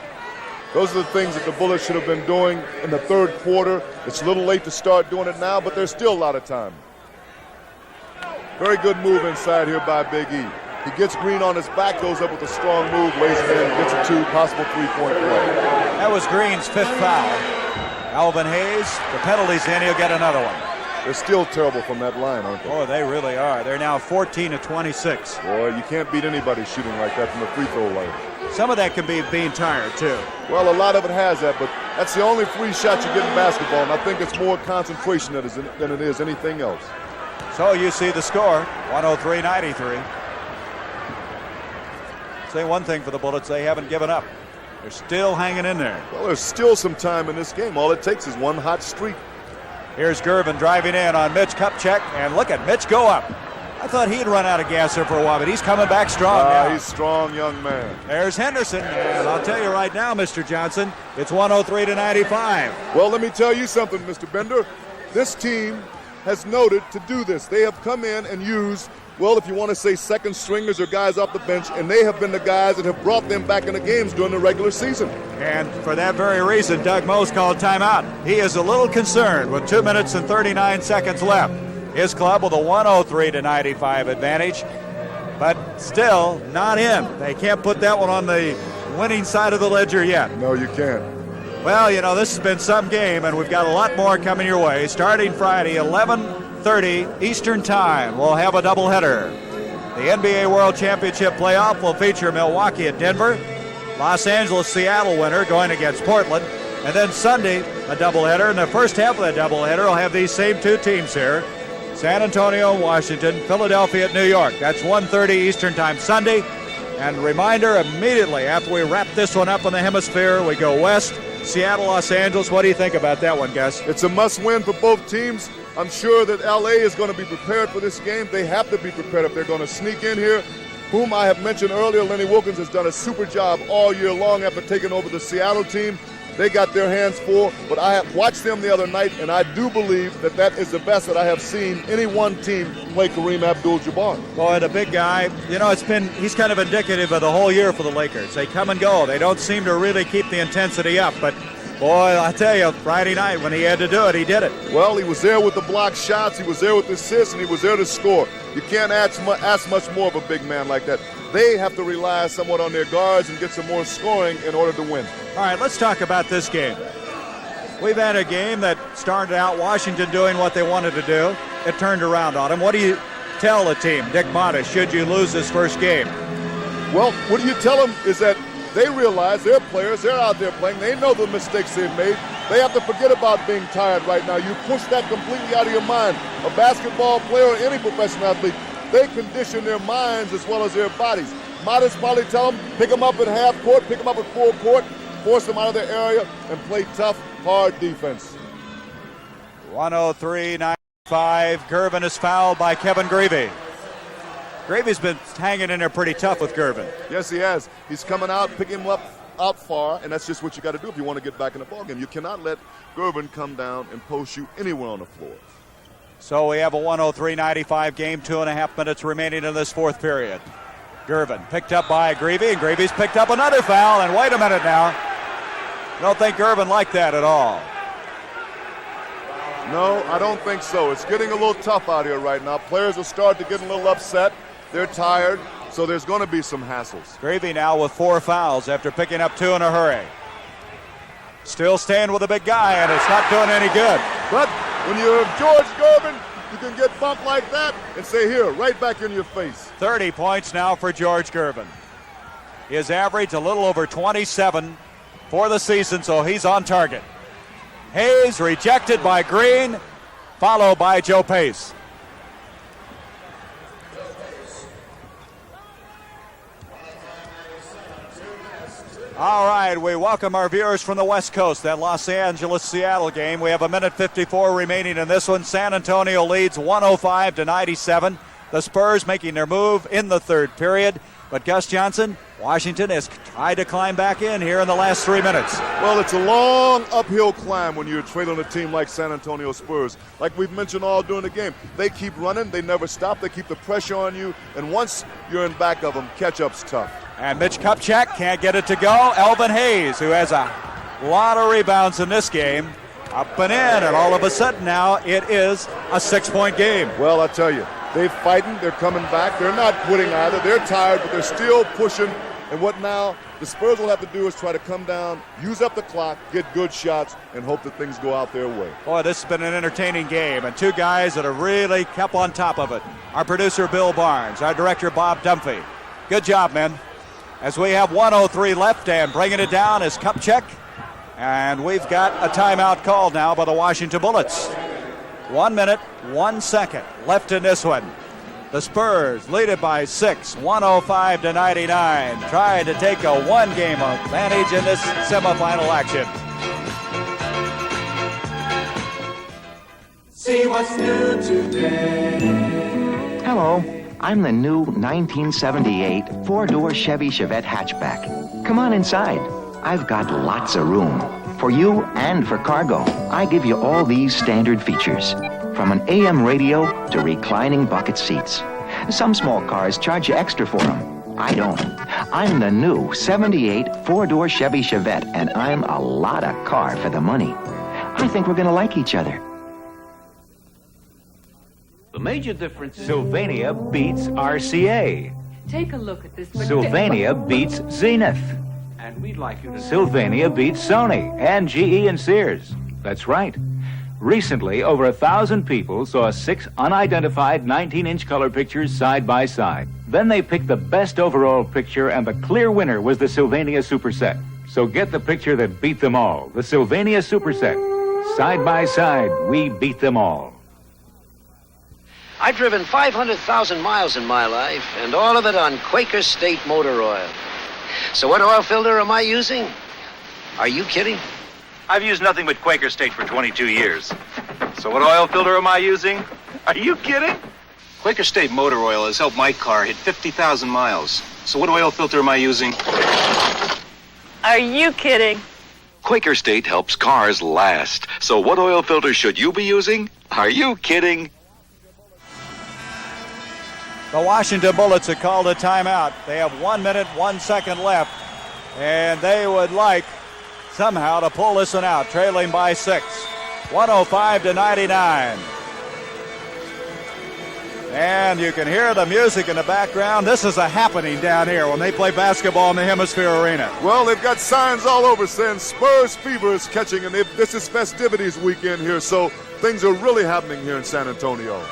Those are the things that the Bullets should have been doing in the third quarter. It's a little late to start doing it now, but there's still a lot of time. Very good move inside here by Big E. He gets Green on his back, goes up with a strong move, lays it in, gets a 2, possible 3-point play. That was Green's 5th foul. Elvin Hayes, the penalty's in, he'll get another one. They're still terrible from that line, aren't they? Oh, they really are. They're now 14-26. Boy, you can't beat anybody shooting like that from the free throw line. Some of that can be being tired, too. Well, a lot of it has that, but that's the only free shot you get in basketball, and I think it's more concentration than it is anything else. So you see the score, 103-93. Say one thing for the Bullets, they haven't given up. They're still hanging in there. Well, there's still some time in this game. All it takes is one hot streak. Here's Gervin driving in on Mitch Kupchak, and look at Mitch go up. I thought he'd run out of gas there for a while, but he's coming back strong now. He's a strong young man. There's Henderson, and I'll tell you right now, Mr. Johnson, it's 103-95. Well, let me tell you something, Mr. Bender. This team has noted to do this. They have come in and used, well, if you want to say second stringers or guys off the bench, and they have been the guys that have brought them back in the games during the regular season. And for that very reason, Doug Mose called timeout. He is a little concerned with 2 minutes and 39 seconds left. His club with a 103-95 advantage, but still not in. They can't put that one on the winning side of the ledger yet. No, you can't. Well, you know, this has been some game, and we've got a lot more coming your way. Starting Friday, 11 1:30 Eastern Time. We'll have a doubleheader. The NBA World Championship playoff will feature Milwaukee at Denver, Los Angeles, Seattle winner going against Portland, and then Sunday, a doubleheader. In the first half of the doubleheader, will have these same two teams here, San Antonio and Washington, Philadelphia at New York. That's 1:30 Eastern Time Sunday. And reminder, immediately after we wrap this one up on the hemisphere, we go west, Seattle, Los Angeles. What do you think about that one, Gus? It's a must-win for both teams. I'm sure that LA is going to be prepared for this game. They have to be prepared if they're going to sneak in here. Whom I have mentioned earlier, Lenny Wilkins has done a super job all year long after taking over the Seattle team. They got their hands full, but I have watched them the other night, and I do believe that that is the best that I have seen any one team play Kareem Abdul-Jabbar. Boy, the big guy, you know, he's kind of indicative of the whole year for the Lakers. They come and go. They don't seem to really keep the intensity up, but boy, I tell you, Friday night when he had to do it, he did it. Well, he was there with the block shots, he was there with the assists, and he was there to score. You can't ask much more of a big man like that. They have to rely somewhat on their guards and get some more scoring in order to win. All right, let's talk about this game. We've had a game that started out Washington doing what they wanted to do. It turned around on them. What do you tell the team, Dick Modest, should you lose this first game? Well, what do you tell them is that they realize they're players, they're out there playing, they know the mistakes they've made. They have to forget about being tired right now. You push that completely out of your mind. A basketball player or any professional athlete, they condition their minds as well as their bodies. Modest probably tell them, pick them up at half court, pick them up at full court, force them out of their area, and play tough, hard defense. 103-95. Gervin is fouled by Kevin Grevey. Grevey's been hanging in there pretty tough with Gervin. Yes, he has. He's coming out, picking him up out far, and that's just what you got to do if you want to get back in the ballgame. You cannot let Gervin come down and post you anywhere on the floor. So we have a 103-95 game, 2.5 minutes remaining in this fourth period. Gervin picked up by Grevey, and Grevey's picked up another foul, and wait a minute now. Don't think Gervin liked that at all. No, I don't think so. It's getting a little tough out here right now. Players are starting to get a little upset. They're tired, so there's going to be some hassles. Grevey now with 4 fouls after picking up 2 in a hurry. Still staying with a big guy, and it's not doing any good. But when you have George Gervin, you can get bumped like that and say, here, right back in your face. 30 points now for George Gervin. His average a little over 27 for the season, so he's on target. Hayes rejected by Green, followed by Joe Pace. All right, we welcome our viewers from the West Coast, that Los Angeles-Seattle game. We have 1:54 remaining in this one. San Antonio leads 105-97. The Spurs making their move in the third period. But Gus Johnson, Washington has tried to climb back in here in the last 3 minutes. Well, it's a long uphill climb when you're trailing a team like San Antonio Spurs. Like we've mentioned all during the game, they keep running, they never stop, they keep the pressure on you, and once you're in back of them, catch-up's tough. And Mitch Kupchak can't get it to go. Elvin Hayes, who has a lot of rebounds in this game, up and in, and all of a sudden now it is a 6-point game. Well, I tell you, they're fighting, they're coming back, they're not quitting either, they're tired, but they're still pushing. And what now the Spurs will have to do is try to come down, use up the clock, get good shots, and hope that things go out their way. Boy, this has been an entertaining game, and two guys that have really kept on top of it. Our producer, Bill Barnes, our director, Bob Dunphy. Good job, men. As we have 1:03 left, and bringing it down is Kupchak. And we've got a timeout called now by the Washington Bullets. 1 minute, 1 second left in this one. The Spurs lead it by 6, 105-99, trying to take a one-game advantage in this semifinal action. See what's new today. Hello, I'm the new 1978 four-door Chevy Chevette hatchback. Come on inside. I've got lots of room. For you and for cargo, I give you all these standard features. From an AM radio to reclining bucket seats. Some small cars charge you extra for them. I don't. I'm the new 78 four-door Chevy Chevette, and I'm a lot of car for the money. I think we're going to like each other. The major difference, Sylvania beats RCA. Take a look at this. Sylvania beats Zenith. And we'd like you to... Sylvania beats Sony and GE and Sears. That's right. Recently, over 1,000 people saw 6 unidentified 19-inch color pictures side by side. Then they picked the best overall picture, and the clear winner was the Sylvania Superset. So get the picture that beat them all, the Sylvania Superset. Side by side, we beat them all. I've driven 500,000 miles in my life, and all of it on Quaker State motor oil. So what oil filter am I using? Are you kidding? I've used nothing but Quaker State for 22 years. So what oil filter am I using? Are you kidding? Quaker State motor oil has helped my car hit 50,000 miles. So what oil filter am I using? Are you kidding? Quaker State helps cars last. So what oil filter should you be using? Are you kidding? The Washington Bullets have called a timeout. They have 1 minute, 1 second left, and they would like somehow to pull this one out, trailing by 6, 105-99. And you can hear the music in the background. This is a happening down here when they play basketball in the Hemisphere Arena. Well, they've got signs all over saying Spurs fever is catching, and this is festivities weekend here, so things are really happening here in San Antonio.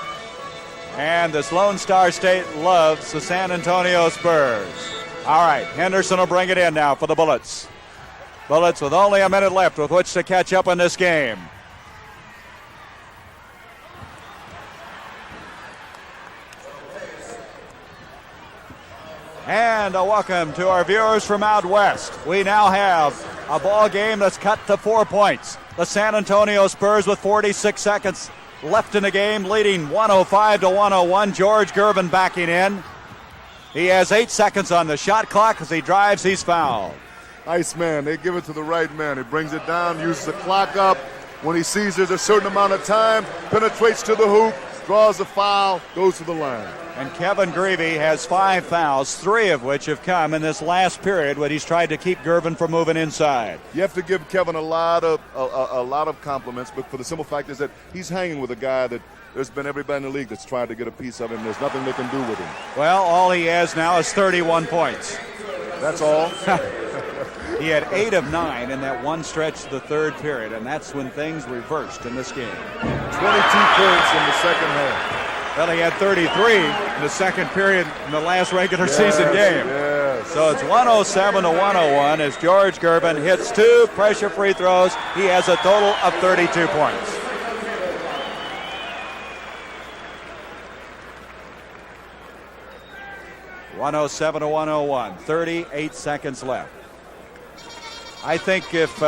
And this Lone Star State loves the San Antonio Spurs. All right, Henderson will bring it in now for the Bullets. Bullets with only a minute left with which to catch up in this game. And a welcome to our viewers from out west. We now have a ball game that's cut to 4 points. The San Antonio Spurs with 46 seconds left in the game, leading 105-101. George Gervin backing in. He has 8 seconds on the shot clock. As he drives, he's fouled. Nice man. They give it to the right man. He brings it down, uses the clock up. When he sees there's a certain amount of time, penetrates to the hoop, draws a foul, goes to the line. And Kevin Greavy has 5 fouls, 3 of which have come in this last period when he's tried to keep Gervin from moving inside. You have to give Kevin a lot of compliments, but for the simple fact is that he's hanging with a guy that there's been everybody in the league that's tried to get a piece of him. There's nothing they can do with him. Well, all he has now is 31 points. That's all. He had 8 of 9 in that one stretch of the third period, and that's when things reversed in this game. 22 points in the second half. Well, he had 33 in the second period in the last regular season game. Yes. So it's 107-101 as George Gervin hits 2 pressure free throws. He has a total of 32 points. (107-101). 38 seconds left. I think if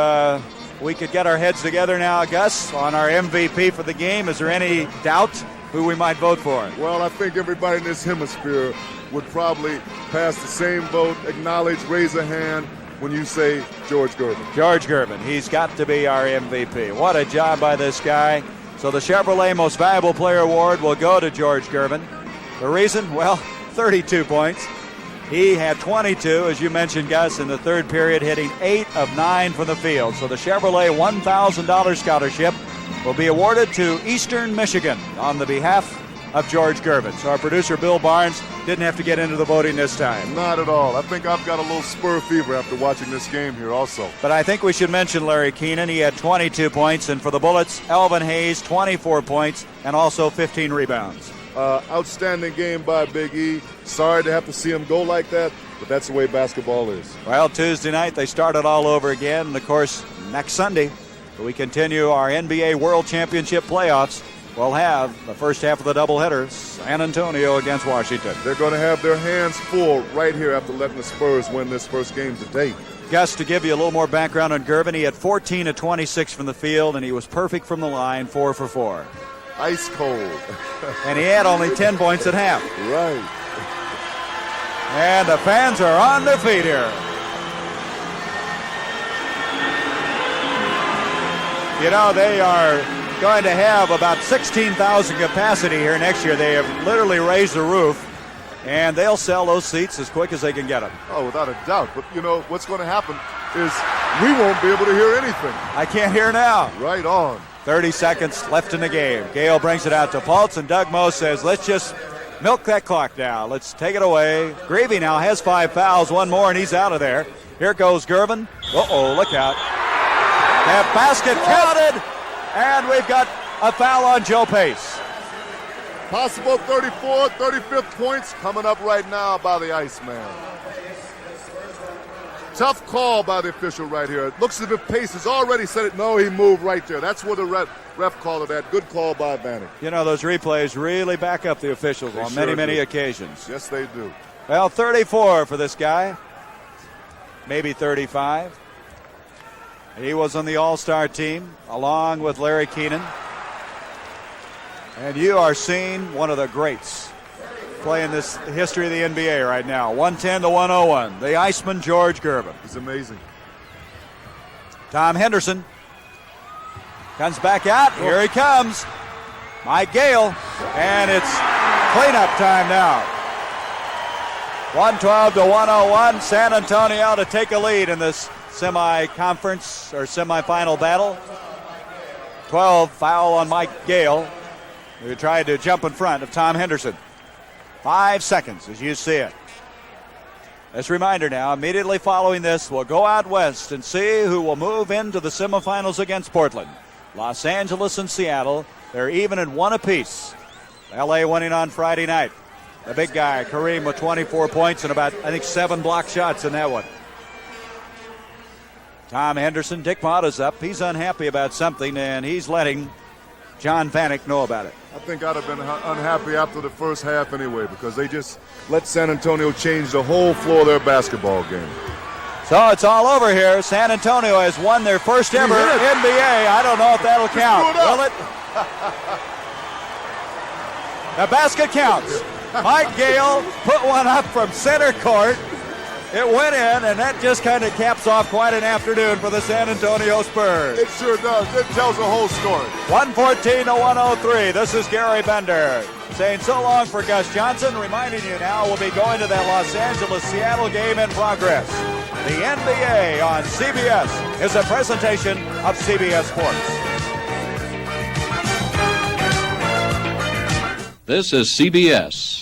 we could get our heads together now, Gus, on our MVP for the game, is there any doubt who we might vote for? Well, I think everybody in this hemisphere would probably pass the same vote, acknowledge, raise a hand when you say George Gervin. George Gervin, he's got to be our MVP. What a job by this guy. So the Chevrolet Most Valuable Player Award will go to George Gervin. The reason? Well, 32 points. He had 22, as you mentioned, Gus, in the third period, hitting 8 of 9 from the field. So the Chevrolet $1,000 scholarship will be awarded to Eastern Michigan on the behalf of George Gervin. So our producer, Bill Barnes, didn't have to get into the voting this time. Not at all. I think I've got a little Spur fever after watching this game here also. But I think we should mention Larry Keenan. He had 22 points. And for the Bullets, Elvin Hayes, 24 points and also 15 rebounds. Outstanding game by Big E. Sorry to have to see him go like that, but that's the way basketball is. Well, Tuesday night they started all over again. And, of course, next Sunday we continue our NBA World Championship playoffs. We'll have the first half of the doubleheader, San Antonio against Washington. They're going to have their hands full right here after letting the Spurs win this first game today. Gus, to give you a little more background on Gervin, he had 14 of 26 from the field, and he was perfect from the line, 4 for 4. Ice cold. And he had only 10 points at half. Right. And the fans are on their feet here. You know, they are going to have about 16,000 capacity here next year. They have literally raised the roof, and they'll sell those seats as quick as they can get them. Oh, without a doubt. But, you know, what's going to happen is we won't be able to hear anything. I can't hear now. Right on. 30 seconds left in the game. Gale brings it out to Pultz, and Doug Moe says, let's just milk that clock now. Let's take it away. Greavy now has 5 fouls, 1 more, and he's out of there. Here goes Gervin. Uh-oh, look out. That basket counted. And we've got a foul on Joe Pace. Possible 34th, 35th points coming up right now by the Iceman. Tough call by the official right here. It looks as if Pace has already said it. No, he moved right there. That's where the ref called it at. Good call by Vanek. You know, those replays really back up the officials on many occasions. Yes, they do. Well, 34 for this guy. Maybe 35. He was on the All-Star team along with Larry Keenan. And you are seeing one of the greats playing this history of the NBA right now. 110 to 101. The Iceman, George Gervin. He's amazing. Tom Henderson comes back out. Here he comes. Mike Gale. And it's cleanup time now. 112 to 101. San Antonio to take a lead in this semi-conference or semi-final battle. 12 foul on Mike Gale, who tried to jump in front of Tom Henderson. 5 seconds as you see it. As a reminder now, immediately following this, we'll go out west and see who will move into the semifinals against Portland. Los Angeles and Seattle, they're even at 1 apiece. LA winning on Friday night. The big guy, Kareem, with 24 points and about, 7 block shots in that one. Tom Henderson, Dick Motta's up. He's unhappy about something, and he's letting John Vanek know about it. I think I'd have been unhappy after the first half anyway, because they just let San Antonio change the whole floor of their basketball game. So it's all over here. San Antonio has won their first ever NBA. I don't know if that'll count. Will it? The basket counts. Mike Gale put one up from center court. It went in, and that just kind of caps off quite an afternoon for the San Antonio Spurs. It sure does. It tells the whole story. 114 to 103. This is Gary Bender saying so long for Gus Johnson. Reminding you now we'll be going to that Los Angeles-Seattle game in progress. The NBA on CBS is a presentation of CBS Sports. This is CBS.